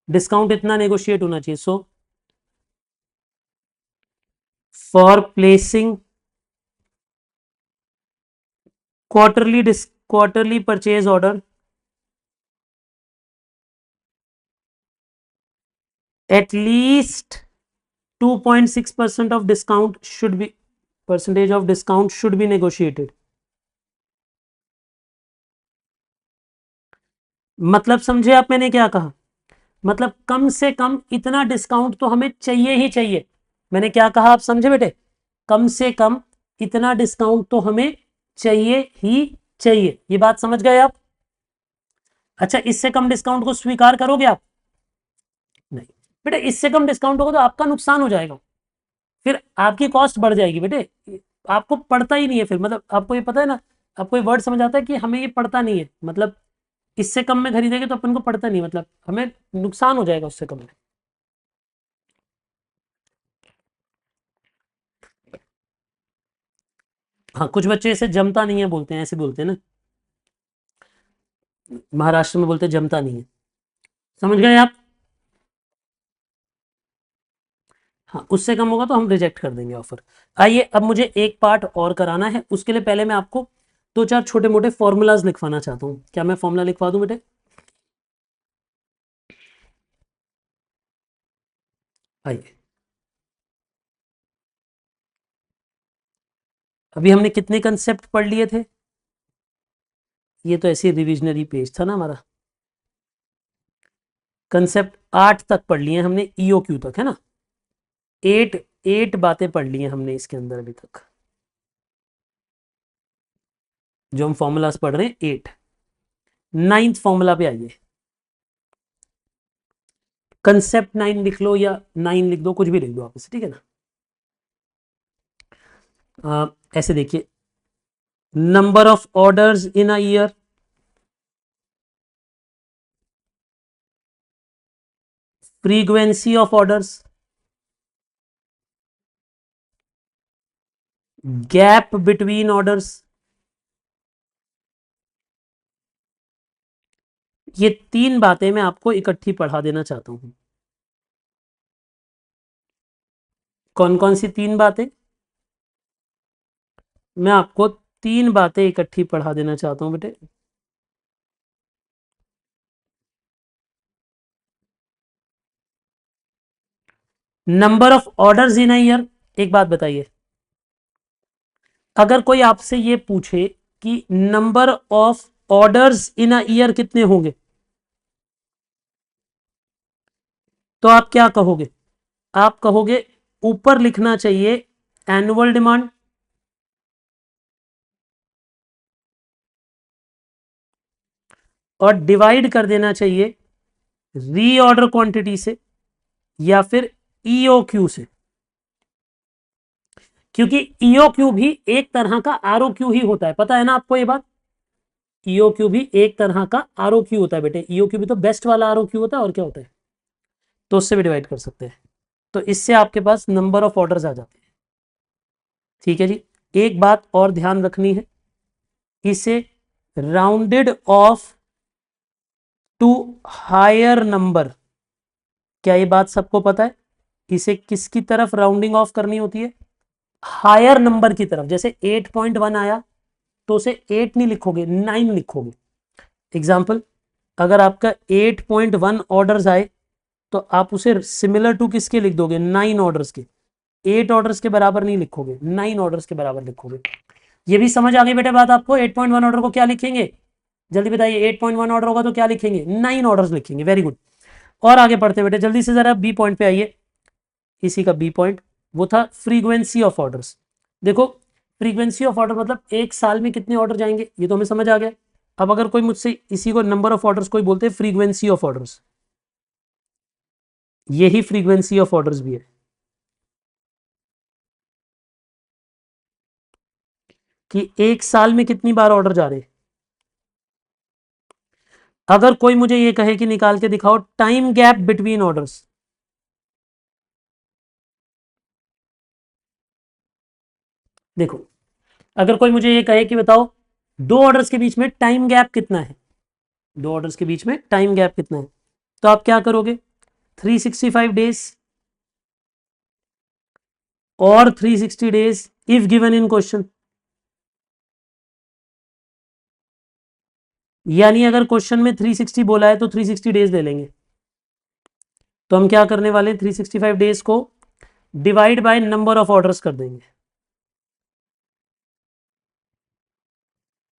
S1: डिस्काउंट इतना नेगोशिएट होना चाहिए। So for placing quarterly purchase order at least 2.6% of discount should be percentage of discount should be negotiated। मतलब समझे आप मैंने क्या कहा, मतलब कम से कम इतना डिस्काउंट तो हमें चाहिए ही चाहिए। मैंने क्या कहा आप समझे बेटे, कम से कम इतना डिस्काउंट तो हमें चाहिए ही चाहिए, ये बात समझ गए आप। अच्छा इससे कम डिस्काउंट को स्वीकार करोगे आप? नहीं बेटे, इससे कम डिस्काउंट होगा तो आपका नुकसान हो जाएगा, फिर आपकी कॉस्ट बढ़ जाएगी बेटे, आपको पड़ता ही नहीं है फिर। मतलब आपको ये पता है ना, आपको ये वर्ड समझ आता है कि हमें ये पड़ता नहीं है, मतलब इससे कम में खरीदेंगे तो अपन को पड़ता नहीं, मतलब हमें नुकसान हो जाएगा उससे कम में। हाँ कुछ बच्चे इसे जमता नहीं है बोलते हैं, ऐसे बोलते हैं ना, महाराष्ट्र में बोलते हैं जमता नहीं है। समझ गए आप? हाँ उससे कम होगा तो हम रिजेक्ट कर देंगे ऑफर। आइए अब मुझे एक पार्ट और कराना है, उसके लिए पहले मैं आपको दो चार छोटे मोटे फॉर्मूलाज लिखवाना चाहता हूँ। क्या मैं फॉर्मूला लिखवा दूं बेटे? आइए, अभी हमने कितने कंसेप्ट पढ़ लिए थे, ये तो ऐसे रिविजनरी पेज था ना हमारा। कंसेप्ट 8 तक पढ़ लिए हमने, ईओक्यू तक, है ना। 8 बातें पढ़ ली हैं हमने इसके अंदर अभी तक, जो हम फॉर्मूलाज पढ़ रहे हैं 8। 9th फॉर्मूला पे आइए, कंसेप्ट 9 लिख लो या 9 लिख दो, कुछ भी लिख दो आप इसे, ठीक है ना। ऐसे देखिए, number of orders in a year, frequency of orders, gap between orders, ये 3 बातें मैं आपको इकट्ठी पढ़ा देना चाहता हूं। कौन कौन सी 3 बातें? मैं आपको 3 बातें इकट्ठी पढ़ा देना चाहता हूं बेटे। Number of orders in a year, एक बात बताइए, अगर कोई आपसे ये पूछे कि number of orders in a year कितने होंगे, तो आप क्या कहोगे? आप कहोगे ऊपर लिखना चाहिए एनुअल डिमांड और डिवाइड कर देना चाहिए रीऑर्डर क्वांटिटी से या फिर ईओक्यू से, क्योंकि ईओक्यू भी एक तरह का आरओक्यू ही होता है, पता है ना आपको ये बात। ईओक्यू भी एक तरह का आरओक्यू होता है बेटे, ईओक्यू भी तो बेस्ट वाला आरओक्यू होता है, और क्या होता है, तो उससे भी डिवाइड कर सकते हैं। तो इससे आपके पास नंबर ऑफ ऑर्डर्स आ जाते हैं। ठीक है जी। एक बात और ध्यान रखनी है, इसे rounded off to higher number, क्या ये बात सबको पता है? इसे किसकी तरफ राउंडिंग ऑफ करनी होती है? हायर नंबर की तरफ। जैसे 8.1 आया तो उसे 8 नहीं लिखोगे, 9 लिखोगे। एग्जाम्पल, अगर आपका 8.1 ऑर्डर्स आए तो आप उसे सिमिलर टू किसके लिख दोगे? 9 ऑर्डर्स के। 8 ऑर्डर्स के बराबर नहीं लिखोगे, 9 ऑर्डर्स के बराबर लिखोगे। ये भी समझ आ गई बेटे बात आपको? 8.1 ऑर्डर को क्या लिखेंगे, जल्दी बताइए। 8.1 ऑर्डर होगा तो क्या लिखेंगे? 9 ऑर्डर्स लिखेंगे। Very good. और आगे बढ़ते बेटे, जल्दी से जरा बी पॉइंट पे आइए। इसी का बी पॉइंट वो था फ्रीक्वेंसी ऑफ ऑर्डर्स। देखो, फ्रीक्वेंसी ऑफ ऑर्डर मतलब एक साल में कितने ऑर्डर जाएंगे, ये तो हमें समझ आ गया। अब अगर कोई मुझसे इसी को नंबर ऑफ ऑर्डर्स कोई बोलते हैं फ्रीक्वेंसी ऑफ ऑर्डर्स, यही फ्रीक्वेंसी ऑफ ऑर्डर्स भी है कि एक साल में कितनी बार ऑर्डर जा रहे हैं। अगर कोई मुझे ये कहे कि निकाल के दिखाओ टाइम गैप बिटवीन ऑर्डर्स, देखो, अगर कोई मुझे ये कहे कि बताओ दो ऑर्डर्स के बीच में टाइम गैप कितना है, दो ऑर्डर्स के बीच में टाइम गैप कितना है, तो आप क्या करोगे? 365 डेज और 360 days if given in question. यानी अगर क्वेश्चन में 360 बोला है तो 360 डेज ले लेंगे। तो हम क्या करने वाले हैं? 365 डेज को divide by number of orders कर देंगे।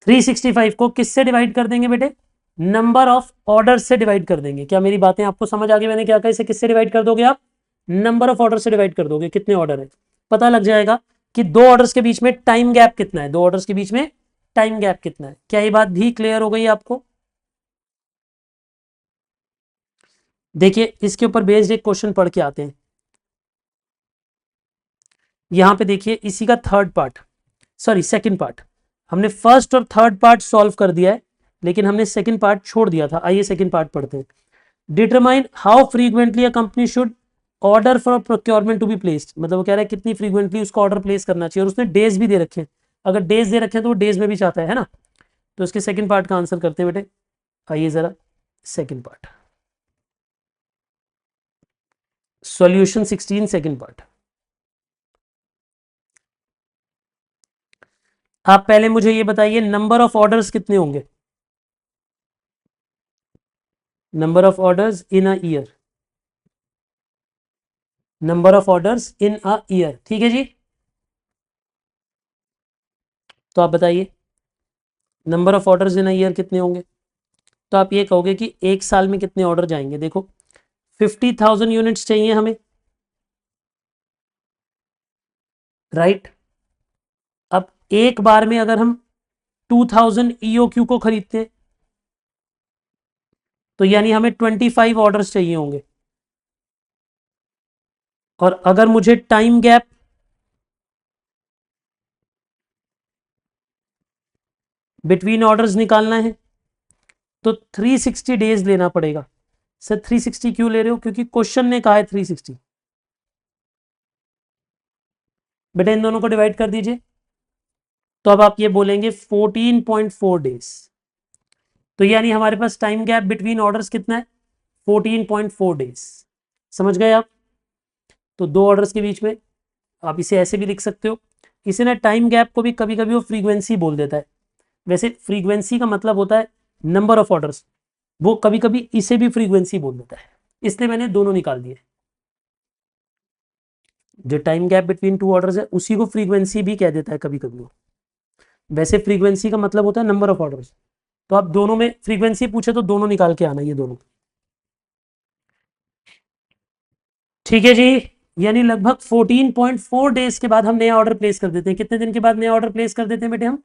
S1: 365 को किससे डिवाइड कर देंगे बेटे? नंबर ऑफ ऑर्डर से डिवाइड कर देंगे। क्या मेरी बातें आपको समझ आ गई? मैंने क्या कहा, इसे किससे डिवाइड कर दोगे आप? नंबर ऑफ ऑर्डर से डिवाइड कर दोगे। कितने ऑर्डर है पता लग जाएगा कि दो ऑर्डर्स के बीच में टाइम गैप कितना है, दो ऑर्डर्स के बीच में टाइम गैप कितना है। क्या ये बात भी क्लियर हो गई आपको? देखिए, इसके ऊपर बेस्ड एक क्वेश्चन पढ़ के आते हैं। यहां पे देखिए, इसी का third part, sorry second part, हमने फर्स्ट और थर्ड पार्ट सॉल्व कर दिया है, लेकिन हमने सेकंड पार्ट छोड़ दिया था। आइए सेकंड पार्ट पढ़ते हैं। Determine how frequently a company should order for procurement to be placed, मतलब वो कह रहा है कितनी फ्रीक्वेंटली उसको ऑर्डर प्लेस करना चाहिए, और उसने डेज भी दे रखे हैं। अगर डेज दे रखे हैं तो वो डेज में भी चाहता है ना। तो इसके सेकंड पार्ट का आंसर करते हैं बेटे। आइए जरा second part, solution 16 second part. आप पहले मुझे ये बताइए, नंबर ऑफ ऑर्डर्स कितने होंगे? Number of orders in a year, number of orders in a year, ठीक है जी। तो आप बताइए number of orders in a year कितने होंगे? तो आप ये कहोगे कि एक साल में कितने ऑर्डर जाएंगे। देखो, 50,000 यूनिट्स चाहिए हमें, राइट। अब एक बार में अगर हम 2000 ईओक्यू को खरीदते हैं तो यानी हमें 25 ऑर्डर्स चाहिए होंगे। और अगर मुझे टाइम गैप बिटवीन ऑर्डर्स निकालना है तो 360 डेज लेना पड़ेगा। सर 360 क्यों ले रहे हो? क्योंकि क्वेश्चन ने कहा है 360। बेटा इन दोनों को डिवाइड कर दीजिए, तो अब आप ये बोलेंगे 14.4 डेज। तो यानी हमारे पास टाइम गैप बिटवीन ऑर्डर्स कितना है? 14.4 डेज। समझ गए आप? तो दो ऑर्डर्स के बीच में, आप इसे ऐसे भी लिख सकते हो। इसे ना टाइम गैप को भी कभी कभी वो फ्रीक्वेंसी बोल देता है। वैसे फ्रीक्वेंसी का मतलब होता है नंबर ऑफ ऑर्डर्स, वो कभी कभी इसे भी फ्रीक्वेंसी बोल देता है, इसलिए मैंने दोनों निकाल दिए। जो time gap between two orders है उसी को फ्रीक्वेंसी भी कह देता है कभी कभी वो। वैसे फ्रीक्वेंसी का मतलब होता है नंबर ऑफ ऑर्डर्स। तो आप दोनों में फ्रीक्वेंसी पूछे तो दोनों निकाल के आना, ये दोनों। ठीक है जी, यानी लगभग 14.4 डेज के बाद हम नया ऑर्डर प्लेस कर देते हैं। कितने दिन के बाद नया ऑर्डर प्लेस कर देते हैं बेटे हम?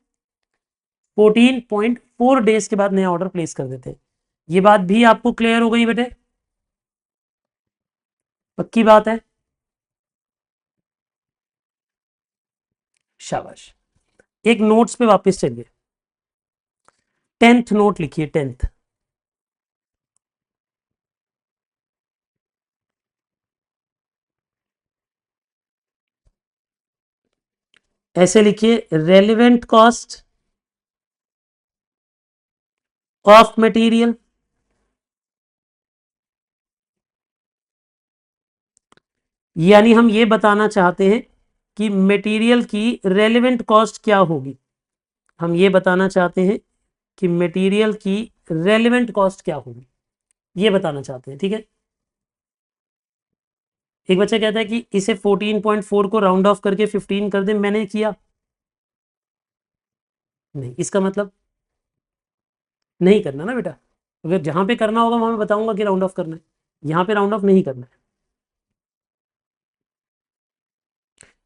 S1: 14.4 डेज के बाद नया ऑर्डर प्लेस कर देते हैं। ये बात भी आपको क्लियर हो गई बेटे? पक्की बात है? शाबाश। एक नोट्स पे वापस चलिए, 10th नोट लिखिए, 10th। ऐसे लिखिए, रेलिवेंट कॉस्ट ऑफ मटेरियल यानी हम ये बताना चाहते हैं कि मटेरियल की रेलिवेंट कॉस्ट क्या होगी। हम ये बताना चाहते हैं कि मटेरियल की रेलिवेंट कॉस्ट क्या होगी, ये बताना चाहते हैं, ठीक है। एक बच्चा कहता है कि इसे 14.4 को राउंड ऑफ करके 15 कर दे, मैंने किया नहीं, इसका मतलब नहीं करना ना बेटा। अगर जहां पे करना होगा वहां मैं बताऊंगा कि राउंड ऑफ करना है, यहां पे राउंड ऑफ नहीं करना है।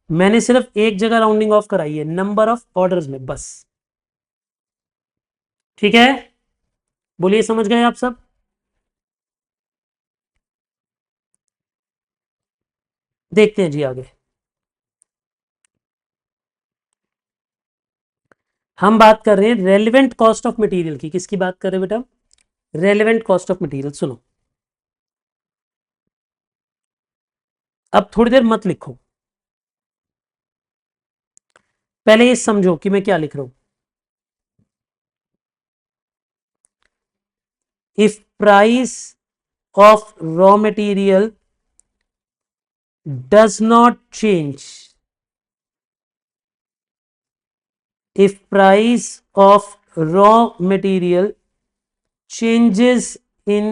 S1: मैंने सिर्फ एक जगह राउंडिंग ऑफ कराई है, नंबर ऑफ ऑर्डर्स में, बस। ठीक है, बोलिए, समझ गए आप सब? देखते हैं जी आगे। हम बात कर रहे हैं रेलिवेंट कॉस्ट ऑफ मटेरियल की। किसकी बात कर रहे हैं बेटा? Relevant cost of material. सुनो, अब थोड़ी देर मत लिखो, पहले ये समझो कि मैं क्या लिख रहा हूं। If price of raw material does not change, if price of raw material changes in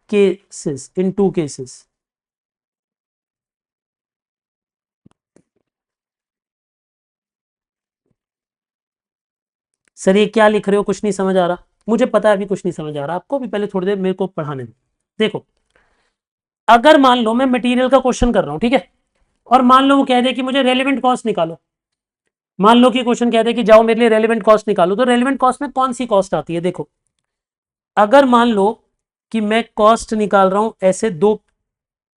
S1: two cases, sir ये क्या लिख रहे हो, कुछ नहीं समझ आ रहा। मुझे पता है अभी कुछ नहीं समझ आ रहा, आपको भी पहले थोड़ी देर मेरे को पढ़ाने दो। देखो, अगर मान लो मैं मटेरियल का क्वेश्चन कर रहा हूं, ठीक है, और मान लो वो कह दे कि मुझे रेलेवेंट कॉस्ट निकालो। मान लो कि क्वेश्चन कहते हैं कि जाओ मेरे लिए रेलेवेंट कॉस्ट निकालो, तो रेलेवेंट कॉस्ट में कौन सी कॉस्ट आती है? देखो, अगर मान लो कि मैं कॉस्ट निकाल रहा हूं ऐसे दो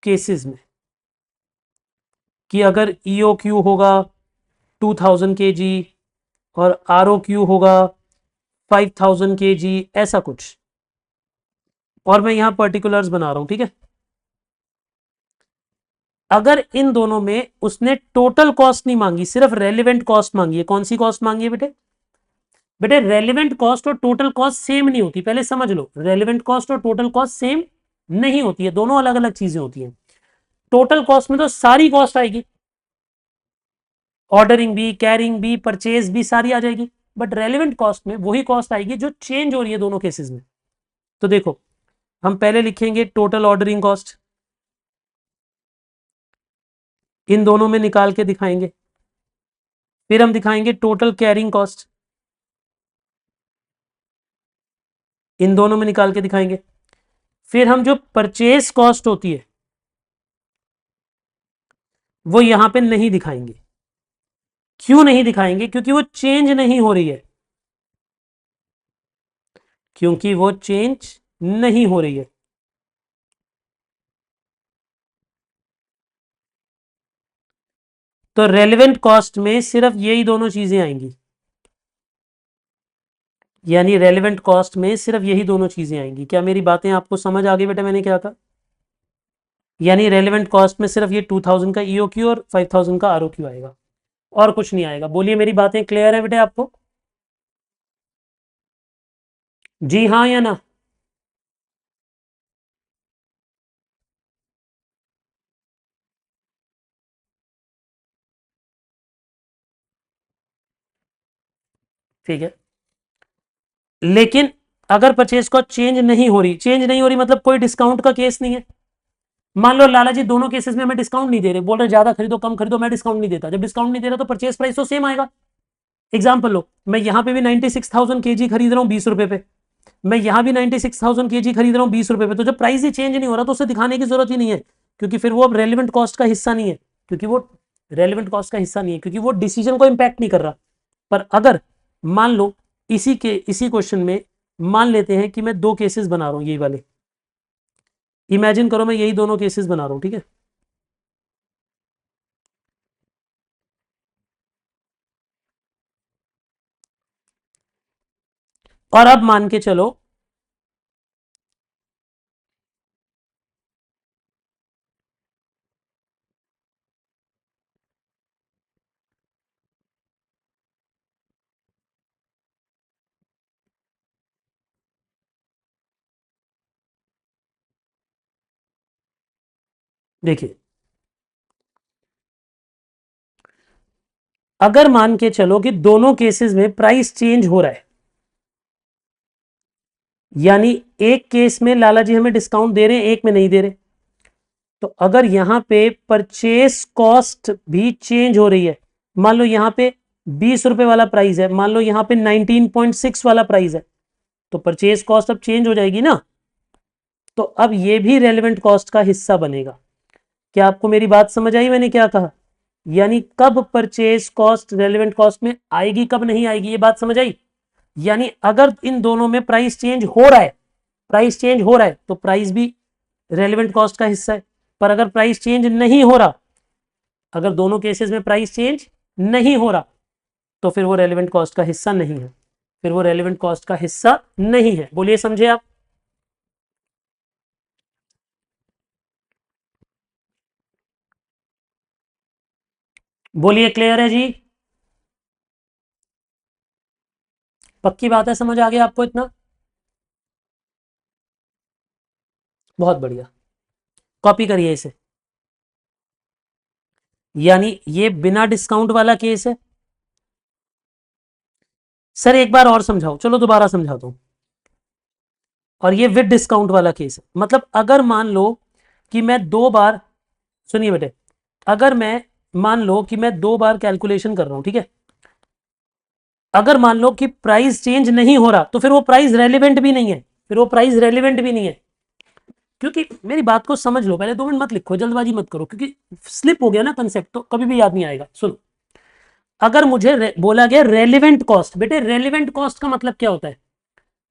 S1: केसेस में, कि अगर ईओ क्यू होगा 2000 kg और आर ओ क्यू होगा 5000 kg, ऐसा कुछ, और मैं यहां पर्टिकुलर्स बना रहा हूं, ठीक है। अगर इन दोनों में उसने टोटल कॉस्ट नहीं मांगी, सिर्फ रेलिवेंट कॉस्ट मांगी है, कौन सी कॉस्ट मांगी है बेटे? बेटे रेलिवेंट कॉस्ट और टोटल कॉस्ट सेम नहीं होती, पहले समझ लो। रेलिवेंट कॉस्ट और टोटल कॉस्ट सेम नहीं होती है, दोनों अलग अलग चीजें होती हैं। टोटल कॉस्ट में तो सारी कॉस्ट आएगी, ऑर्डरिंग भी, कैरिंग भी, परचेज भी, सारी आ जाएगी। बट रेलिवेंट कॉस्ट में वही कॉस्ट आएगी जो चेंज हो रही है दोनों केसेस में। तो देखो, हम पहले लिखेंगे टोटल ऑर्डरिंग कॉस्ट, इन दोनों में निकाल के दिखाएंगे। फिर हम दिखाएंगे टोटल कैरिंग कॉस्ट, इन दोनों में निकाल के दिखाएंगे। फिर हम जो परचेज कॉस्ट होती है वो यहां पे नहीं दिखाएंगे। क्यों नहीं दिखाएंगे? क्योंकि वो चेंज नहीं हो रही है, क्योंकि वो चेंज नहीं हो रही है। तो रेलेवेंट कॉस्ट में सिर्फ यही दोनों चीजें आएंगी, यानी रेलेवेंट कॉस्ट में सिर्फ यही दोनों चीजें आएंगी। क्या मेरी बातें आपको समझ आ गई बेटा? मैंने क्या कहा? यानी रेलेवेंट कॉस्ट में सिर्फ ये 2000 का ईओक्यू और 5000 का आरओक्यू आएगा, और कुछ नहीं आएगा। बोलिए, मेरी बातें क्लियर है बेटे आपको? जी हाँ या ना? ठीक है, लेकिन अगर परचेज कॉस्ट चेंज नहीं हो रही, चेंज नहीं हो रही मतलब कोई डिस्काउंट का केस नहीं है। मान लो लाला जी दोनों केसेस में हमें डिस्काउंट नहीं दे रहे, बोल रहे ज्यादा खरीदो कम खरीदो, मैं डिस्काउंट नहीं देता। जब डिस्काउंट नहीं दे रहा तो परचेज प्राइस तो सेम आएगा। एग्जाम्पल लो, मैं यहां पे भी 96,000 kg खरीद रहा हूं 20 रुपए पे, मैं यहां भी 96,000 kg खरीद रहा हूं 20 रुपए पे, तो जब प्राइस ही चेंज नहीं हो रहा तो उसे दिखाने की जरूरत ही नहीं है। क्योंकि फिर वो अब रेलिवेंट कॉस्ट का हिस्सा नहीं है, क्योंकि वो रेलिवेंट कॉस्ट का हिस्सा नहीं है, क्योंकि वो डिसीजन को इंपैक्ट नहीं कर रहा। पर अगर मान लो इसी क्वेश्चन में मान लेते हैं कि मैं दो केसेस बना रहा हूं, यही वाले, इमेजिन करो मैं यही दोनों केसेस बना रहा हूं, ठीक है। और अब मान के चलो देखिए, अगर मान के चलो कि दोनों केसेस में प्राइस चेंज हो रहा है, यानी एक केस में लाला जी हमें डिस्काउंट दे रहे हैं, एक में नहीं दे रहे, तो अगर यहां पे परचेस कॉस्ट भी चेंज हो रही है, मान लो यहां पे 20 रुपए वाला प्राइस है, मान लो यहां पे 19.6 वाला प्राइस है, तो परचेस कॉस्ट अब चेंज हो जाएगी ना, तो अब ये भी रेलेवेंट कॉस्ट का हिस्सा बनेगा। क्या आपको मेरी बात समझ आई मैंने क्या कहा? यानी कब परचेस कॉस्ट रेलेवेंट कॉस्ट में आएगी, कब नहीं आएगी, ये बात समझ आई। यानी अगर इन दोनों में प्राइस चेंज हो रहा है, प्राइस चेंज हो रहा है तो प्राइस भी रेलेवेंट कॉस्ट का हिस्सा है। पर अगर प्राइस चेंज नहीं हो रहा, अगर दोनों केसेस में प्राइस चेंज नहीं हो रहा, तो फिर वो रेलेवेंट कॉस्ट का हिस्सा नहीं है, फिर वो रेलेवेंट कॉस्ट का हिस्सा नहीं है। बोलिए, समझे आप? बोलिए, क्लियर है जी? पक्की बात है, समझ आ गया आपको इतना? बहुत बढ़िया, कॉपी करिए इसे। यानी ये बिना डिस्काउंट वाला केस है। सर एक बार और समझाओ, चलो दोबारा समझाता हूं। और ये विद डिस्काउंट वाला केस है, मतलब अगर मान लो कि मैं दो बार, सुनिए बेटे, अगर मैं मान लो कि मैं दो बार कैलकुलेशन कर रहा हूं, ठीक है, अगर मान लो कि प्राइस चेंज नहीं हो रहा, तो फिर वो प्राइस रेलिवेंट भी नहीं है, फिर वो प्राइस रेलिवेंट भी नहीं है। क्योंकि मेरी बात को समझ लो, पहले 2 मिनट मत लिखो, जल्दबाजी मत करो, क्योंकि स्लिप हो गया ना कंसेप्ट तो कभी भी याद नहीं आएगा। सुनो, अगर मुझे बोला गया रेलिवेंट कॉस्ट, बेटे रेलिवेंट कॉस्ट का मतलब क्या होता है?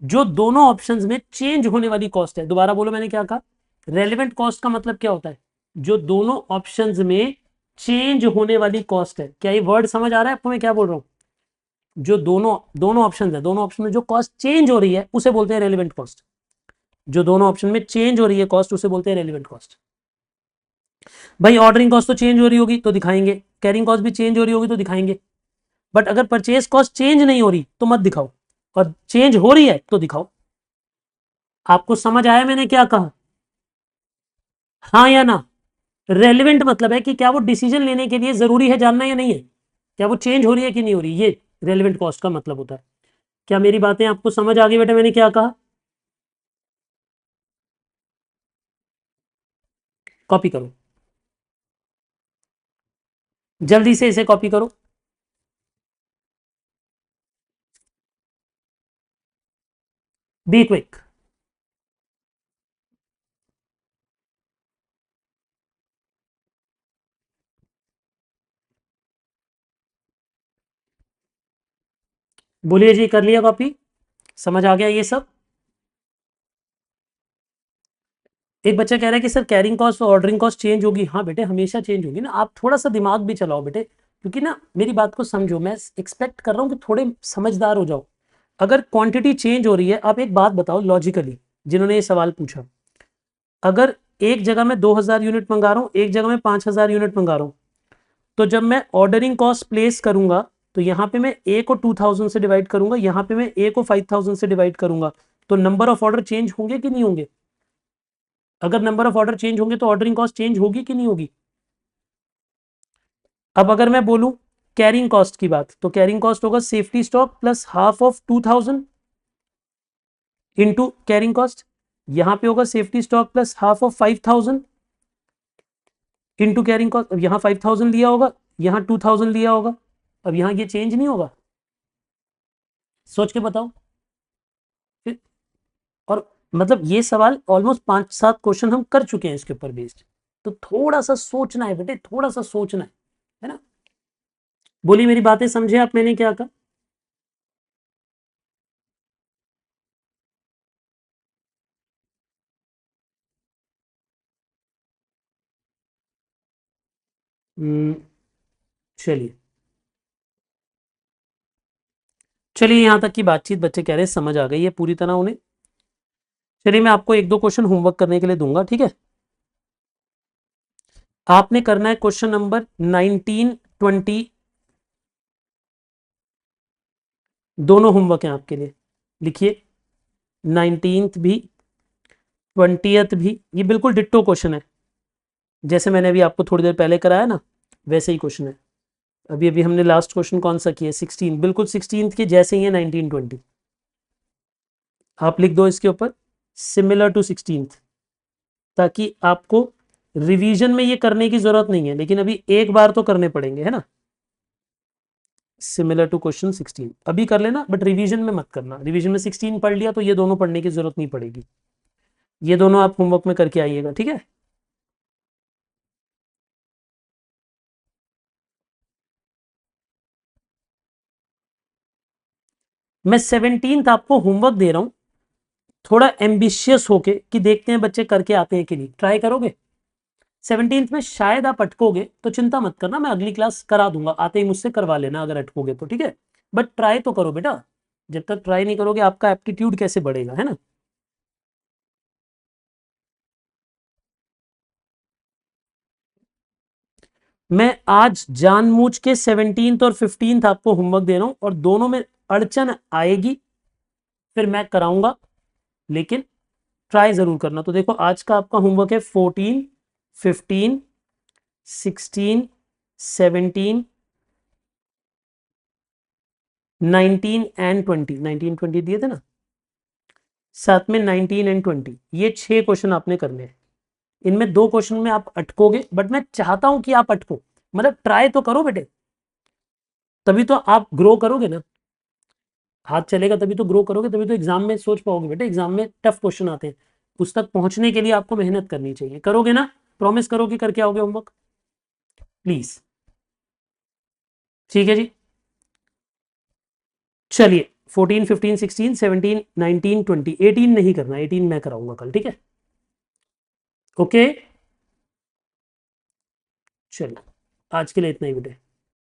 S1: जो दोनों ऑप्शंस में चेंज होने वाली कॉस्ट है। दोबारा बोलो, मैंने क्या कहा? रेलिवेंट कॉस्ट का मतलब क्या होता है? जो दोनों ऑप्शंस में चेंज होने वाली कॉस्ट है। क्या ये वर्ड समझ आ रहा है आपको मैं क्या बोल रहा हूं? जो दोनों दोनों ऑप्शन है, दोनों ऑप्शन में जो कॉस्ट चेंज हो रही है उसे बोलते हैं रेलिवेंट कॉस्ट। जो दोनों ऑप्शन में चेंज हो रही है कॉस्ट, उसे बोलते हैं रेलिवेंट कॉस्ट। भाई ऑर्डरिंग कॉस्ट तो चेंज हो रही होगी तो दिखाएंगे, कैरिंग कॉस्ट भी चेंज हो रही होगी तो दिखाएंगे, बट अगर परचेज कॉस्ट चेंज नहीं हो रही तो मत दिखाओ, और चेंज हो रही है तो दिखाओ। आपको समझ आया मैंने क्या कहा? हाँ या ना? रेलिवेंट मतलब है कि क्या वो डिसीजन लेने के लिए जरूरी है जानना या नहीं है, क्या वो चेंज हो रही है कि नहीं हो रही, ये रेलिवेंट कॉस्ट का मतलब होता है। क्या मेरी बातें आपको समझ आ गई बेटा, मैंने क्या कहा? कॉपी करो, जल्दी से इसे कॉपी करो। Be quick. बोलिए जी, कर लिया कॉपी? समझ आ गया ये सब? एक बच्चा कह रहा है कि सर कैरिंग कॉस्ट और ऑर्डरिंग कॉस्ट चेंज होगी। हाँ बेटे, हमेशा चेंज होगी ना, आप थोड़ा सा दिमाग भी चलाओ बेटे, क्योंकि ना मेरी बात को समझो, मैं एक्सपेक्ट कर रहा हूँ कि थोड़े समझदार हो जाओ। अगर क्वांटिटी चेंज हो रही है, आप एक बात बताओ लॉजिकली, जिन्होंने ये सवाल पूछा, अगर एक जगह मैं 2,000 यूनिट मंगा रहा हूँ, एक जगह मैं 5,000 यूनिट मंगा रहा हूँ, तो जब मैं ऑर्डरिंग कॉस्ट प्लेस करूंगा, तो यहाँ पे मैं ए को 2,000 से डिवाइड करूंगा, यहाँ पे मैं ए को 5,000 से डिवाइड करूंगा, तो नंबर ऑफ ऑर्डर चेंज होंगे कि नहीं होंगे? अगर नंबर ऑफ ऑर्डर चेंज होंगे तो ऑर्डरिंग कॉस्ट चेंज होगी कि नहीं होगी? अब अगर मैं बोलूं कैरिंग कॉस्ट की बात, तो कैरिंग कॉस्ट होगा safety stock plus half of 2,000 into carrying cost. यहां पे होगा safety stock plus half of 5,000 into carrying cost. अब यहाँ 5,000 लिया होगा, यहाँ 2,000 लिया होगा, अब यहाँ ये चेंज नहीं होगा? सोच के बताओ फिर। और मतलब ये सवाल ऑलमोस्ट 5-7 क्वेश्चन हम कर चुके हैं इसके ऊपर बेस्ड, तो थोड़ा सा सोचना है बेटे, थोड़ा सा सोचना है ना। बोली मेरी बातें समझे आप, मैंने क्या कहा? चलिए चलिए, यहां तक की बातचीत बच्चे कह रहे हैं समझ आ गई है पूरी तरह उन्हें। चलिए मैं आपको एक दो क्वेश्चन होमवर्क करने के लिए दूंगा, ठीक है। आपने करना है क्वेश्चन नंबर 19, 20, दोनों होमवर्क हैं आपके लिए। लिखिए, 19th भी 20th भी, ये बिल्कुल डिट्टो क्वेश्चन है, जैसे मैंने अभी आपको थोड़ी देर पहले कराया ना, वैसे ही क्वेश्चन है। अभी अभी हमने लास्ट क्वेश्चन कौन सा किया? 16, बिल्कुल 16th के जैसे ही है 19, 20। आप लिख दो इसके ऊपर सिमिलर टू 16th, ताकि आपको रिवीजन में ये करने की जरूरत नहीं है, लेकिन अभी एक बार तो करने पड़ेंगे, है ना। सिमिलर टू क्वेश्चन 16 अभी कर लेना, बट रिवीजन में मत करना। रिवीजन में 16 पढ़ लिया तो ये दोनों पढ़ने की जरूरत नहीं पड़ेगी। ये दोनों आप होमवर्क में करके आइएगा, ठीक है। मैं 17th आपको होमवर्क दे रहा हूं, थोड़ा एम्बिशियस होके, कि देखते हैं बच्चे करके आते हैं कि नहीं। ट्राई करोगे? 17th में शायद आप अटकोगे तो चिंता मत करना, मैं अगली क्लास करा दूंगा, आते ही मुझसे करवा लेना अगर अटकोगे तो, ठीक है। बट ट्राई तो करो बेटा, जब तक ट्राई नहीं करोगे आपका एप्टीट्यूड कैसे बढ़ेगा, है ना। मैं आज जानबूझ के 17th और 15th आपको होमवर्क दे रहा हूं, और दोनों में अड़चन आएगी फिर मैं कराऊंगा, लेकिन ट्राई जरूर करना। तो देखो आज का आपका होमवर्क है 14, 15, 16, 17, 19 एंड 20। 19, 20 दिए थे ना, साथ में 19 एंड 20, ये 6 क्वेश्चन आपने करने हैं। इनमें 2 क्वेश्चन में आप अटकोगे, बट मैं चाहता हूं कि आप अटको, मतलब ट्राई तो करो बेटे, तभी तो आप ग्रो करोगे ना। हाथ चलेगा तभी तो ग्रो करोगे, तभी तो एग्जाम में सोच पाओगे बेटे। एग्जाम में टफ क्वेश्चन आते हैं, उस तक पहुंचने के लिए आपको मेहनत करनी चाहिए। करोगे ना? प्रॉमिस करो कि करके आओगे होमवर्क, प्लीज। ठीक है जी। चलिए 14, 15, 16, 17, 19, 20, 18 नहीं करना, 18 मैं कराऊंगा कल, ठीक है। ओके, चलिए आज के लिए इतना ही बेटे।